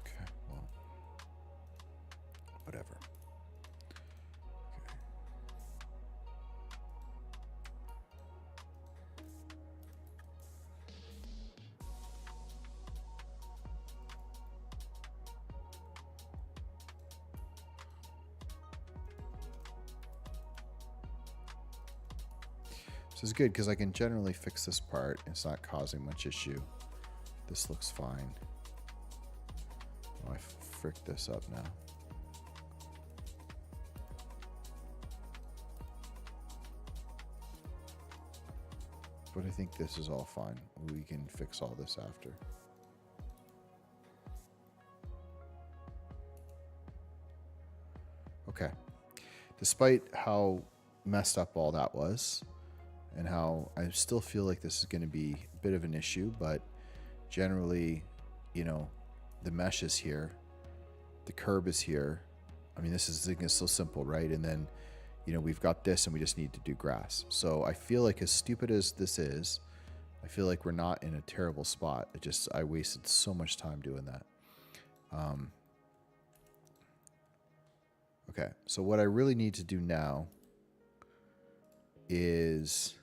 S1: Okay, well, whatever. Okay. This is good because I can generally fix this part. It's not causing much issue. This looks fine. Oh, I fricked this up now. But I think this is all fine. We can fix all this after. Okay. Despite how messed up all that was, and how I still feel like this is going to be a bit of an issue, but generally, the mesh is here, the curb is here. I mean, this is so simple, right? And then, we've got this and we just need to do grass. So I feel like, as stupid as this is, I feel like we're not in a terrible spot. I wasted so much time doing that. Okay, so what I really need to do now is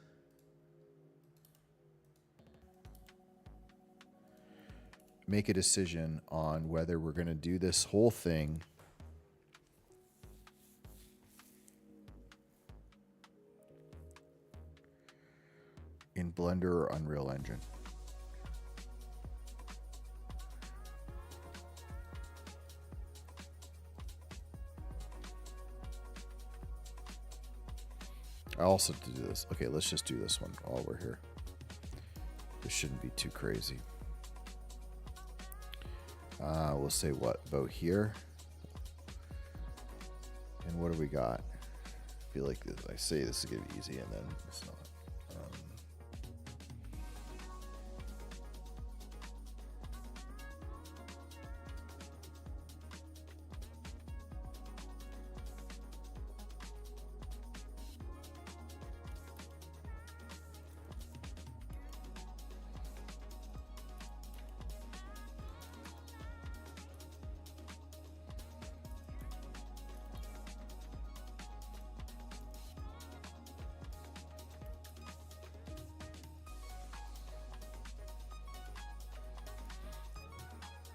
S1: make a decision on whether we're going to do this whole thing in Blender or Unreal Engine. I also do this. Okay, let's just do this one while we're here. This shouldn't be too crazy. We'll say what about here, and what do we got? I feel like I say this is gonna be easy, and then it's not.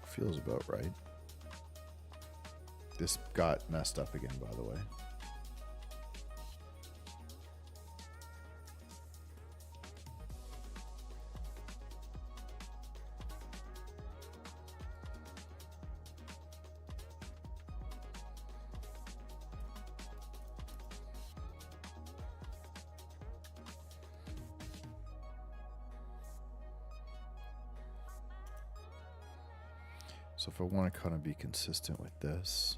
S1: Feels about right. This got messed up again, by the way. So if I want to kind of be consistent with this,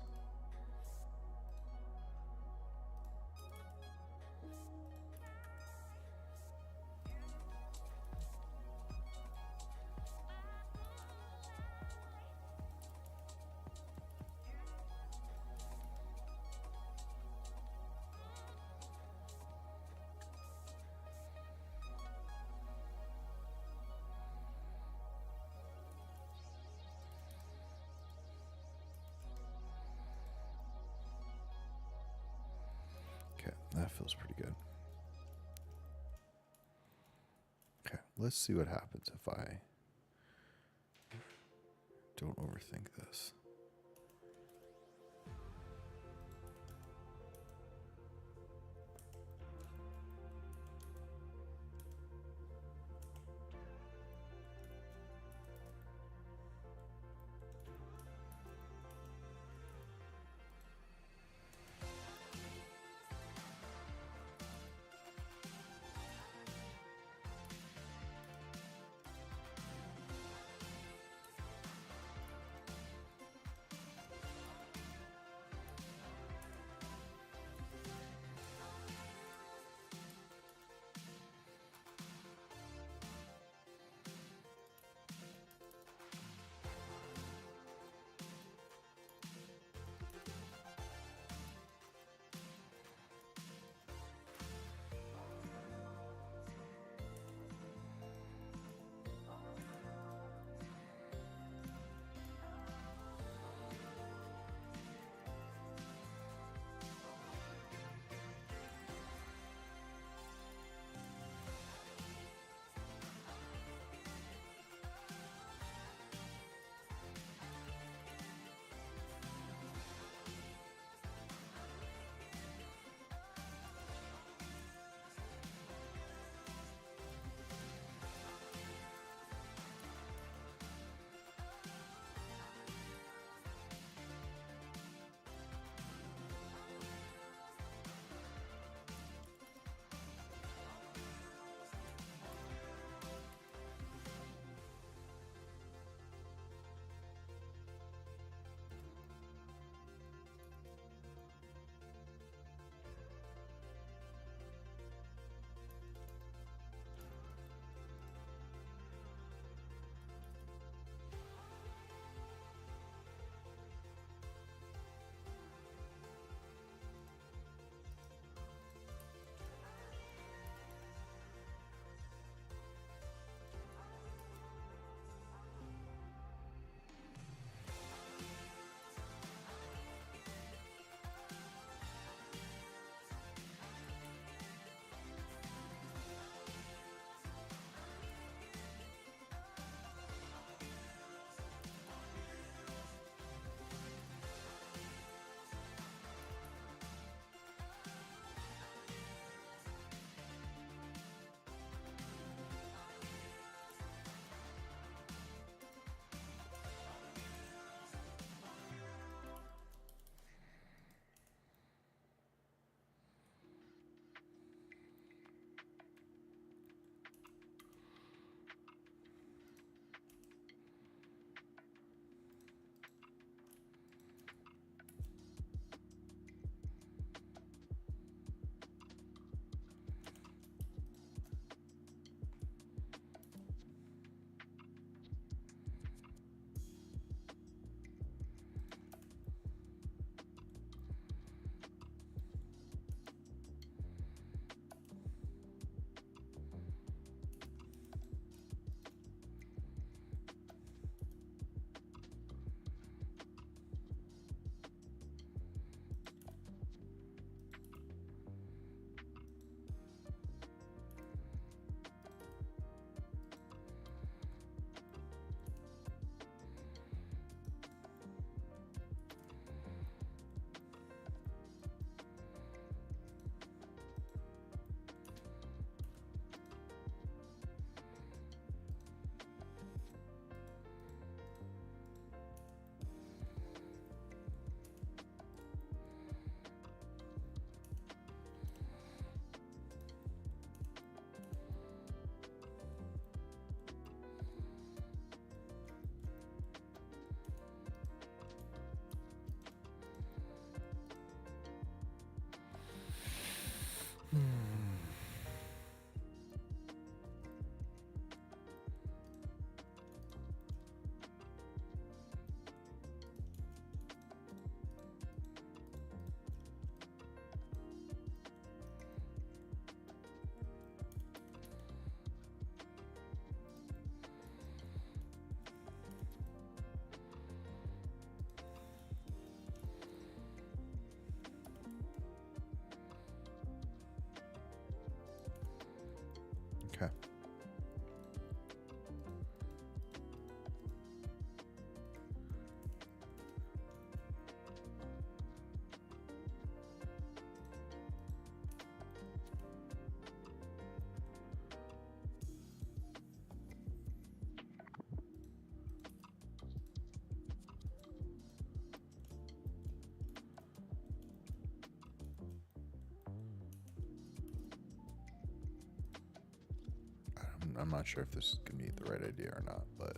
S1: okay, that feels pretty good. Okay, let's see what happens if I don't overthink this. Okay. I'm not sure if this is going to be the right idea or not, but...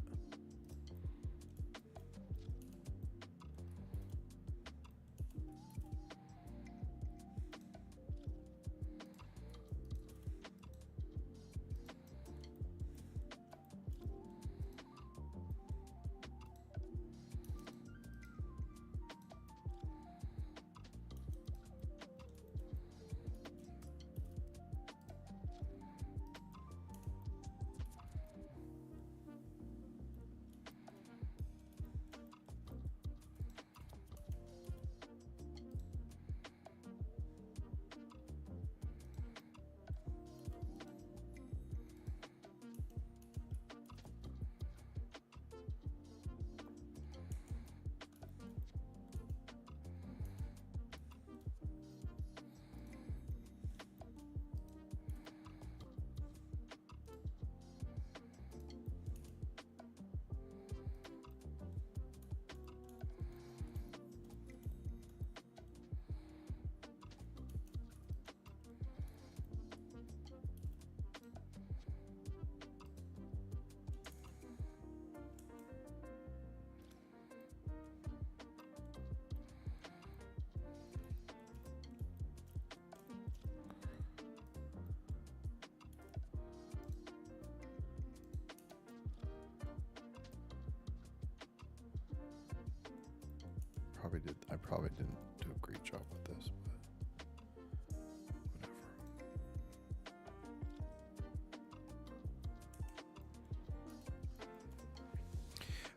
S1: I probably didn't do a great job with this, but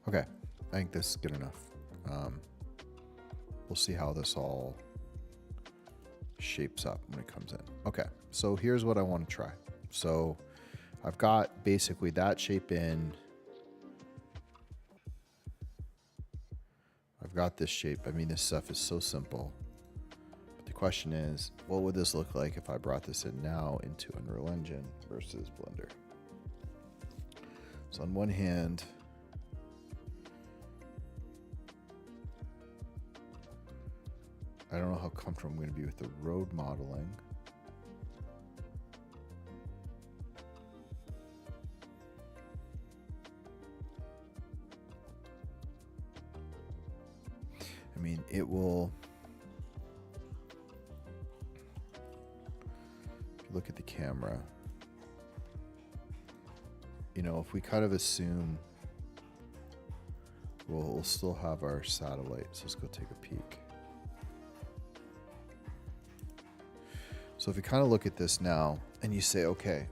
S1: whatever. Okay, I think this is good enough. We'll see how this all shapes up when it comes in. Okay, so here's what I want to try. So I've got basically that shape in. I've got this shape. I mean, this stuff is so simple. But the question is, what would this look like if I brought this in now into Unreal Engine versus Blender? So on one hand, I don't know how comfortable I'm going to be with the road modeling. I mean, it will, if you look at the camera, you know, if we kind of assume we'll still have our satellite. So let's go take a peek. So if you kind of look at this now and you say, okay,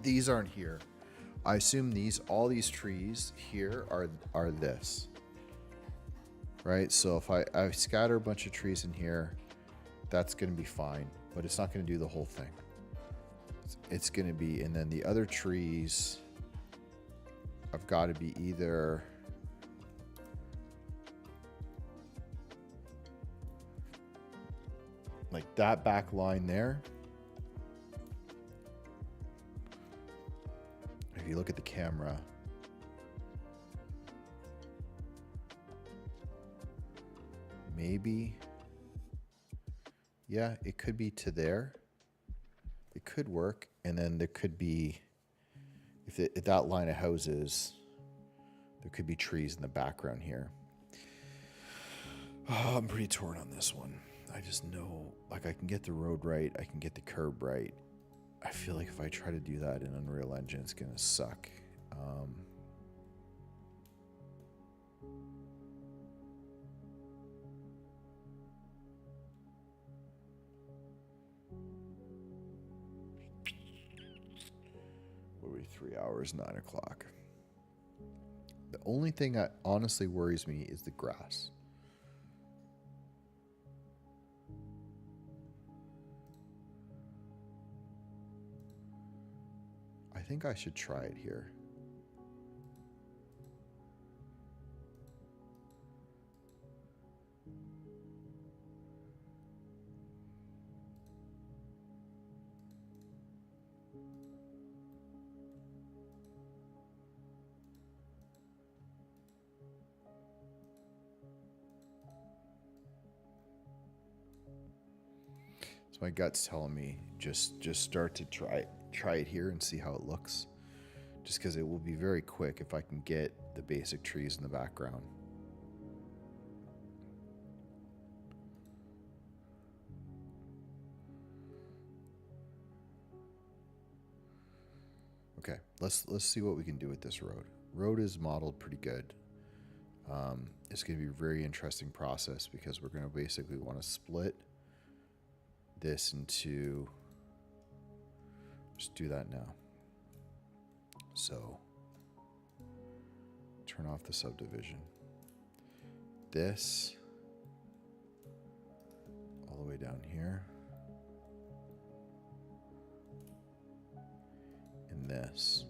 S1: these aren't here. I assume all these trees here are this. Right, so if I scatter a bunch of trees in here, that's going to be fine, but it's not going to do the whole thing. It's going to be, and then the other trees, I've got to be either like that back line there. If you look at the camera, maybe, yeah, it could be to there. It could work. And then there could be, if that line of houses, there could be trees in the background here. Oh, I'm pretty torn on this one. I just know, like, I can get the road right. I can get the curb right. I feel like if I try to do that in Unreal Engine, it's going to suck. What are we, 3 hours, 9 o'clock. The only thing that honestly worries me is the grass. think I should try it here. So my gut's telling me just start to try it here and see how it looks. Just because it will be very quick if I can get the basic trees in the background. Okay, let's see what we can do with this road. Road is modeled pretty good. It's going to be a very interesting process because we're going to basically want to split this into, just do that now. So turn off the subdivision. This all the way down here. And this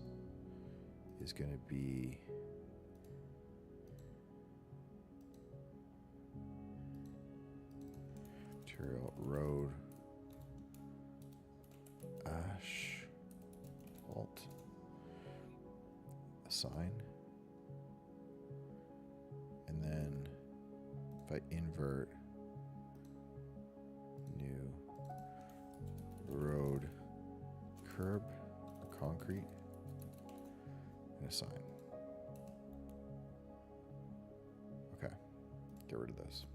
S1: is going to be material road asphalt assign, and then if I invert new road curb or concrete and assign. Okay, get rid of this.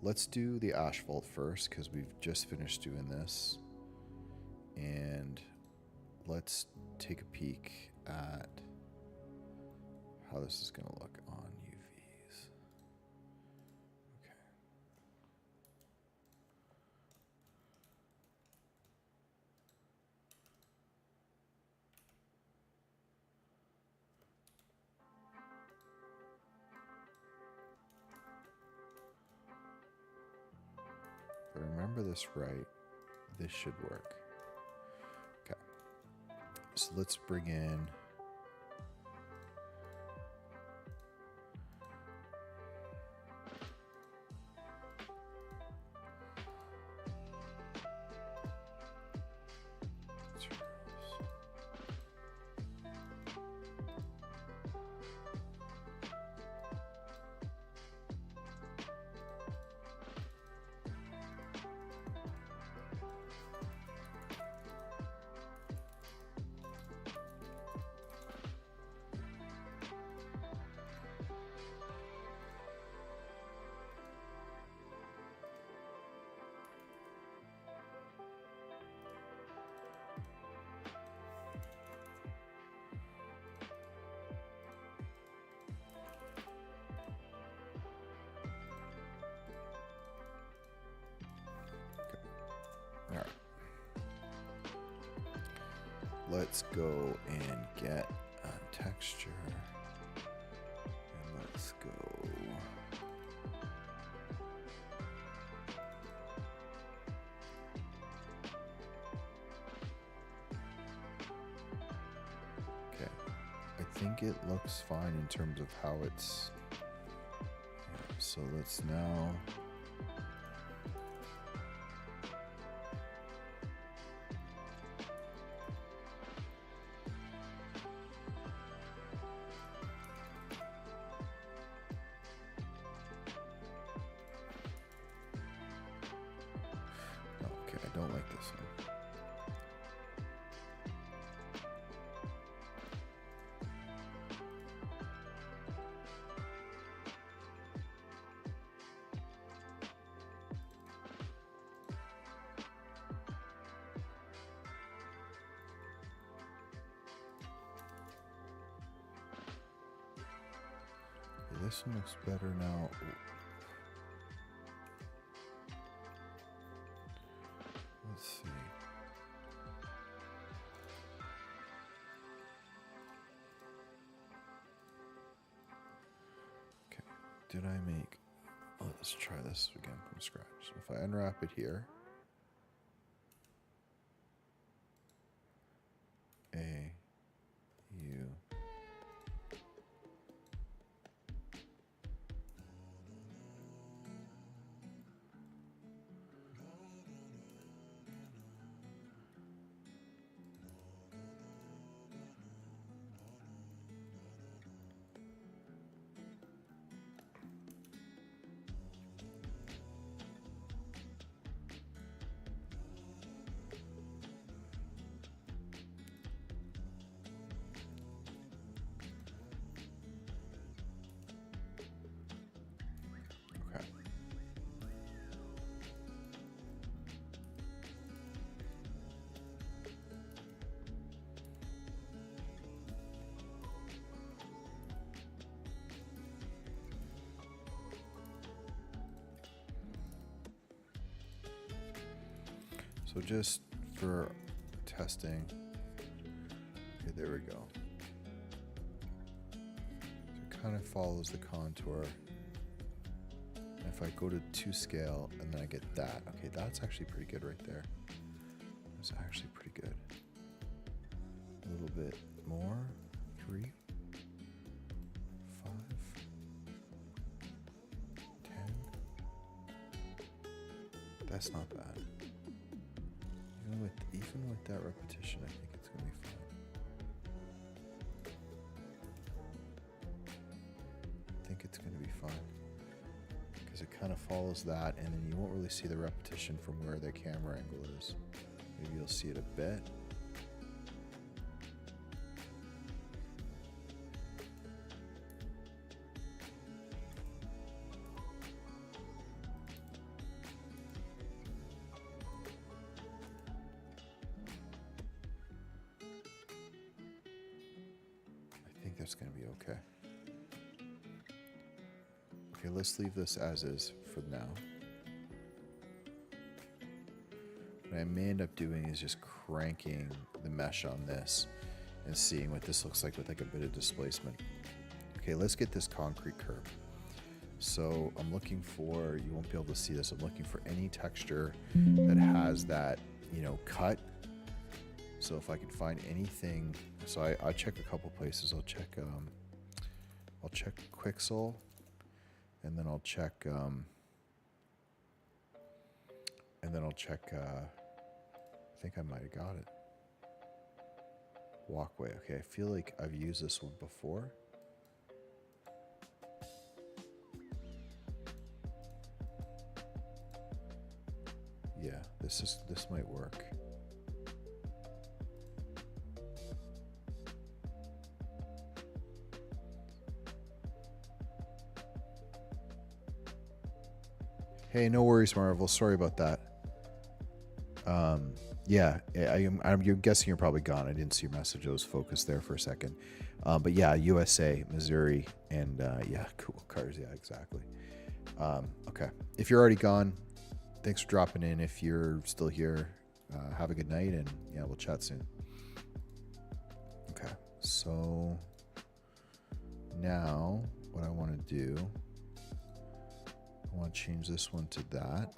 S1: Let's do the asphalt first because we've just finished doing this. And let's take a peek at how this is going to look on UVs. Okay. If I remember this right, this should work. Okay. So let's bring in all right. Let's go and get a texture. And let's go. Okay. I think it looks fine in terms of how it's. Yeah, so let's now. Okay, I don't like this one. Okay, this one looks better now. Let's see. Okay, did I make... Oh, let's try this again from scratch. So if I unwrap it here, So just for testing, okay, there we go. So it kind of follows the contour. And if I go to 2 scale and then I get that, okay, that's actually pretty good right there. That's actually pretty good. A little bit more, 3, 5, 10. That's not bad. Even with that repetition, I think it's gonna be fine. I think it's gonna be fine because it kind of follows that, and then you won't really see the repetition from where the camera angle is. Maybe you'll see it a bit. I think that's going to be okay. Okay, let's leave this as is for now. What I may end up doing is just cranking the mesh on this and seeing what this looks like with like a bit of displacement. Okay, let's get this concrete curb. So I'm looking for, you won't be able to see this, I'm looking for any texture that has that, you know, cut. So if I can find anything, so I check a couple places. I'll check Quixel, and then I'll check I think I might have got it. Walkway. Okay, I feel like I've used this one before. Yeah, this might work. Hey, no worries, Marvel. Sorry about that. Yeah, I'm guessing you're probably gone. I didn't see your message. I was focused there for a second. But yeah, USA, Missouri, and yeah, cool cars. Yeah, exactly. Okay, if you're already gone, thanks for dropping in. If you're still here, have a good night, and yeah, we'll chat soon. Okay, so now what I want to do, I want to change this one to that.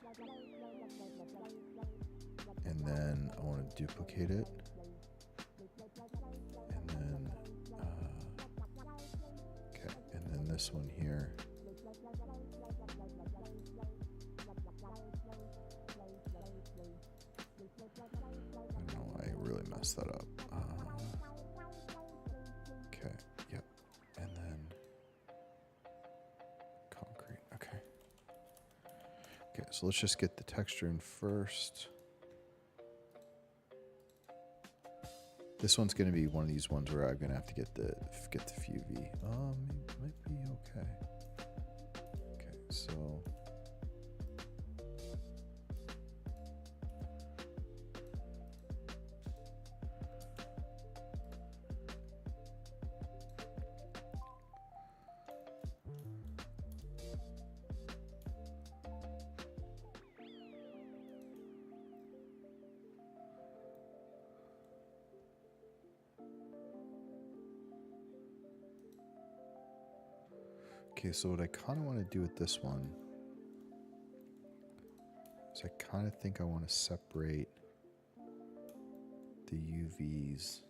S1: And then I want to duplicate it. And then, okay, and then this one here. I don't know why I really messed that up. Okay, yep. And then concrete, okay. Okay, so let's just get the texture in first. This one's going to be one of these ones where I'm going to have to get the FUV. It might be okay. Okay, so okay, so what I kind of want to do with this one is I kind of think I want to separate the UVs.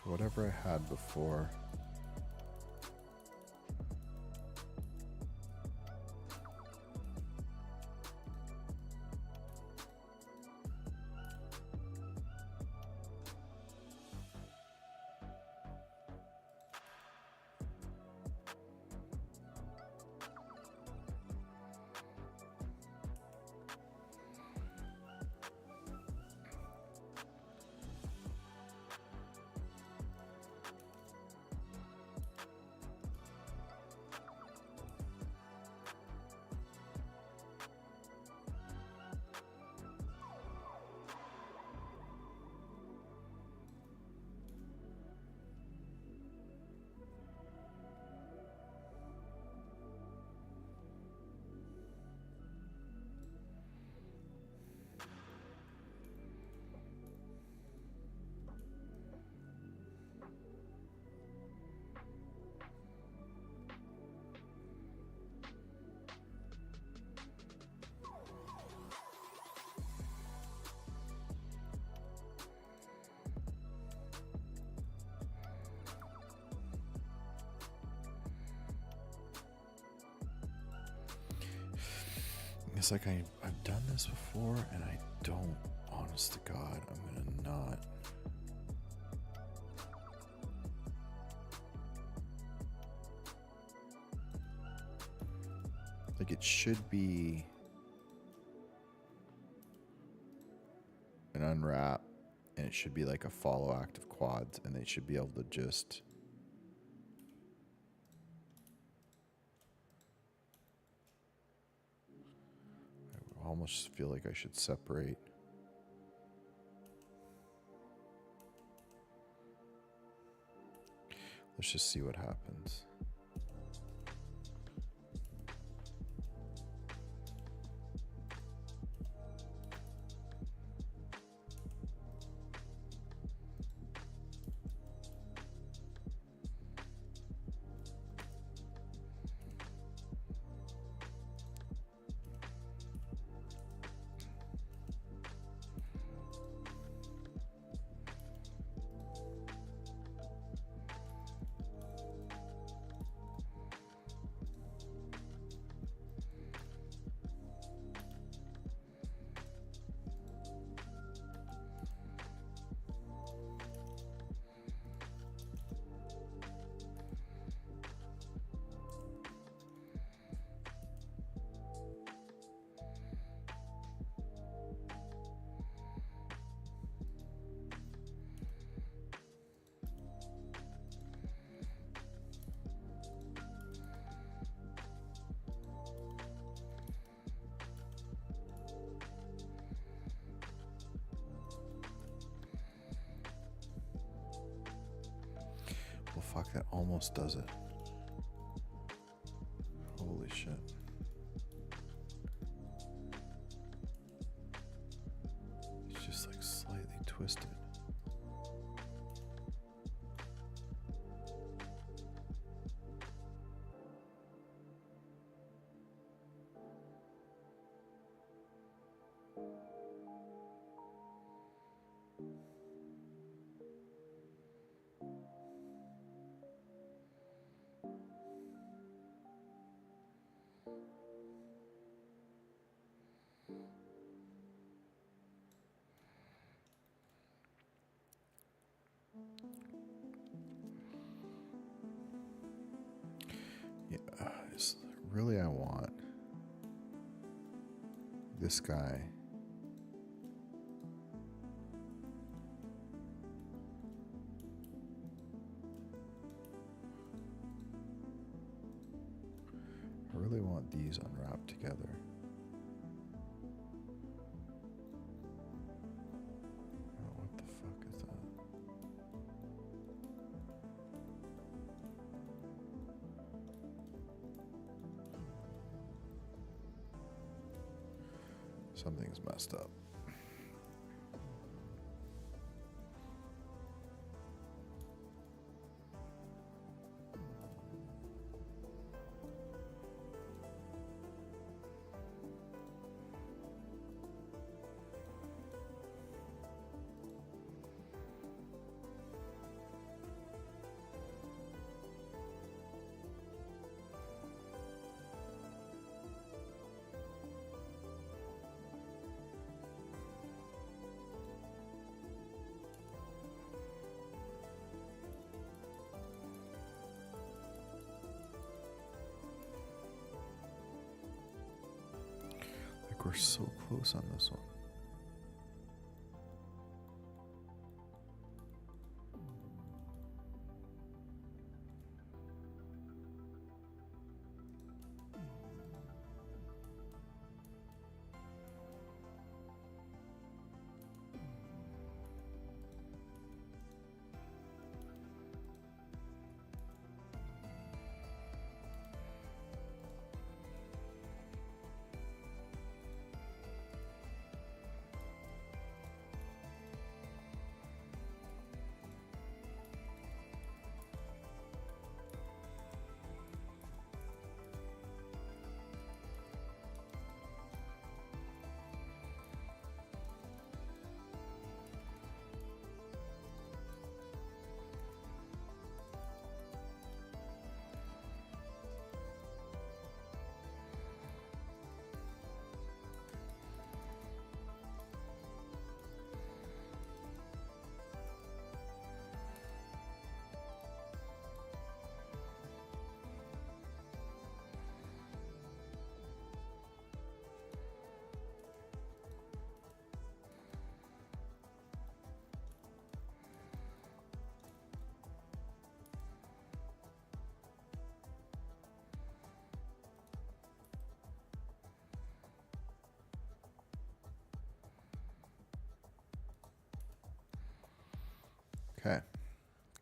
S1: Whatever I had before. It's like I've done this before and I don't, honest to God, I'm gonna not. Like it should be an unwrap and it should be like a follow active quads and they should be able to just I almost feel like I should separate. Let's just see what happens. Well, fuck, that almost does it. Holy shit. It's just like slightly twisted. Yeah, it's really I want this guy. I really want these unwrapped together. Oh, what the fuck is that? Something's messed up. Like we're so close on this one.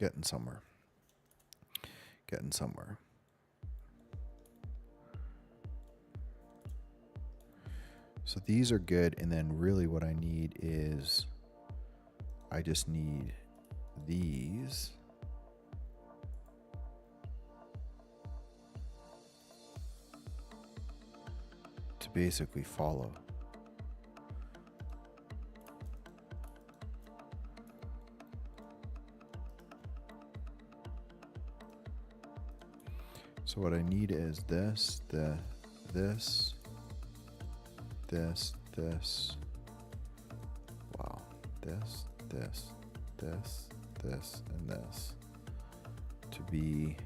S1: Getting somewhere. Getting somewhere. So these are good, and then really what I need is, I just need these to basically follow. So what I need is this, this, wow, this, and this to be,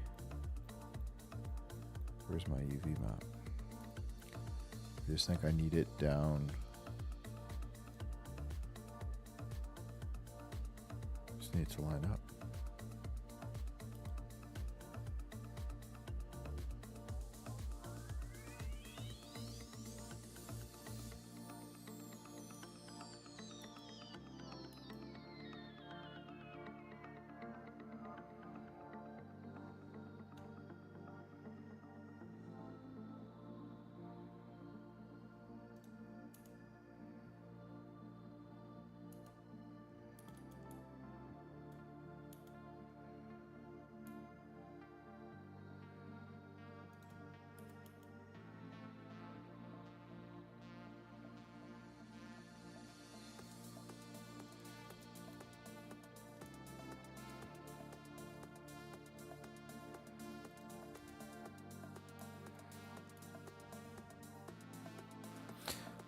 S1: where's my UV map? I just think I need it down. Just need to line up.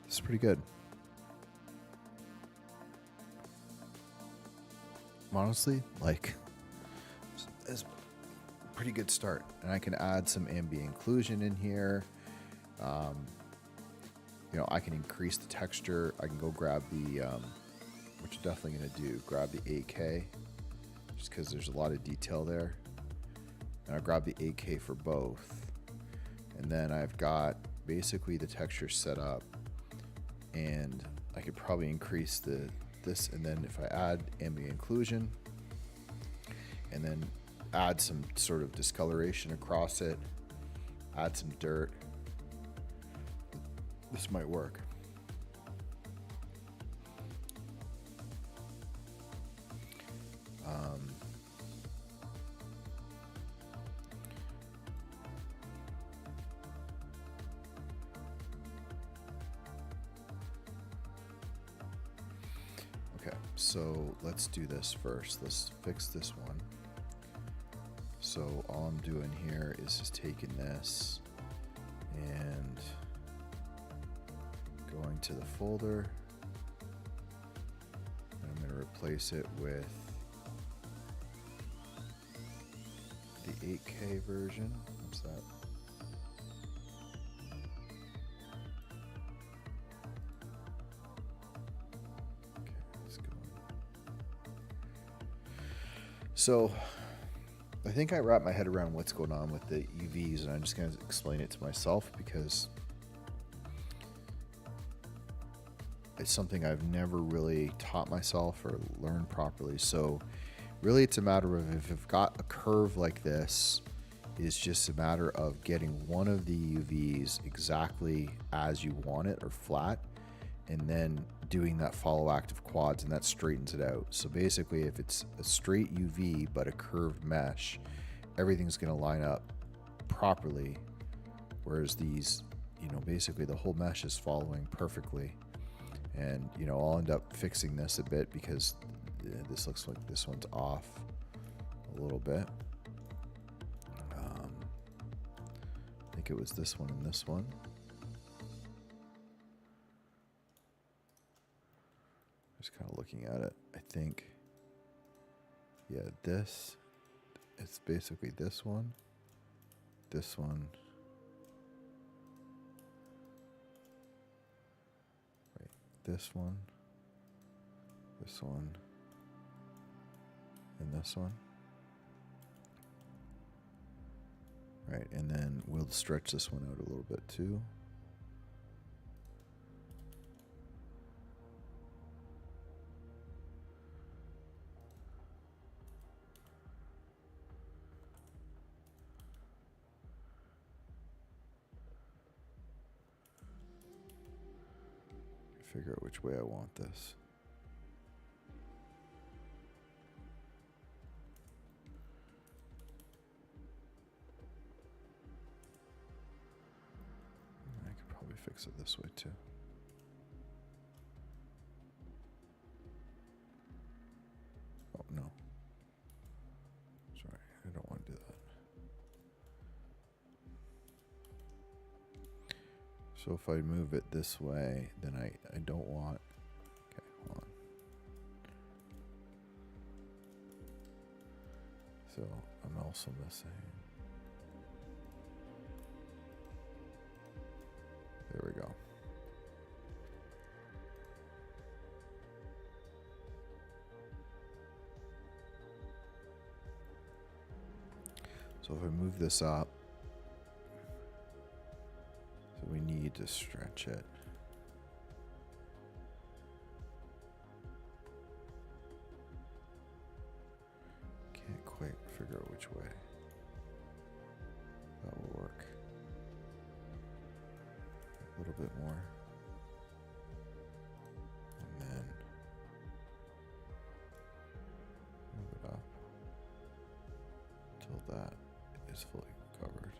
S1: It's pretty good. Honestly, like, it's a pretty good start. And I can add some ambient occlusion in here. You know, I can increase the texture. I can go grab the, which I'm definitely going to do, grab the 8K, just because there's a lot of detail there. And I'll grab the 8K for both. And then I've got basically the texture set up. And I could probably increase this, and then if I add ambient occlusion and then add some sort of discoloration across it, add some dirt, this might work. Okay, so let's do this first. Let's fix this one. So all I'm doing here is just taking this and going to the folder, and I'm going to replace it with the 8K version. What's that? So I think I wrapped my head around what's going on with the UVs, and I'm just going to explain it to myself because it's something I've never really taught myself or learned properly. So really it's a matter of, if you've got a curve like this, it's just a matter of getting one of the UVs exactly as you want it, or flat, and then doing that follow active quads, and that straightens it out. So basically, if it's a straight UV but a curved mesh, everything's going to line up properly, whereas these, you know, basically the whole mesh is following perfectly. And, you know, I'll end up fixing this a bit because this looks like this one's off a little bit. I think it was this one and this one. Just kind of looking at it, I think, yeah, this, it's basically this one, wait, this one, and this one, right, and then we'll stretch this one out a little bit too. figure out which way I want this. I could probably fix it this way too. Oh no. Sorry, I don't want to do that. So if I move it this way, then I don't want... Okay, hold on. So I'm also missing... There we go. So if I move this up, so we need to stretch it. Can't quite figure out which way. That will work. A little bit more. And then move it up until that is fully covered.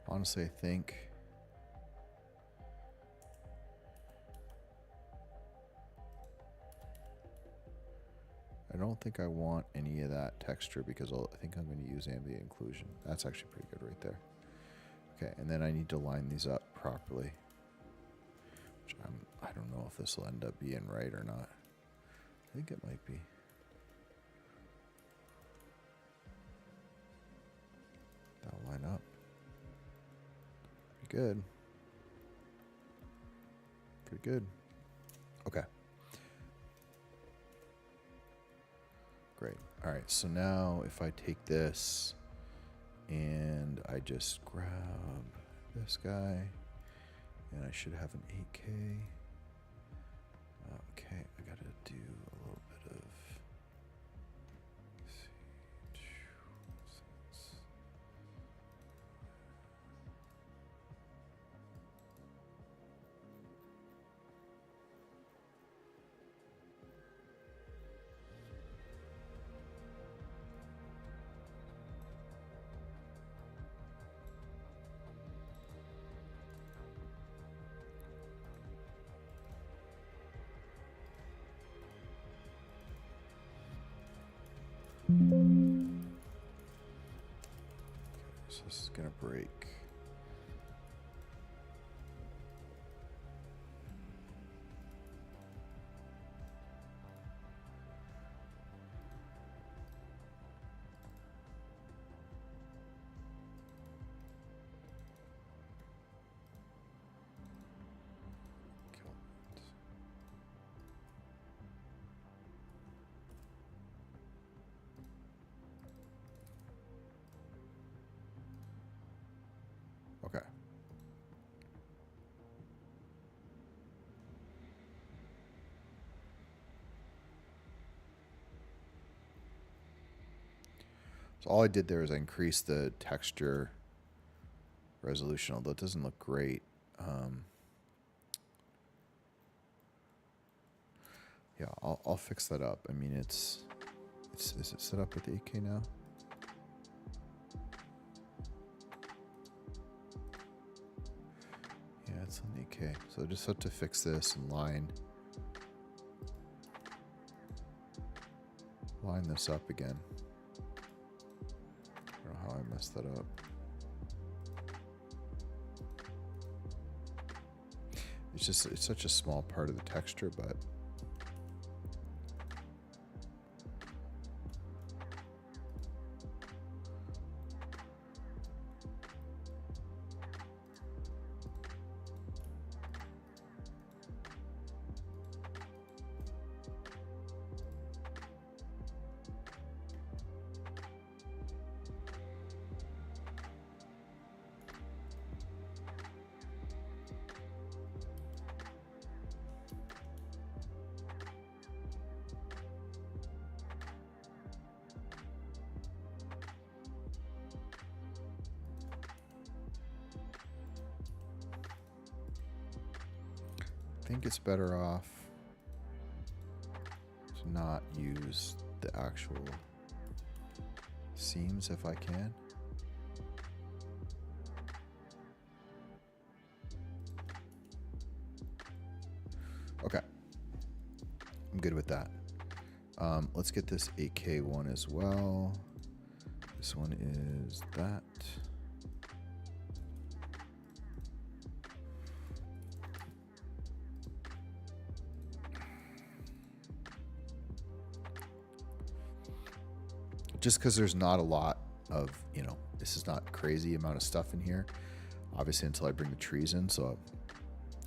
S1: Honestly, I think I don't think I want any of that texture because I think I'm going to use ambient occlusion. That's actually pretty good right there. Okay, and then I need to line these up properly. Which I don't know if this will end up being right or not. I think it might be. That'll line up. Pretty good. Pretty good. Okay. Great. All right, so now if I take this and I just grab this guy, and I should have an 8K. Okay, I gotta do a little bit of... Let's see. So this is gonna break. Kill it. Okay. So all I did there is I increased the texture resolution, although it doesn't look great. Yeah, I'll fix that up. I mean, is it set up with the 8K now? Yeah, it's on the 8K. So I just have to fix this and line this up again. I don't know how I messed that up. It's such a small part of the texture, but think it's better off to not use the actual seams if I can. Okay, I'm good with that. Let's get this 8K one as well. This one is that. Just because there's not a lot of, you know, this is not crazy amount of stuff in here, obviously, until I bring the trees in, so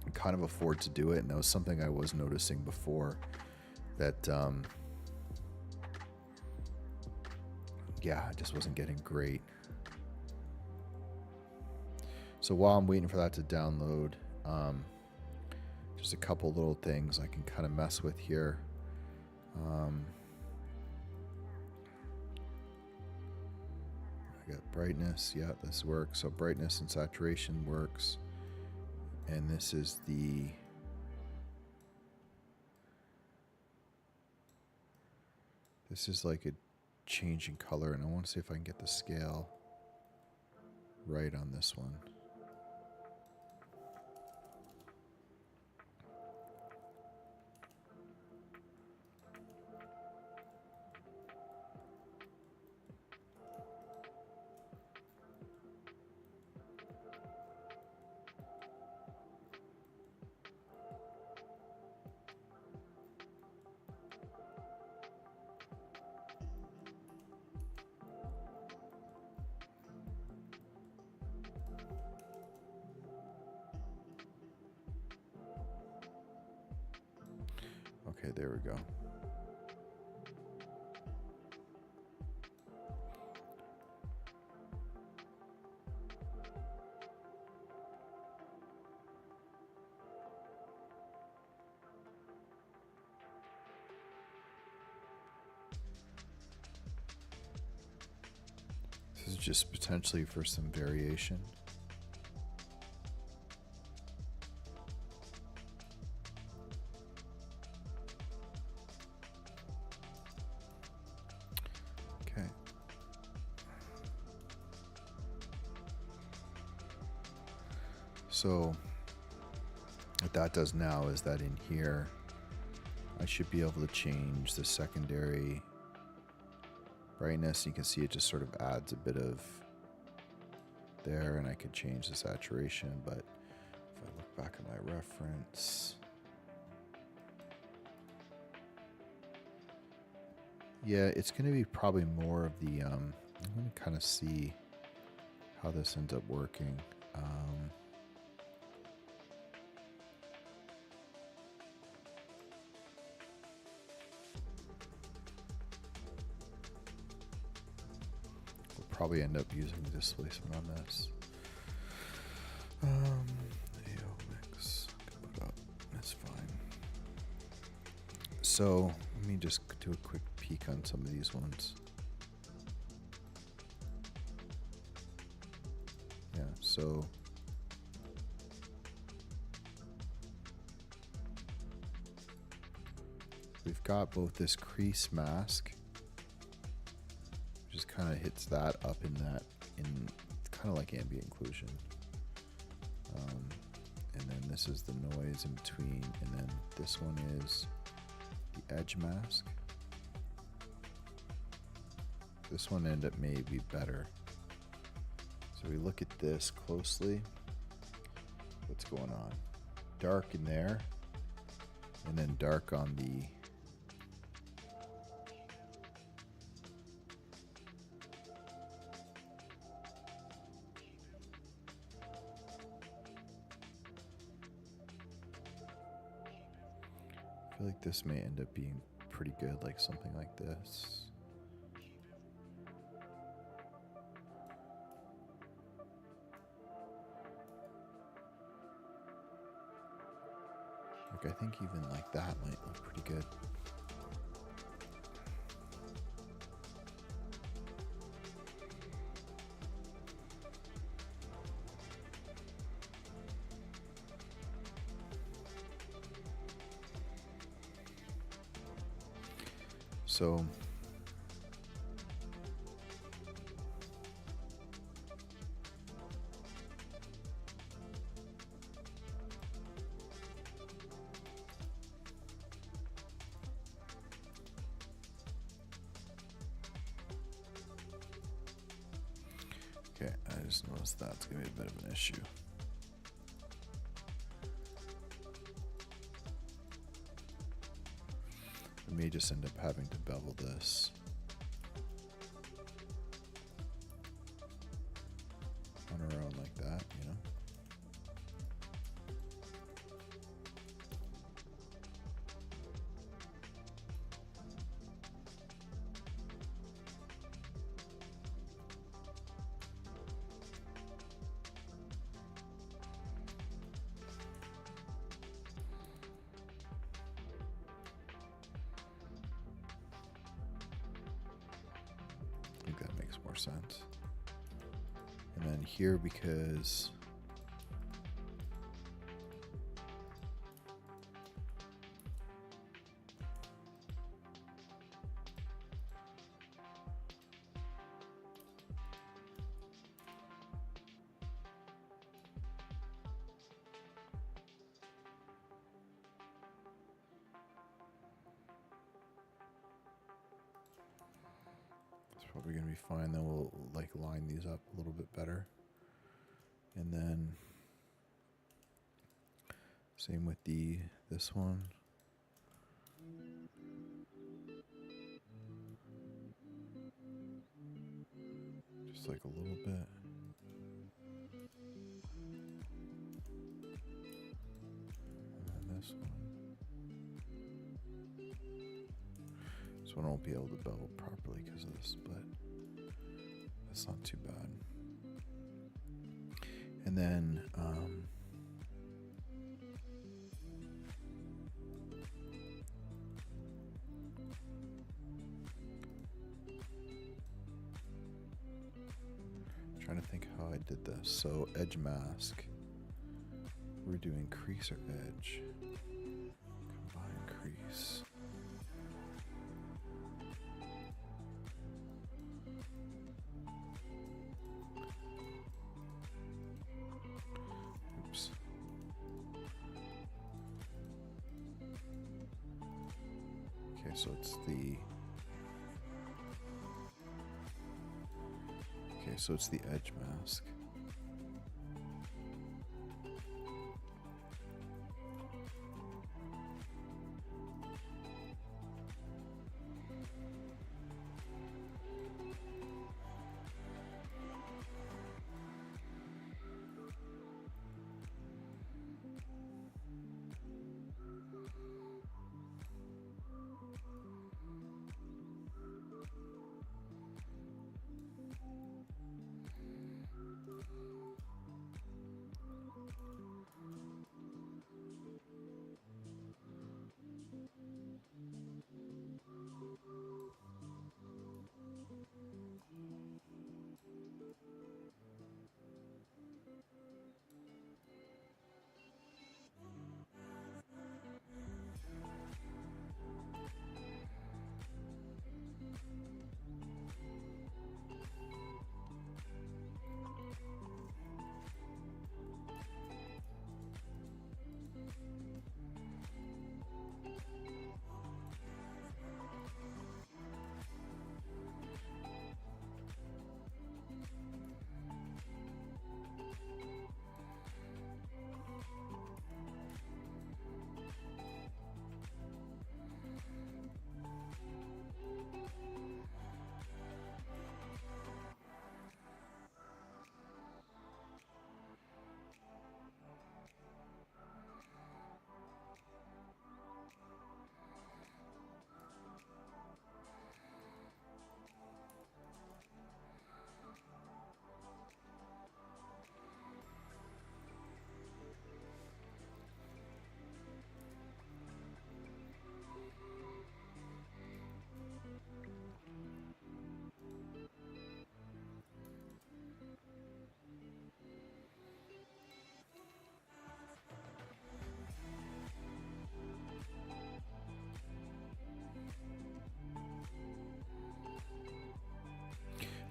S1: I kind of afford to do it. And that was something I was noticing before that, yeah, I just wasn't getting great. So while I'm waiting for that to download, just a couple little things I can kind of mess with here. I got brightness. Yeah, this works. So brightness and saturation works. And this is the... This is like a change in color, and I want to see if I can get the scale right on this one. Okay, there we go. This is just potentially for some variation. Okay. So what that does now is that in here, I should be able to change the secondary brightness. You can see it just sort of adds a bit of there, and I could change the saturation, but if I look back at my reference, yeah, it's going to be probably more of the, I'm going to kind of see how this ends up working. We'll probably end up using the displacement on this. Mix, put up, that's fine. So let me just do a quick peek on some of these ones. Yeah, so we've got both this crease mask, which just kind of hits that up in that, in kind of like ambient occlusion. And then this is the noise in between, and then this one is the edge mask. This one ended up maybe better. So we look at this closely. What's going on? Dark in there, and then dark on the I feel like this may end up being pretty good, like something like this. Like, I think even like that might look pretty good. So okay, I just noticed that's gonna be a bit of an issue. I may just end up having to bevel this on our own like that, you know. I think that makes more sense. And then here, because it's probably going to be fine. Then we'll like line these up a little bit better. And then same with this one. Just like a little bit. And then this one. This one won't be able to bevel properly because of this, but that's not too bad. And then trying to think how I did this. So edge mask. We're doing crease or edge. Combine crease. Oops. Okay, so it's the edge mask.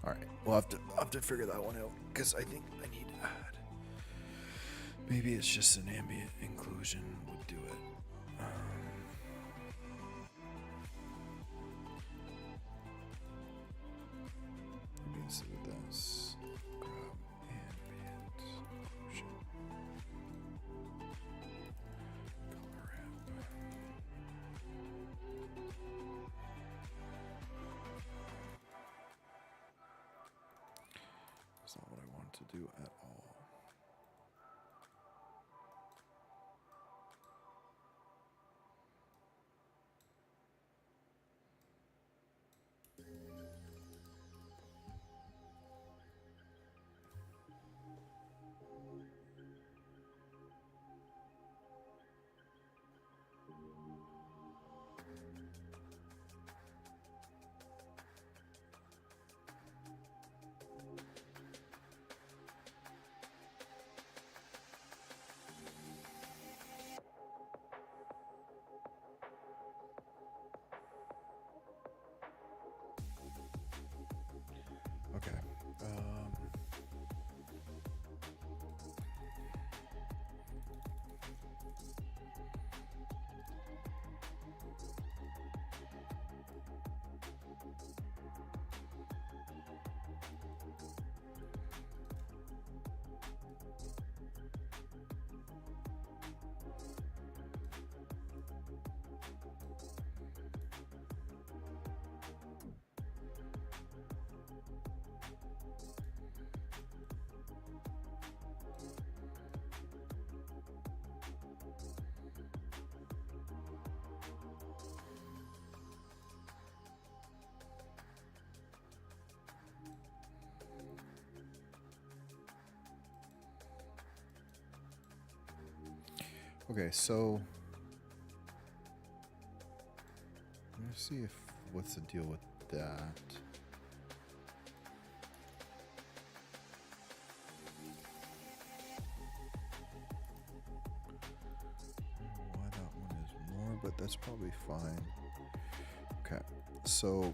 S1: All right, we'll have to figure that one out because I think I need to add. Maybe it's just an ambient inclusion would do it. Maybe instead of this, grab ambient inclusion. Color ramp. That's not what I want to do at all. Okay. Okay, so let's see if what's the deal with that. I don't know why that one is more, but that's probably fine. Okay, so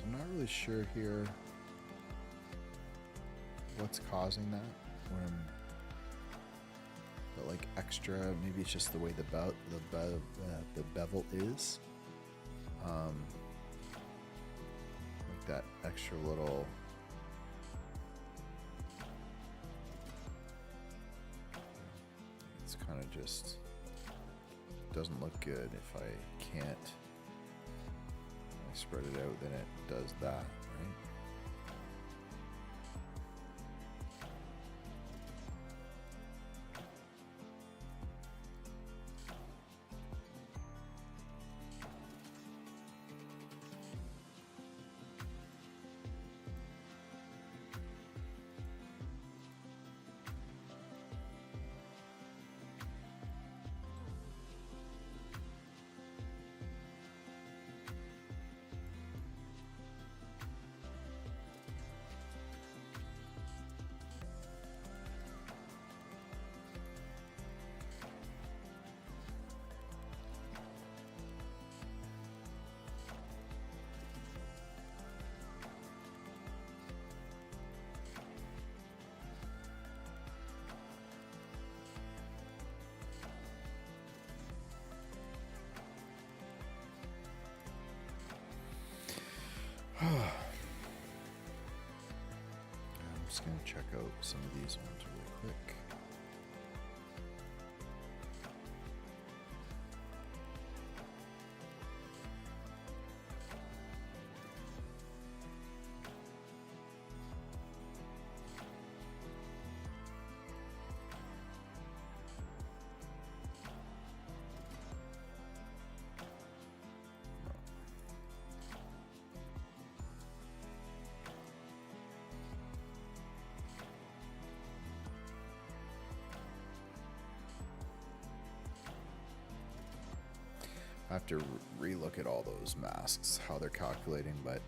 S1: I'm not really sure here what's causing that. When but like extra, maybe it's just the way the bevel is. Like that extra little. It's kind of just doesn't look good if I can't. I spread it out, then it does that, right? just going to check out some of these ones really quick. I have to relook at all those masks, how they're calculating, but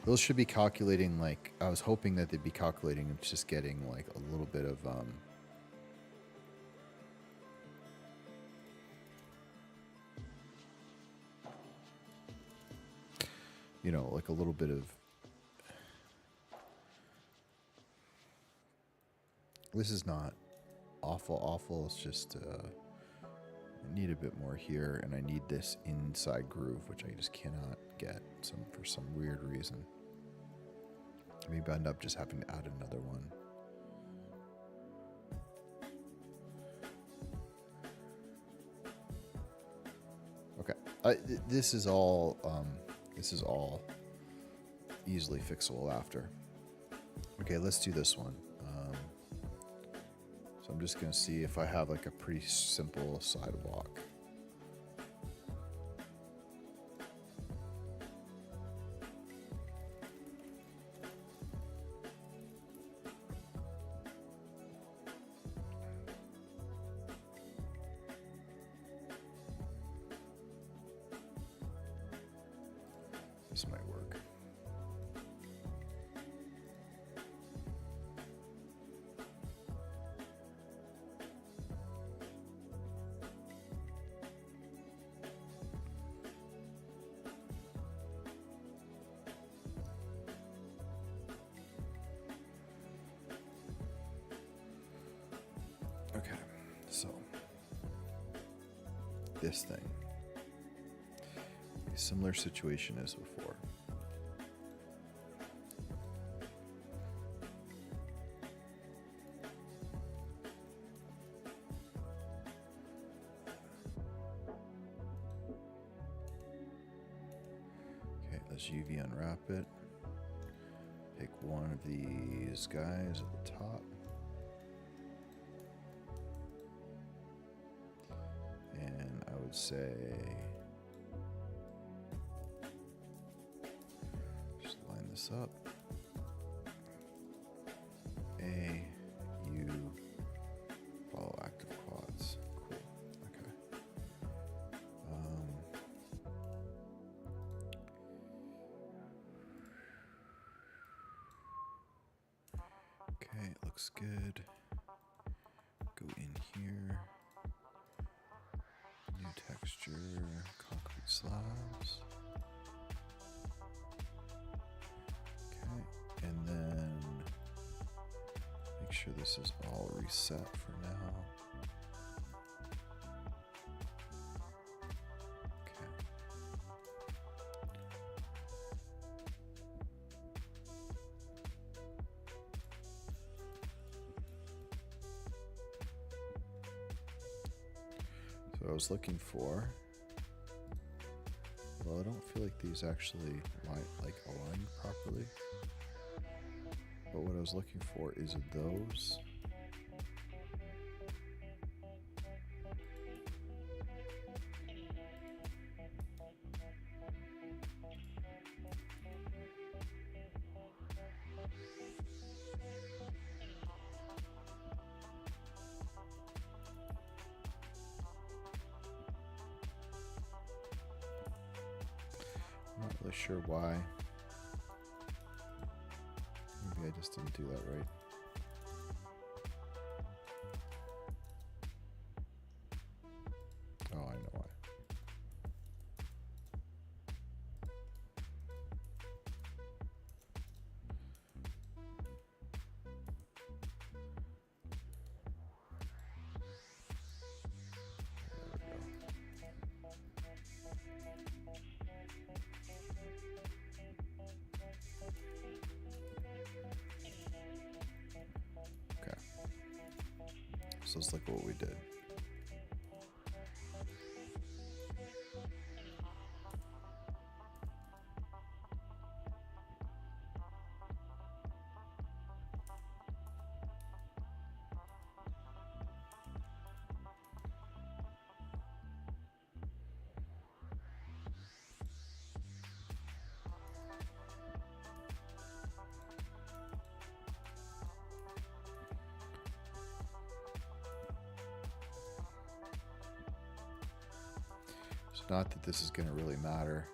S1: those should be calculating, like, I was hoping that they'd be calculating just getting like a little bit of, you know, like a little bit of, this is not awful, it's just, I need a bit more here, and I need this inside groove, which I just cannot get for some weird reason. Maybe I end up just having to add another one. Okay, this is all easily fixable after. Okay, let's do this one. So I'm just going to see if I have like a pretty simple sidewalk. This might work. Okay, so this thing, a similar situation as before. Okay, let's UV unwrap it. Pick one of these guys at the top. And I would say, just line this up. A, U, follow active quads. Cool. Okay. Okay, it looks good. Go in here. New texture, concrete slabs. Okay, and then make sure this is all reset for now. Okay. So I was looking for, well, I don't feel like these actually align properly. But what I was looking for is those. I'm not really sure why. Maybe I just didn't do that right. Oh, I know why. So let's look at what we did. It's not that this is going to really matter.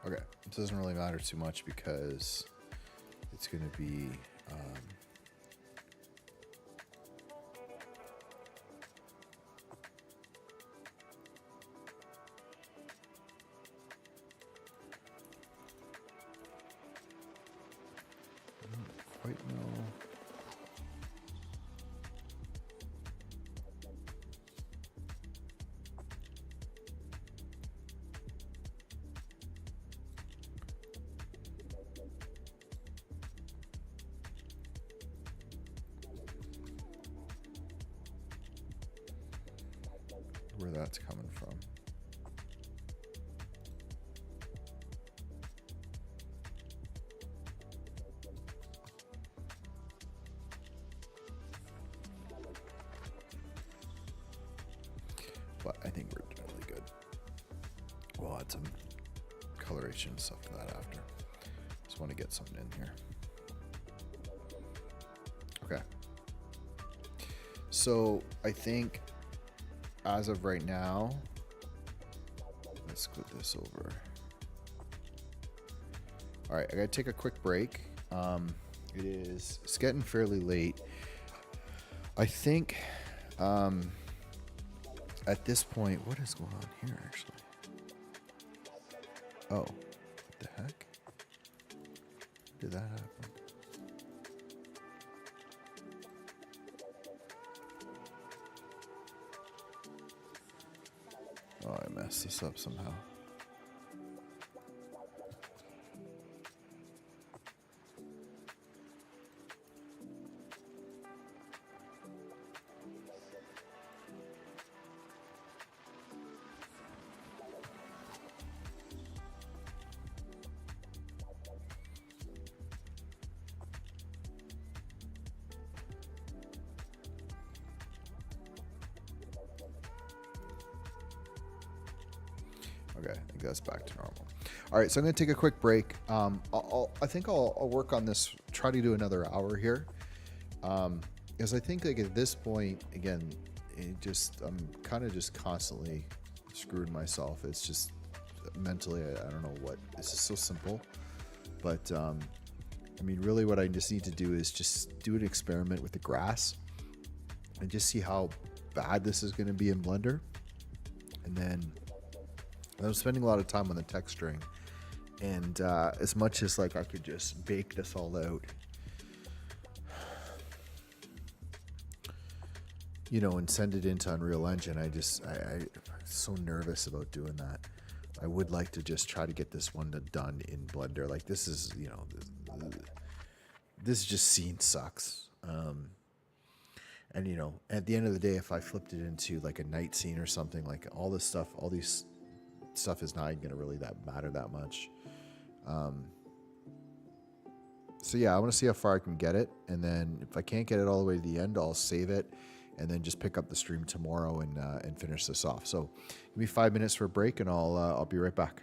S1: Okay, it doesn't really matter too much because it's going to be I don't quite know. Where that's coming from. But I think we're totally good. We'll add some coloration and stuff to that after. Just want to get something in here. Okay. So I think as of right now, let's put this over. All right, I gotta take a quick break. It's getting fairly late. I think at this point, what is going on here actually? Oh, what the heck? Did that happen? Oh, I messed this up somehow. Okay, I think that's back to normal. All right, so I'm going to take a quick break. I think I'll work on this, try to do another hour here. Because I think like at this point, again, I'm kind of just constantly screwing myself. It's just mentally, I don't know what, this is so simple. But I mean, really what I just need to do is just do an experiment with the grass and just see how bad this is going to be in Blender. And then I'm spending a lot of time on the texturing, and as much as like I could just bake this all out, you know, and send it into Unreal Engine, I'm so nervous about doing that. I would like to just try to get this one done in Blender. Like this is, you know, this just scene sucks. And you know, at the end of the day, if I flipped it into like a night scene or something, like all this stuff, all these stuff is not going to really matter that much. So yeah, I want to see how far I can get it, and then if I can't get it all the way to the end, I'll save it, and then just pick up the stream tomorrow and finish this off. So give me 5 minutes for a break, and I'll be right back.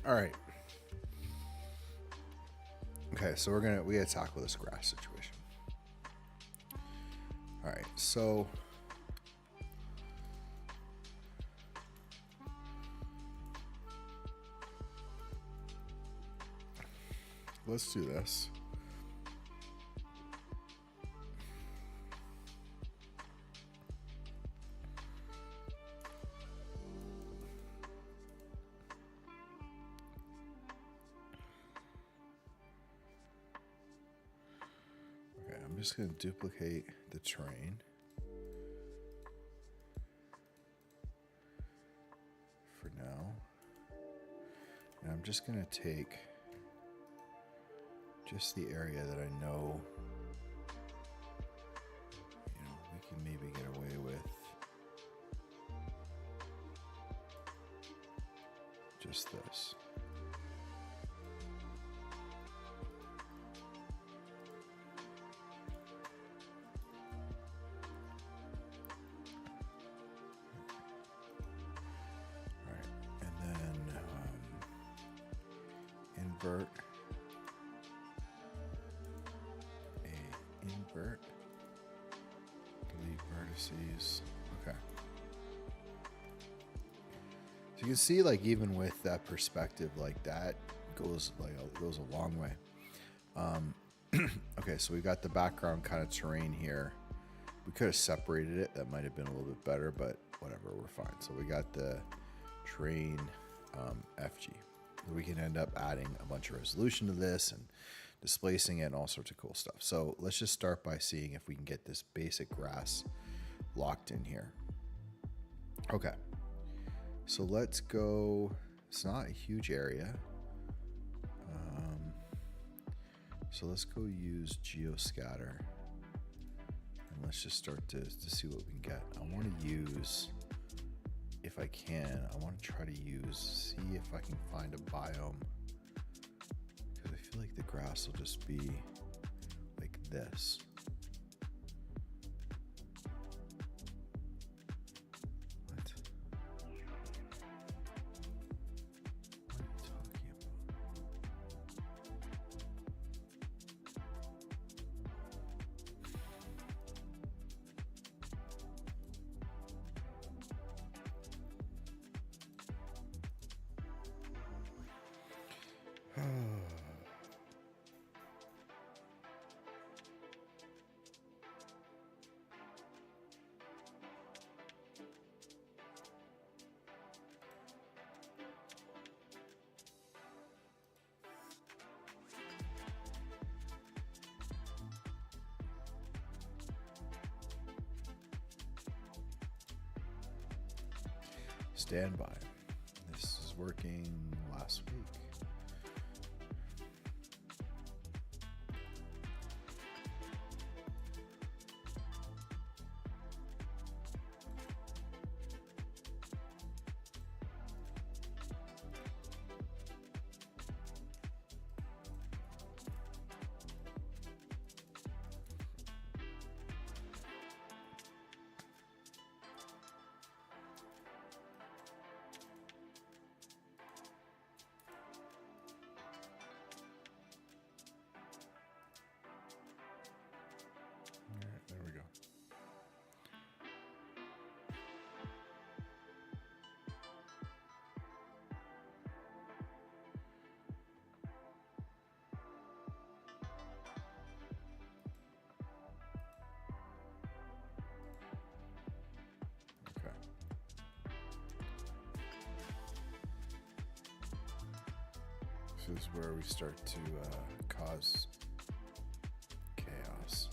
S1: All right. Okay, so we gotta tackle this grass situation. All right, so let's do this. Okay, I'm just going to duplicate the terrain for now. And I'm just going to take just the area that I know, we can maybe get away with just this. Invert invert, delete vertices. Okay. So you can see, like, even with that perspective, like that goes a long way. Okay, so we got the background kind of terrain here. We could have separated it. That might have been a little bit better, but whatever, we're fine. So we got the terrain FG. We can end up adding a bunch of resolution to this and displacing it and all sorts of cool stuff. So let's just start by seeing if we can get this basic grass locked in here. Okay. So let's go. It's not a huge area. So let's go use GeoScatter. And let's just start to see what we can get. I want to use, if I can, I want to try to see if I can find a biome. Because I feel like the grass will just be like this. What? What are you talking about? Stand by. This is working last week. There we go. Okay. This is where we start to cause chaos.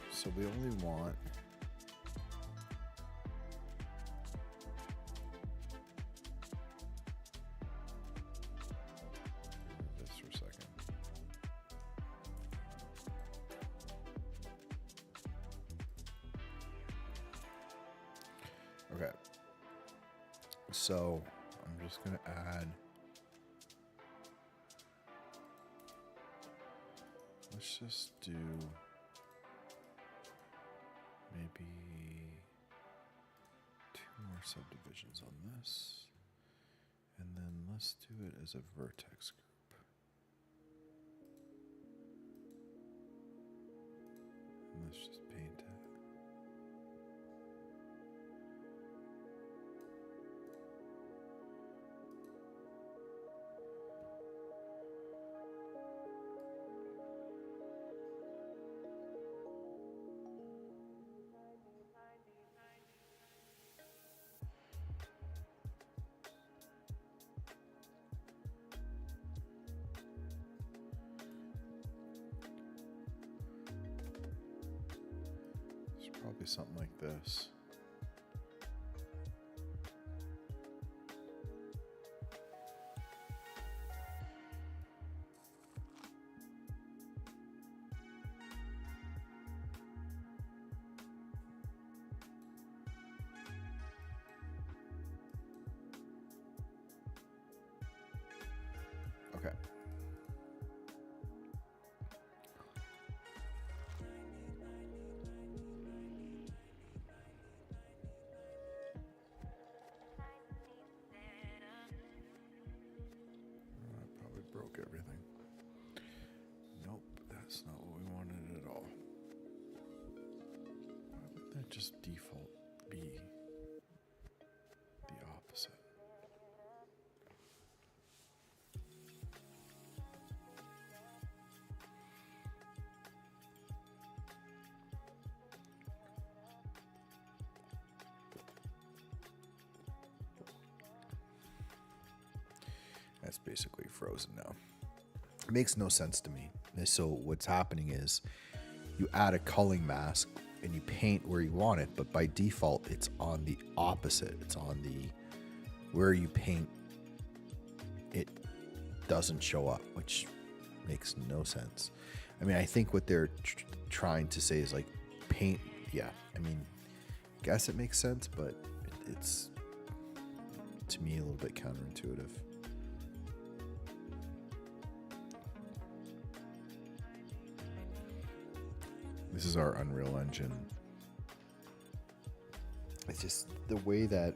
S1: So we only want this for a second. Okay. So I'm just going to add, let's just do maybe 2 more subdivisions on this. And then let's do it as a vertex group. And let's just paint it. Probably something like this. Okay. Broke everything. Nope, that's not what we wanted at all. Why would that just default be the opposite? That's basically frozen now. It makes no sense to me. So what's happening is you add a culling mask and you paint where you want it, but by default it's on the opposite. It's on the where you paint it doesn't show up, which makes no sense. I mean, I think what they're trying to say is like paint. Yeah, I mean, I guess it makes sense, but it's to me a little bit counterintuitive. This is our Unreal Engine. It's just the way that,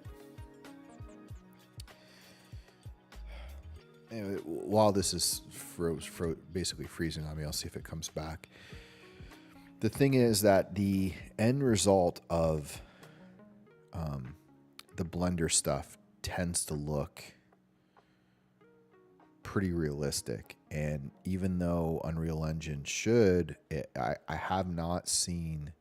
S1: anyway, while this is basically freezing on me, I'll see if it comes back. The thing is that the end result of the Blender stuff tends to look pretty realistic, and even though Unreal Engine should, I have not seen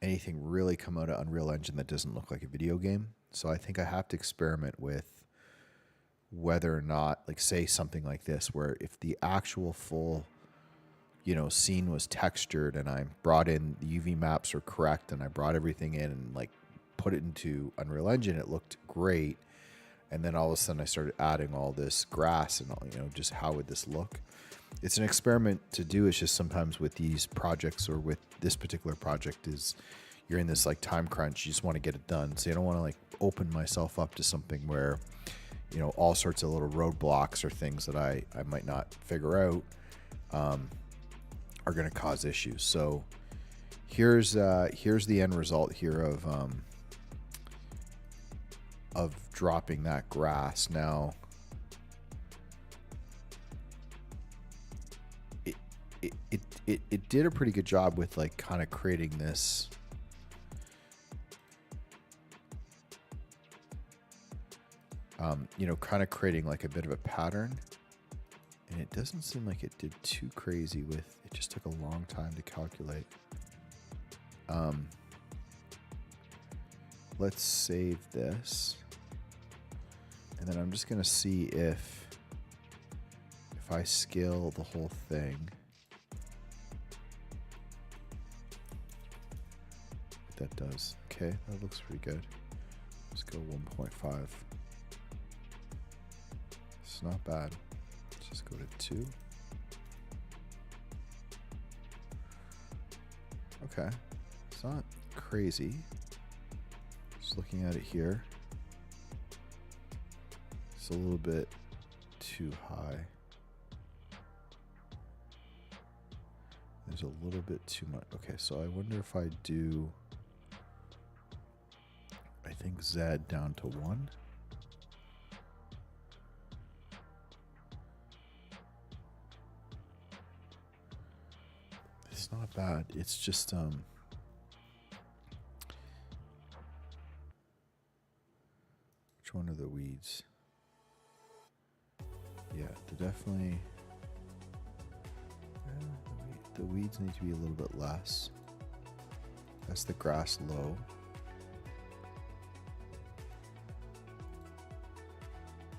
S1: anything really come out of Unreal Engine that doesn't look like a video game. So I think I have to experiment with whether or not, like, say something like this, where if the actual full, scene was textured and I brought in the UV maps are correct and I brought everything in and like put it into Unreal Engine, it looked great. And then all of a sudden I started adding all this grass and all, just how would this look? It's an experiment to do. It's just sometimes with these projects, or with this particular project, is you're in this like time crunch. You just want to get it done. So you don't want to like open myself up to something where, all sorts of little roadblocks or things that I might not figure out are going to cause issues. So here's the end result here of dropping that grass. Now, it did a pretty good job with like kind of creating this kind of creating like a bit of a pattern, and it doesn't seem like it did too crazy with it. Just took a long time to calculate. Let's save this. And then I'm just going to see if I scale the whole thing, what that does. Okay, that looks pretty good. Let's go 1.5. It's not bad. Let's just go to 2. Okay, it's not crazy. Just looking at it here. It's a little bit too high. There's a little bit too much. Okay, so I wonder if I do I think Z down to 1. It's not bad. It's just which one are the weeds? Yeah, they're definitely the weeds need to be a little bit less. That's the grass low.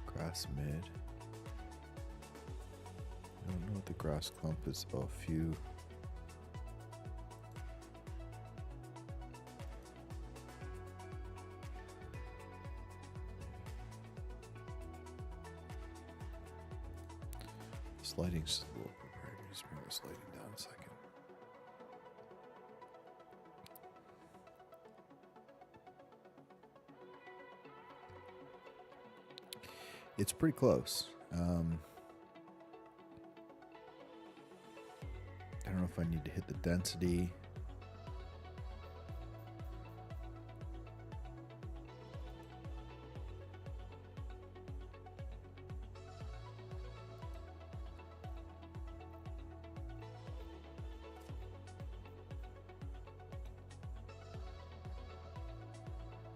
S1: Grass mid. I don't know what the grass clump is. Oh, a few. This lighting's just a little bit bright. Just bring this lighting down a second. It's pretty close. I don't know if I need to hit the density.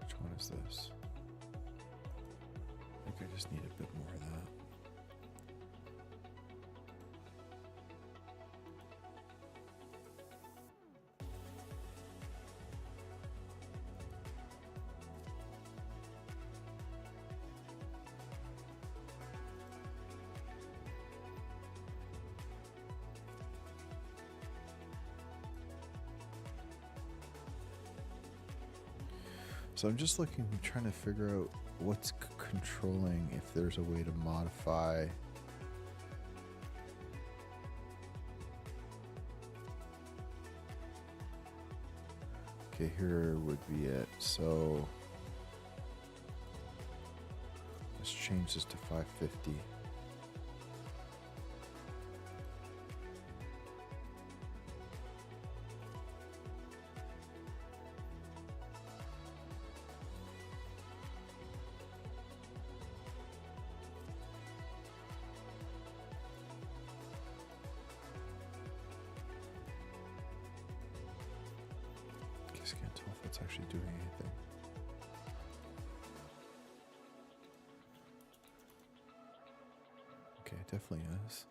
S1: Which one is this? I think I just need a bit more of that. So I'm just trying to figure out what's controlling, if there's a way to modify. Okay, here would be it. So let's change this to 550. I can't tell if it's actually doing anything. Okay, it definitely is.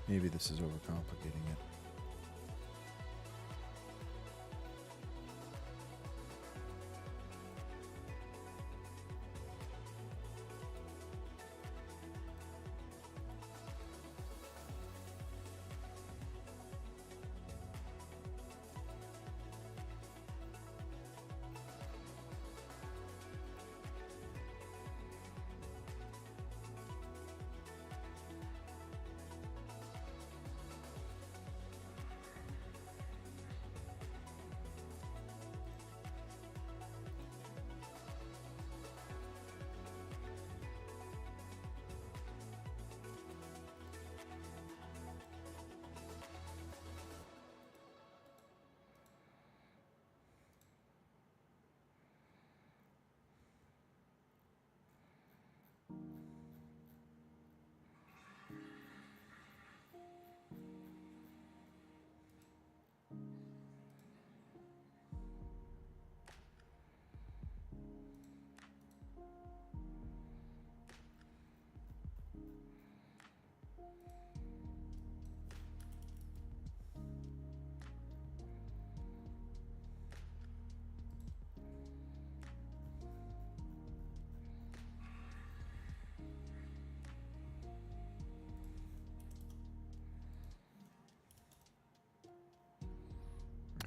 S1: Maybe this is overcomplicating it.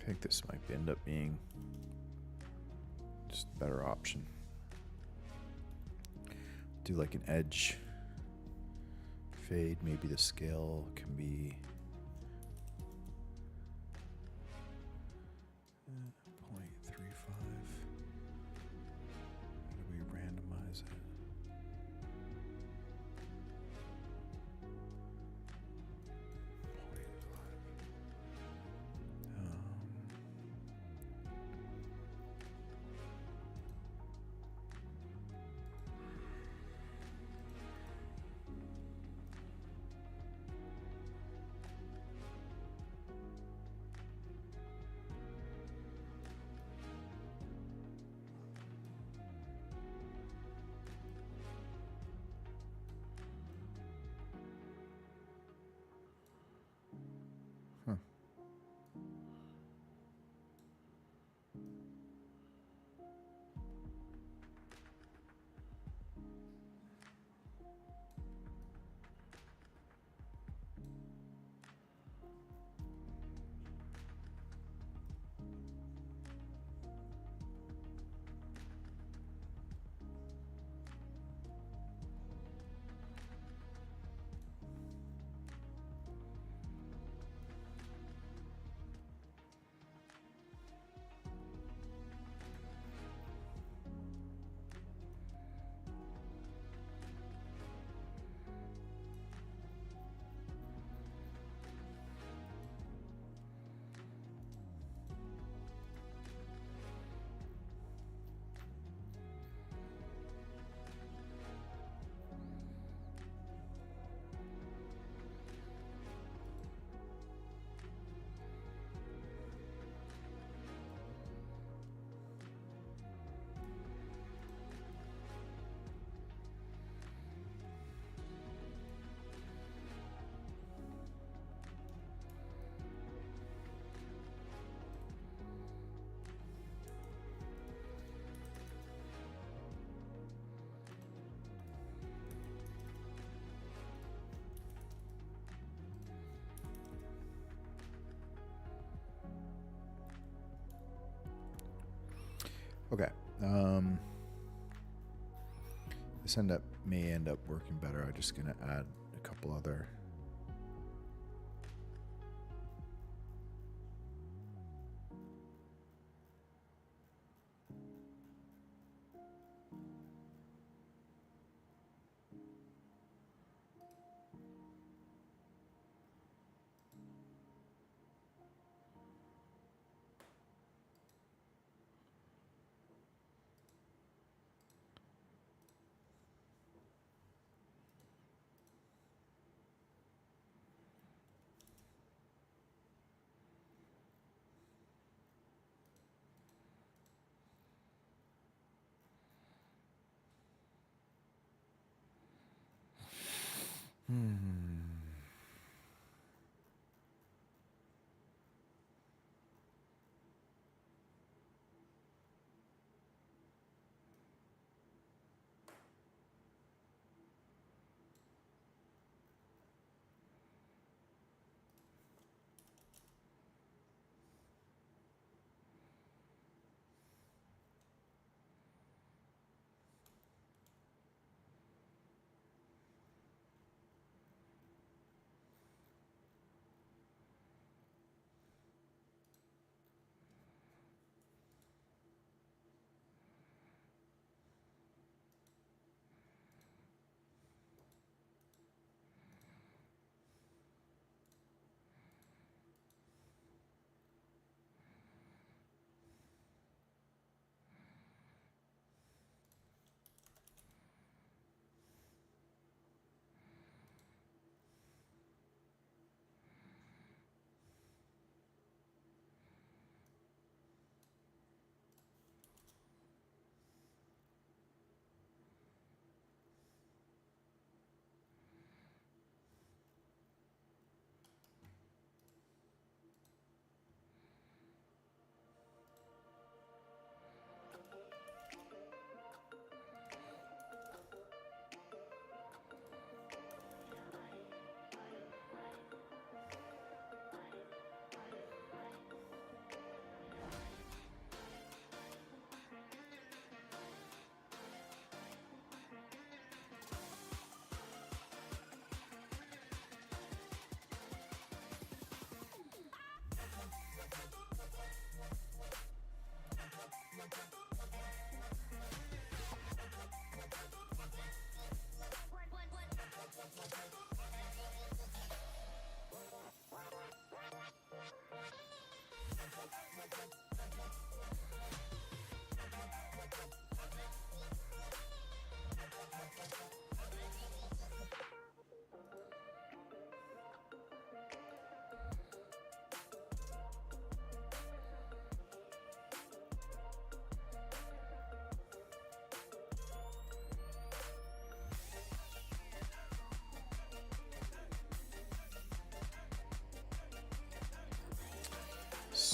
S1: think this might end up being just a better option. Do like an edge fade. Maybe the scale can be 0.35. How do we randomize it? Okay. This may end up working better. I'm just gonna add a couple other.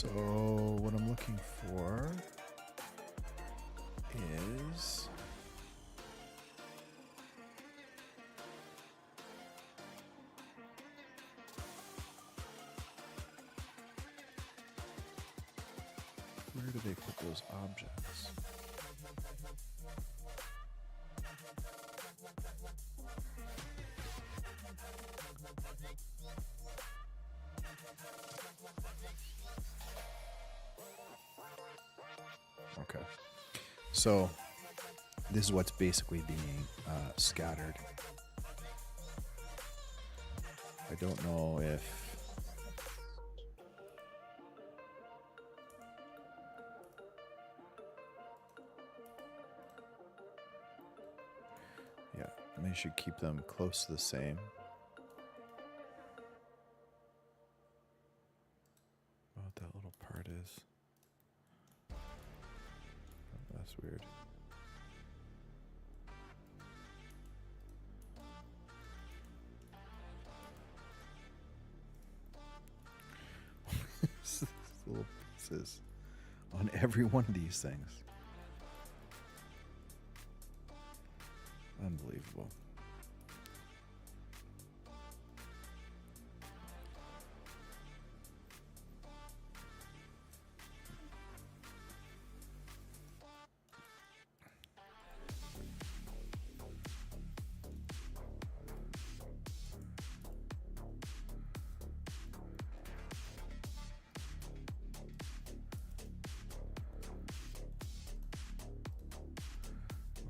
S1: So what I'm looking for is where do they put those objects? Okay, so this is what's basically being scattered. I don't know if they should keep them close to the same. What that little part is. Oh, that's weird. Little pieces on every one of these things. Unbelievable.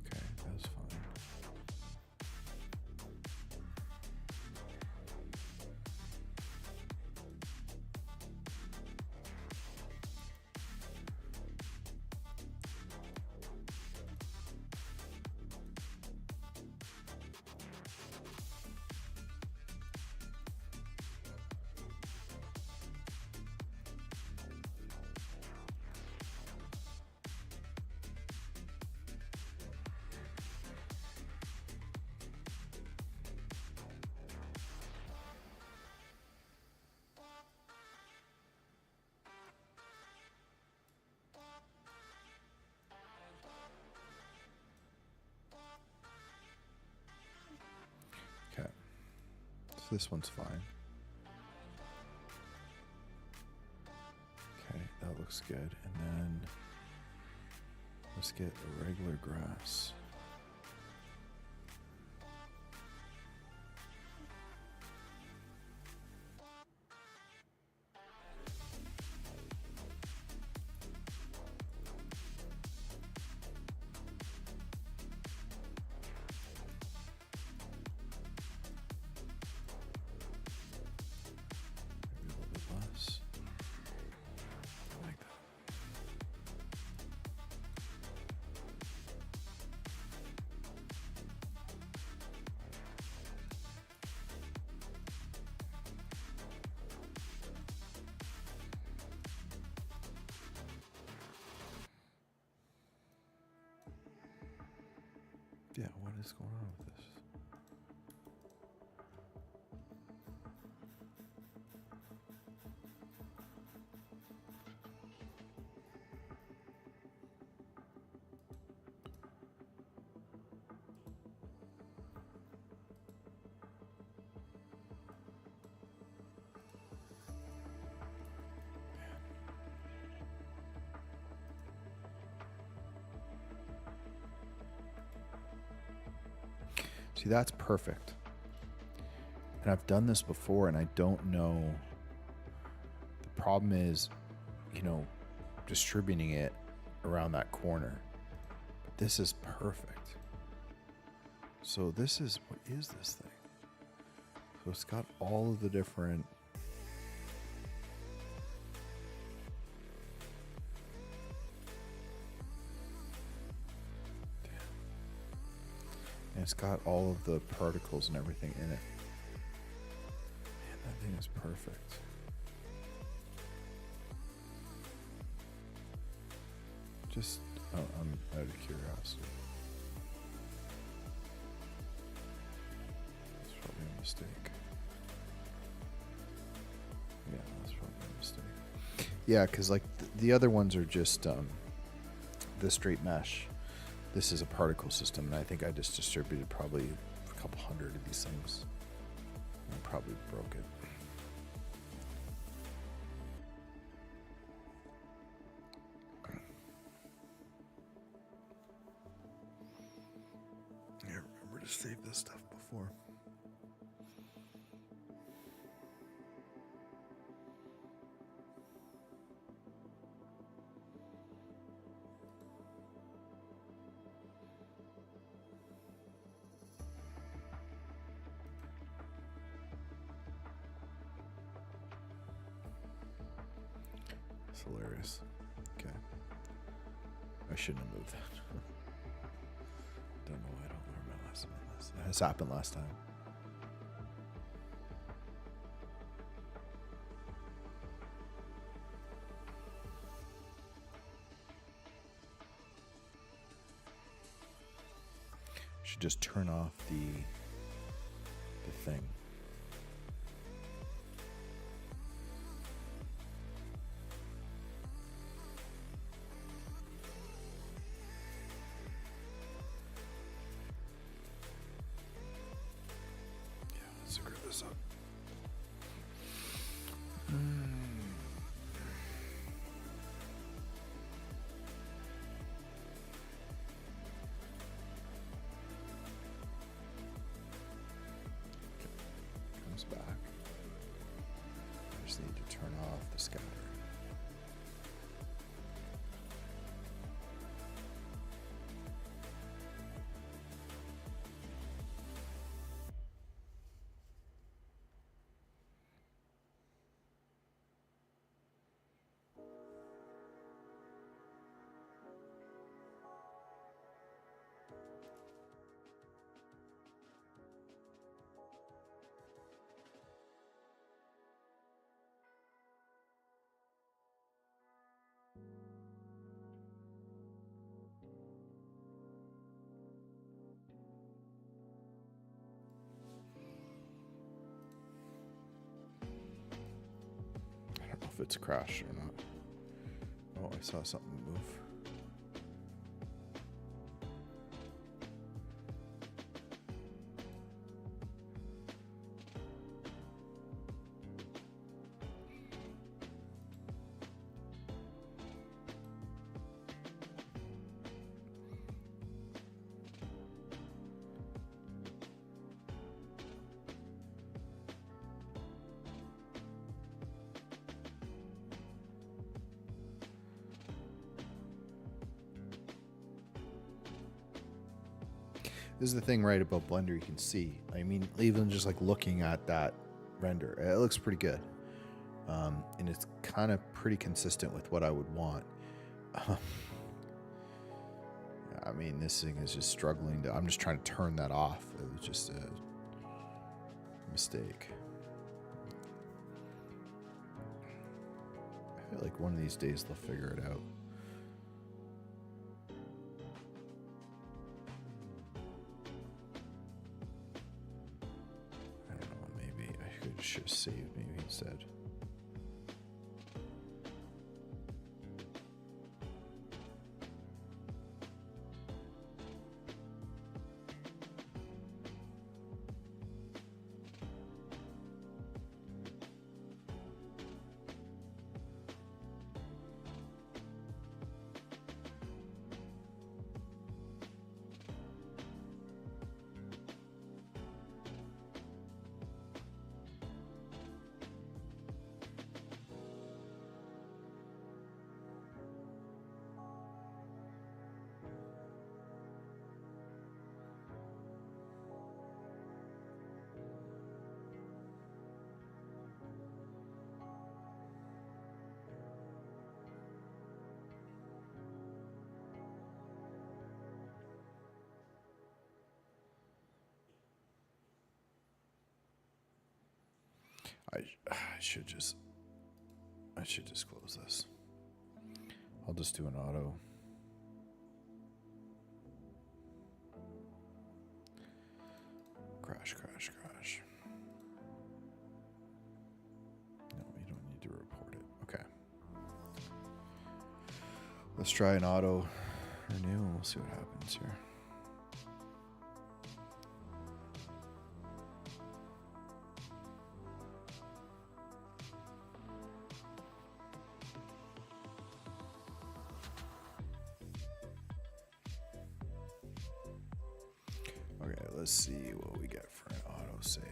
S1: Okay, that's fine. Okay, so this one's fine. Okay, that looks good. And then let's get a regular grass. Maybe a little bit less. I like that. Yeah, what is going on with this? See, that's perfect. And I've done this before and I don't know. The problem is, distributing it around that corner. But this is perfect. So this is, what is this thing? So it's got all of the different and it's got all of the particles and everything in it. Man, that thing is perfect. Just, I'm out of curiosity. That's probably a mistake. Yeah, that's probably a mistake. Yeah, because like the other ones are just the straight mesh. This is a particle system, and I think I just distributed probably a couple hundred of these things. I probably broke it. Yeah, remember to save this stuff before. It's hilarious. Okay. I shouldn't have moved that. Don't know why I don't learn my lesson on this. It has happened last time. Should just turn off the thing. Yeah, let's screw this up. Comes back. I just need to turn off the scatter. I don't know if it's crashed or not. Oh, I saw something move. This is the thing right about Blender, you can see. I mean, even just like looking at that render, it looks pretty good. And it's kind of pretty consistent with what I would want. I mean, this thing is just struggling to, I'm just trying to turn that off. It was just a mistake. I feel like one of these days they'll figure it out. Should have saved maybe instead. I should just close this. I'll just do an auto. Crash, crash, crash. No, you don't need to report it. Okay. Let's try an auto renew and we'll see what happens here. Okay, let's see what we get for an auto save.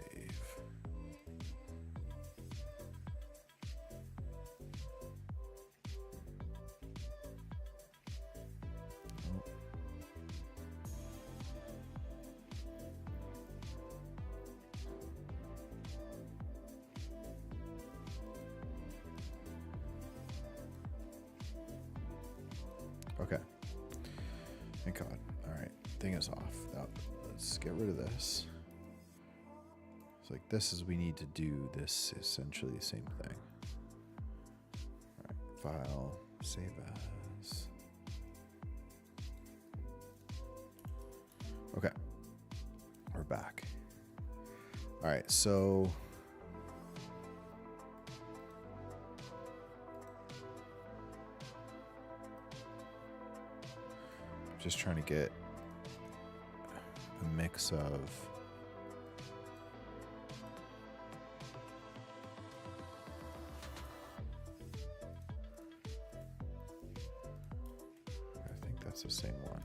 S1: Okay. Thank God. All right. Thing is off. Now, let's get rid of this. It's like this is we need to do this essentially the same thing. All right. File. Save as. Okay. We're back. All right. So. Just trying to get a mix of I think that's the same one.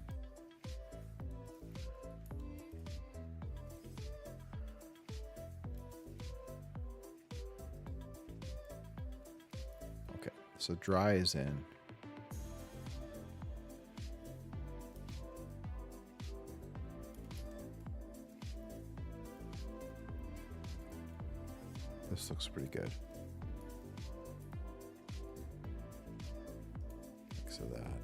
S1: Okay, so dry is in. This looks pretty good. Mix of that.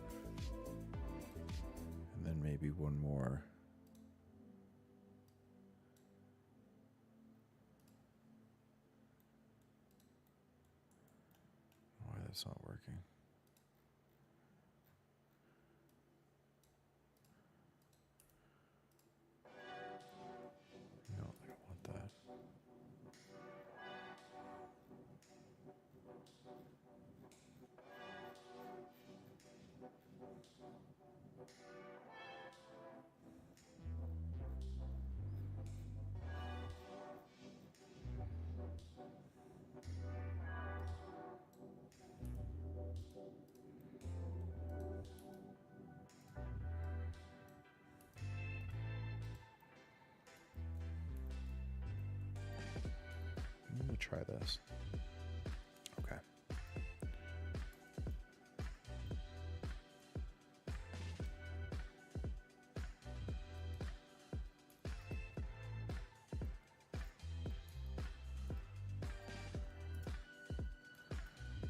S1: And then maybe one more. Why that's not working. No, I don't want that. I'm gonna try this. Okay.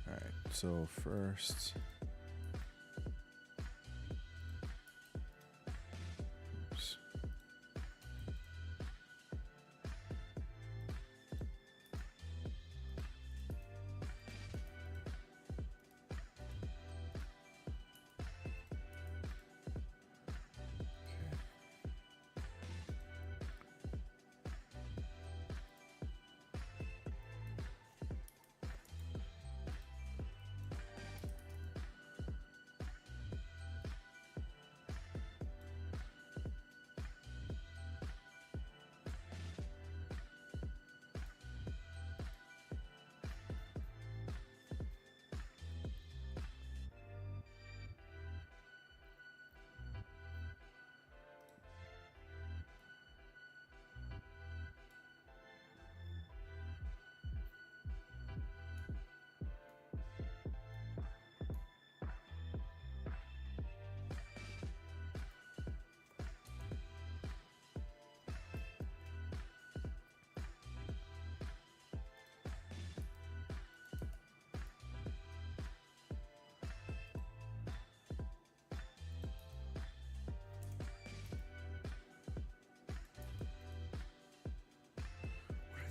S1: All right. So first. Oops.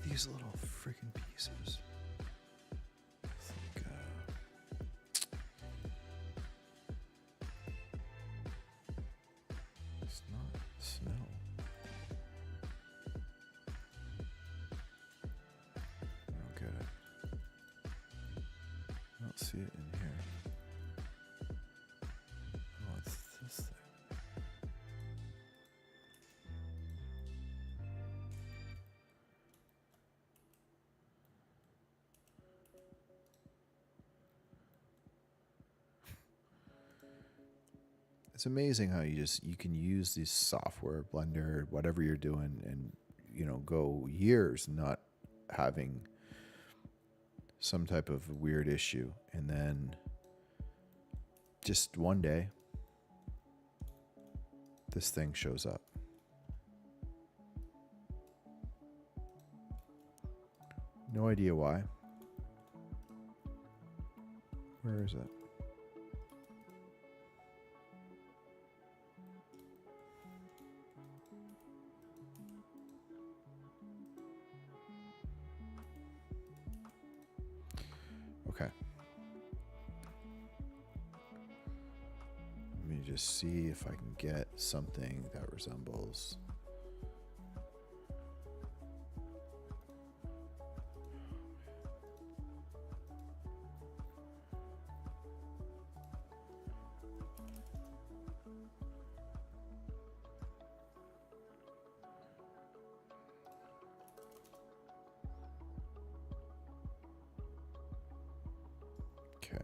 S1: These little freaking pieces. It's like, it's not snow. I don't get it. I don't see it in here. It's amazing how you can use this software, Blender, whatever you're doing, and go years not having some type of weird issue, and then just one day this thing shows up. No idea why. Where is it? Okay. Let me just see if I can get something that resembles. Okay.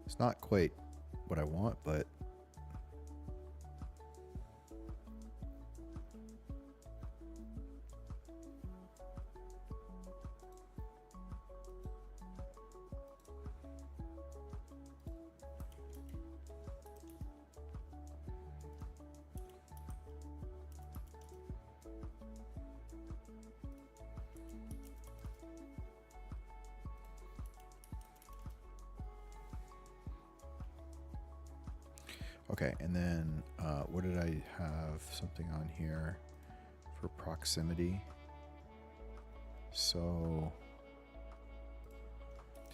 S1: It's not quite what I want, but okay. And then what did I have something on here for proximity? So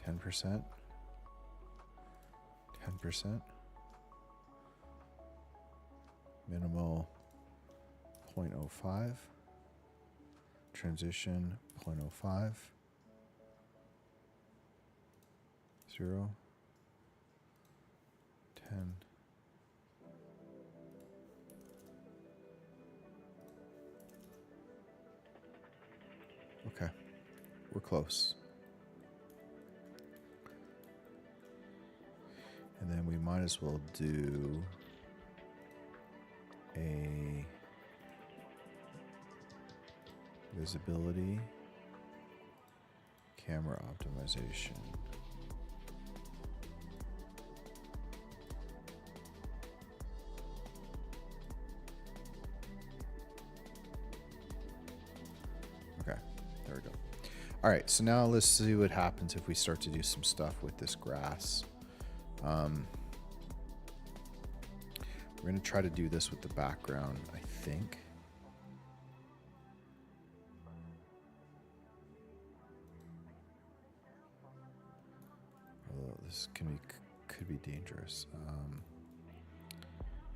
S1: 10%, 10%, minimal 0.05, transition 0.05, 0, 10. Okay, we're close. And then we might as well do a visibility camera optimization. Okay, there we go. All right, so now let's see what happens if we start to do some stuff with this grass. We're going to try to do this with the background, I think. Although this could be dangerous.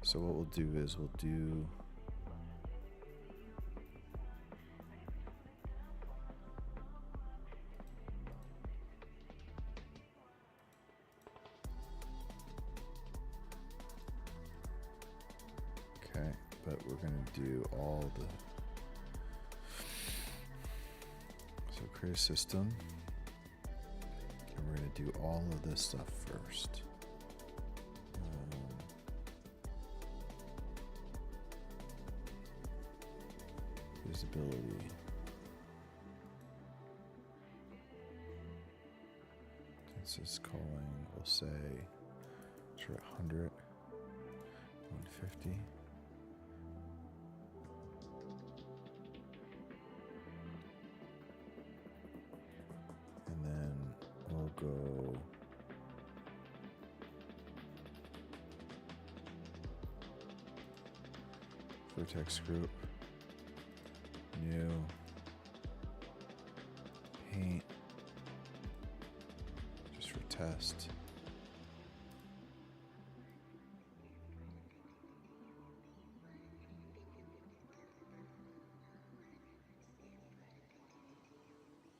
S1: So what we'll do is we'll do okay, but we're going to do all the so create a system, and we're going to do all of this stuff first. Visibility. This is calling, we'll say, try 100, 150. And then we'll Vertex group. New. Paint. Just for test.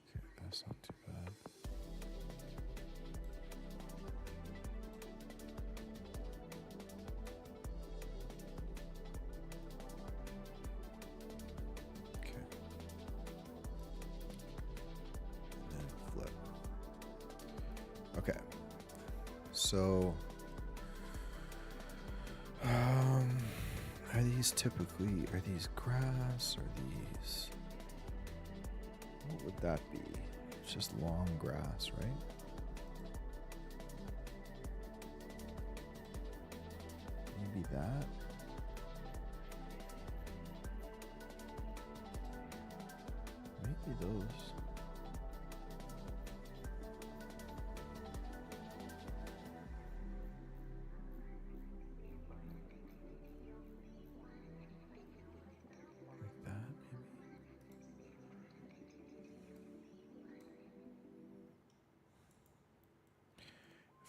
S1: Okay, that's not too bad. Okay, so are these grass? Are these, what would that be? It's just long grass, right? Maybe that? Maybe those.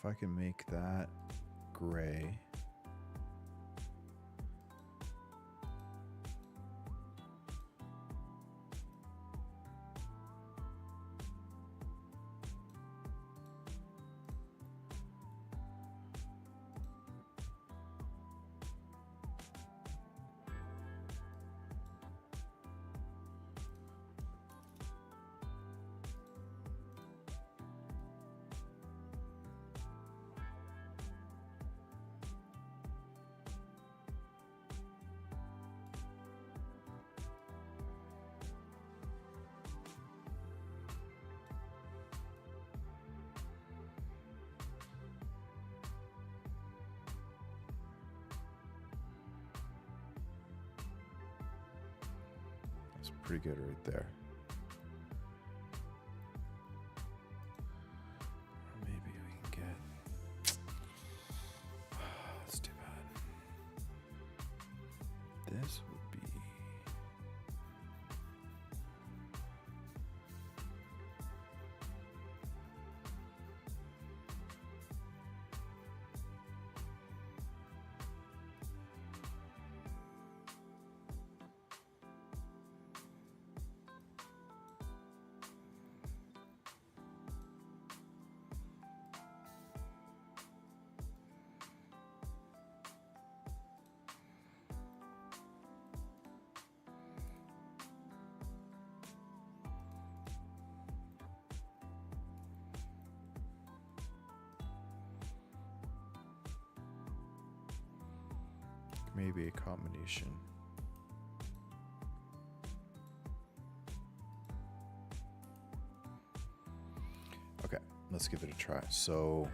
S1: If I can make that gray. It's pretty good right there. Or maybe we can get... That's too bad. This would be... Maybe a combination. Okay, let's give it a try. So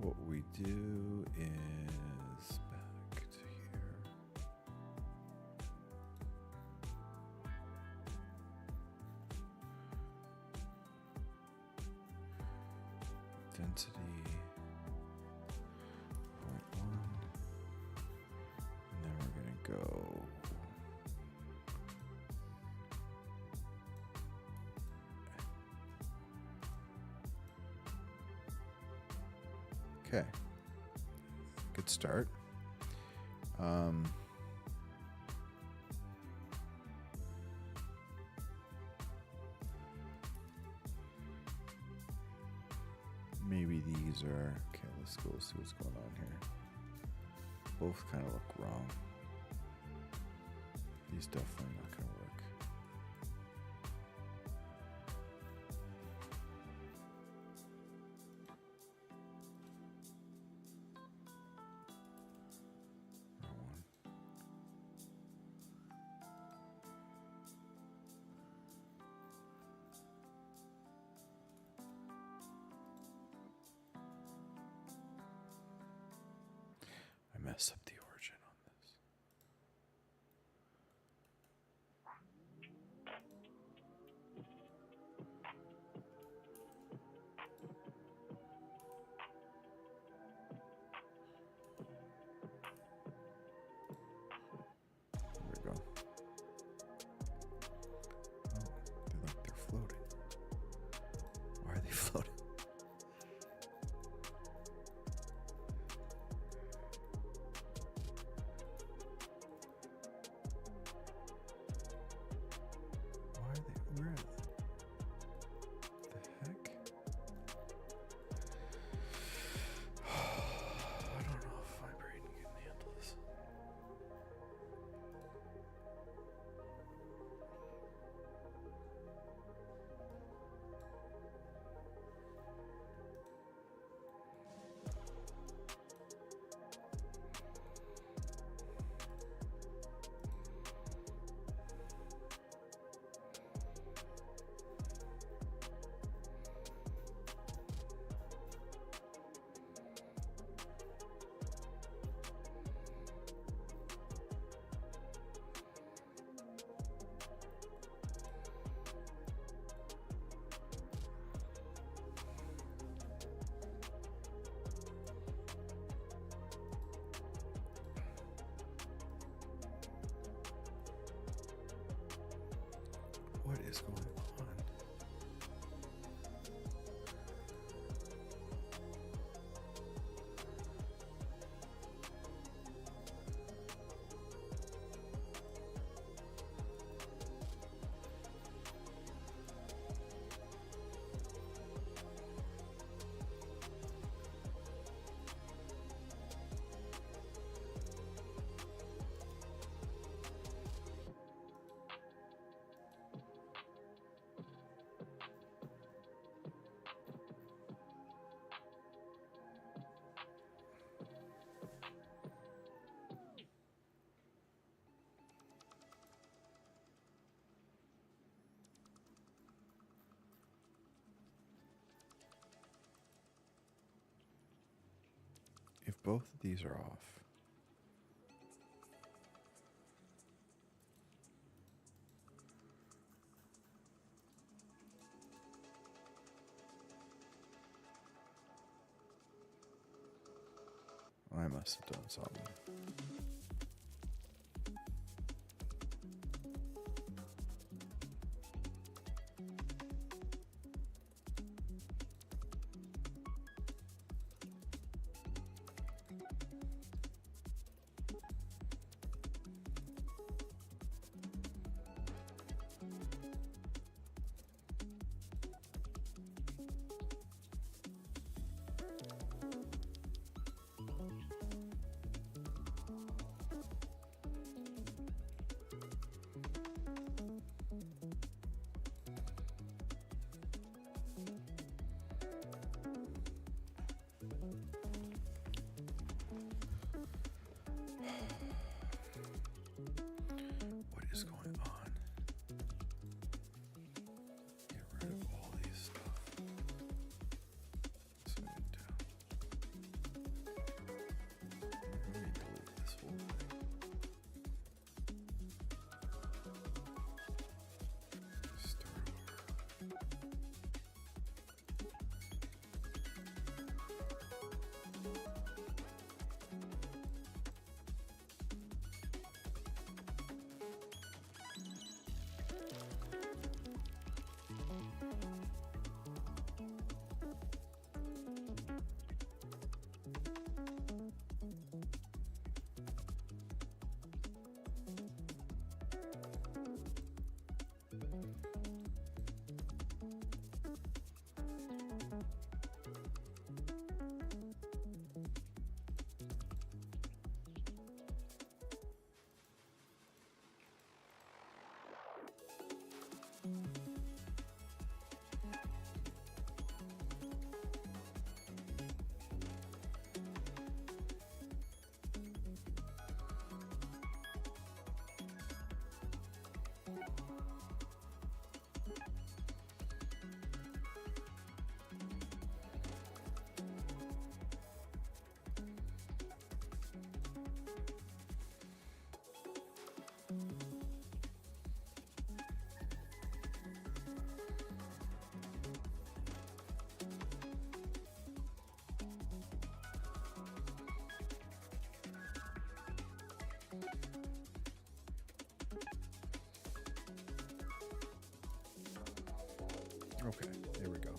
S1: what we do is back to here. Density. Go. Okay. Good start. Maybe these are okay. Let's go see what's going on here. Both kind of look wrong. These definitely not going to work. Wrong one. I messed up the origin on this. is going on? If both of these are off, I must have done something. What is going on? Get rid of all these stuff. So let me delete this whole thing. Start over. Okay, there we go.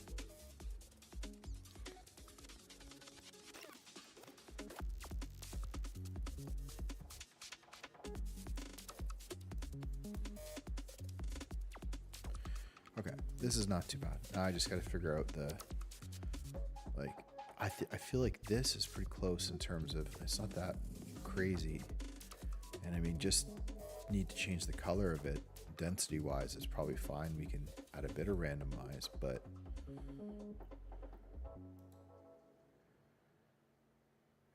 S1: Okay, this is not too bad. Now I just got to figure out the, like, I feel like this is pretty close in terms of, it's not that crazy. And I mean, just need to change the color of it. Density wise, it's probably fine. We can add a bit of randomize, but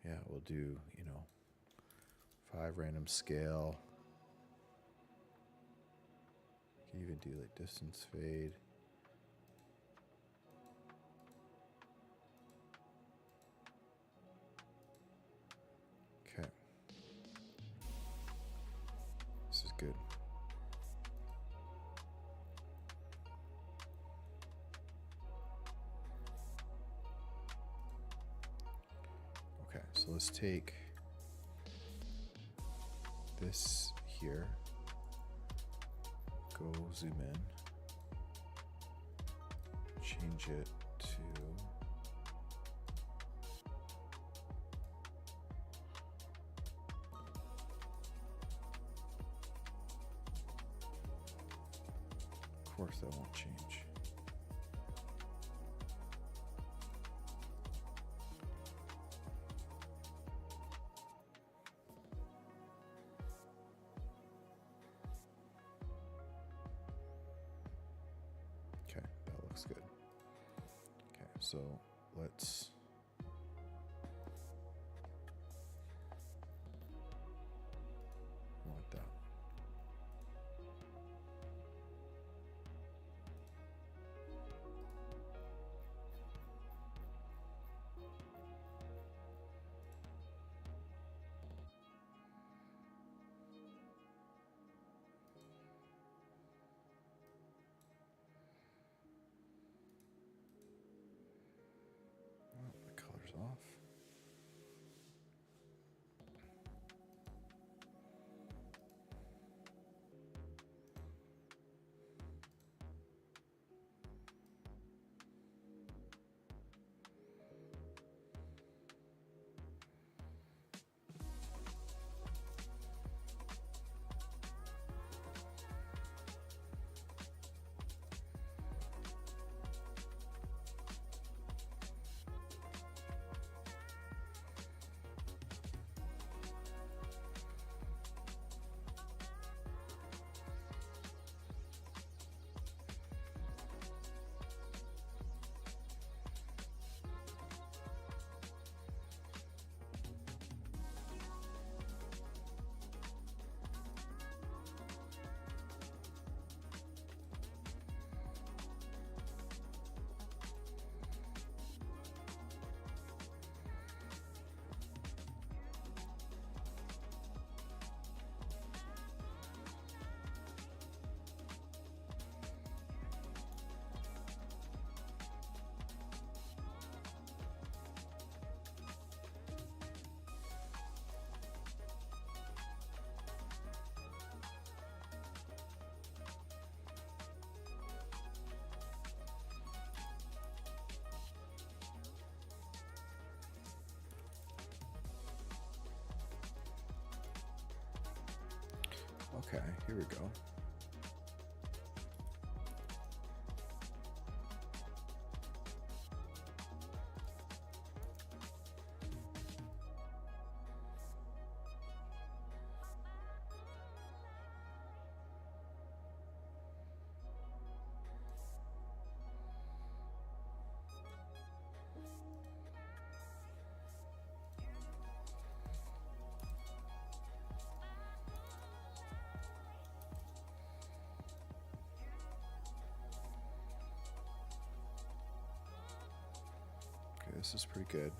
S1: yeah, we'll do, 5 random scale. You can even do like distance fade. Okay. This is good. Okay, so let's take this here, go zoom in. change it to of course that won't change. Okay, that looks good. Okay, so let's want that. Oh, the color's off. Okay, here we go. Okay, this is pretty good.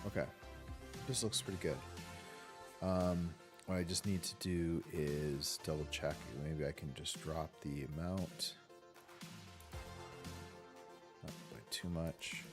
S1: Okay, this looks pretty good. What I just need to do is double check. Maybe I can just drop the amount. Not by too much.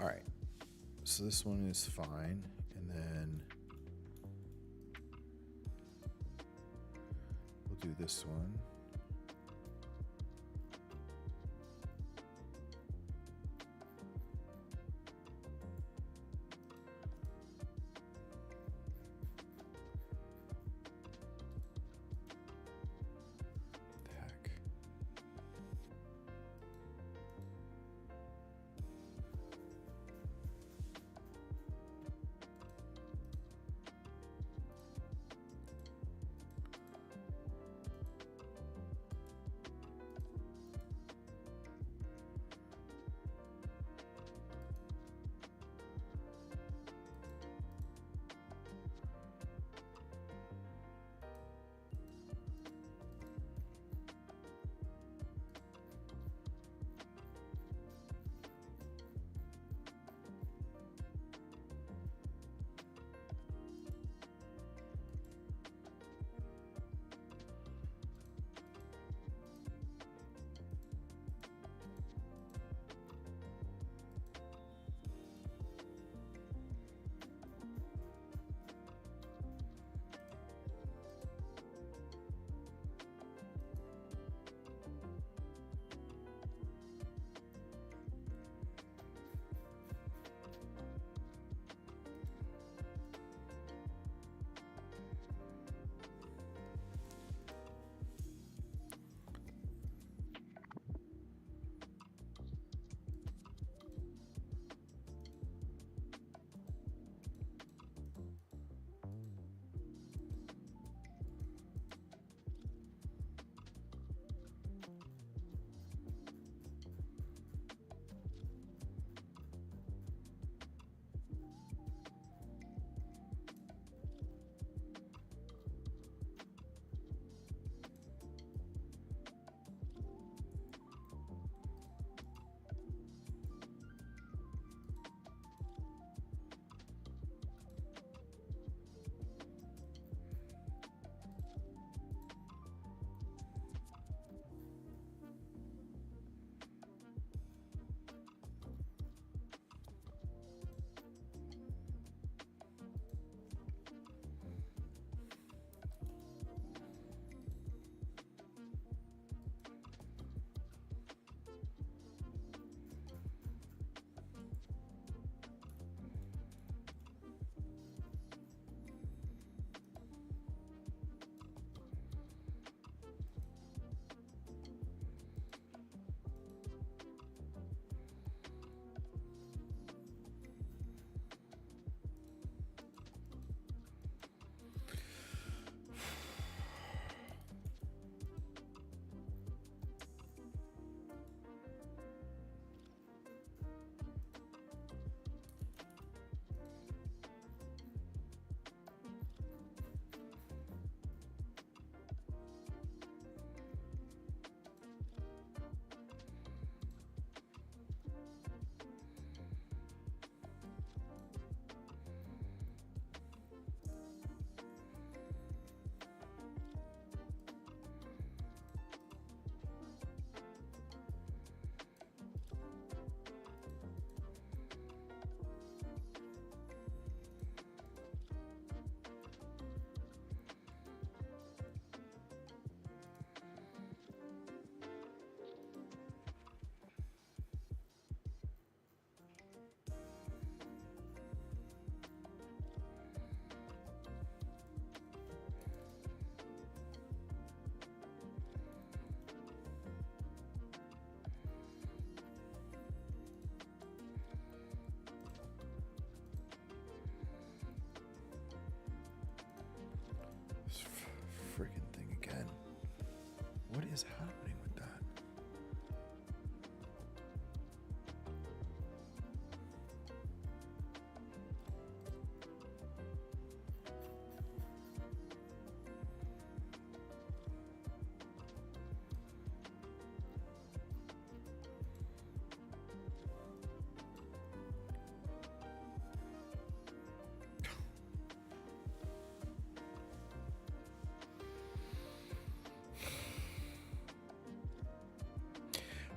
S1: All right. So this one is fine. And then we'll do this one. The heck? Freaking thing again. What is happening with that?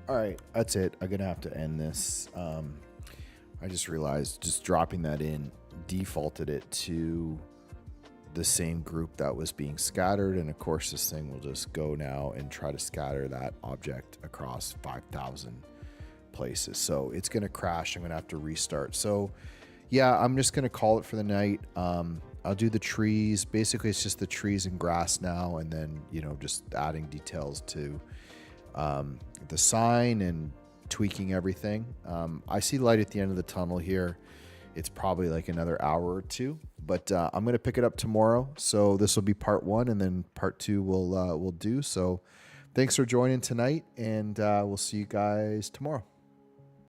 S1: All right, that's it. I'm gonna have to end this. I just realized just dropping that in defaulted it to the same group that was being scattered. And of course, this thing will just go now and try to scatter that object across 5,000 places. So it's going to crash. I'm going to have to restart. So yeah, I'm just going to call it for the night. I'll do the trees. Basically, it's just the trees and grass now. And then, you know, just adding details to the sign and tweaking everything. I see light at the end of the tunnel here. It's probably like another hour or two, but I'm going to pick it up tomorrow. So this will be part 1, and then part 2 we'll do. So thanks for joining tonight, and we'll see you guys tomorrow.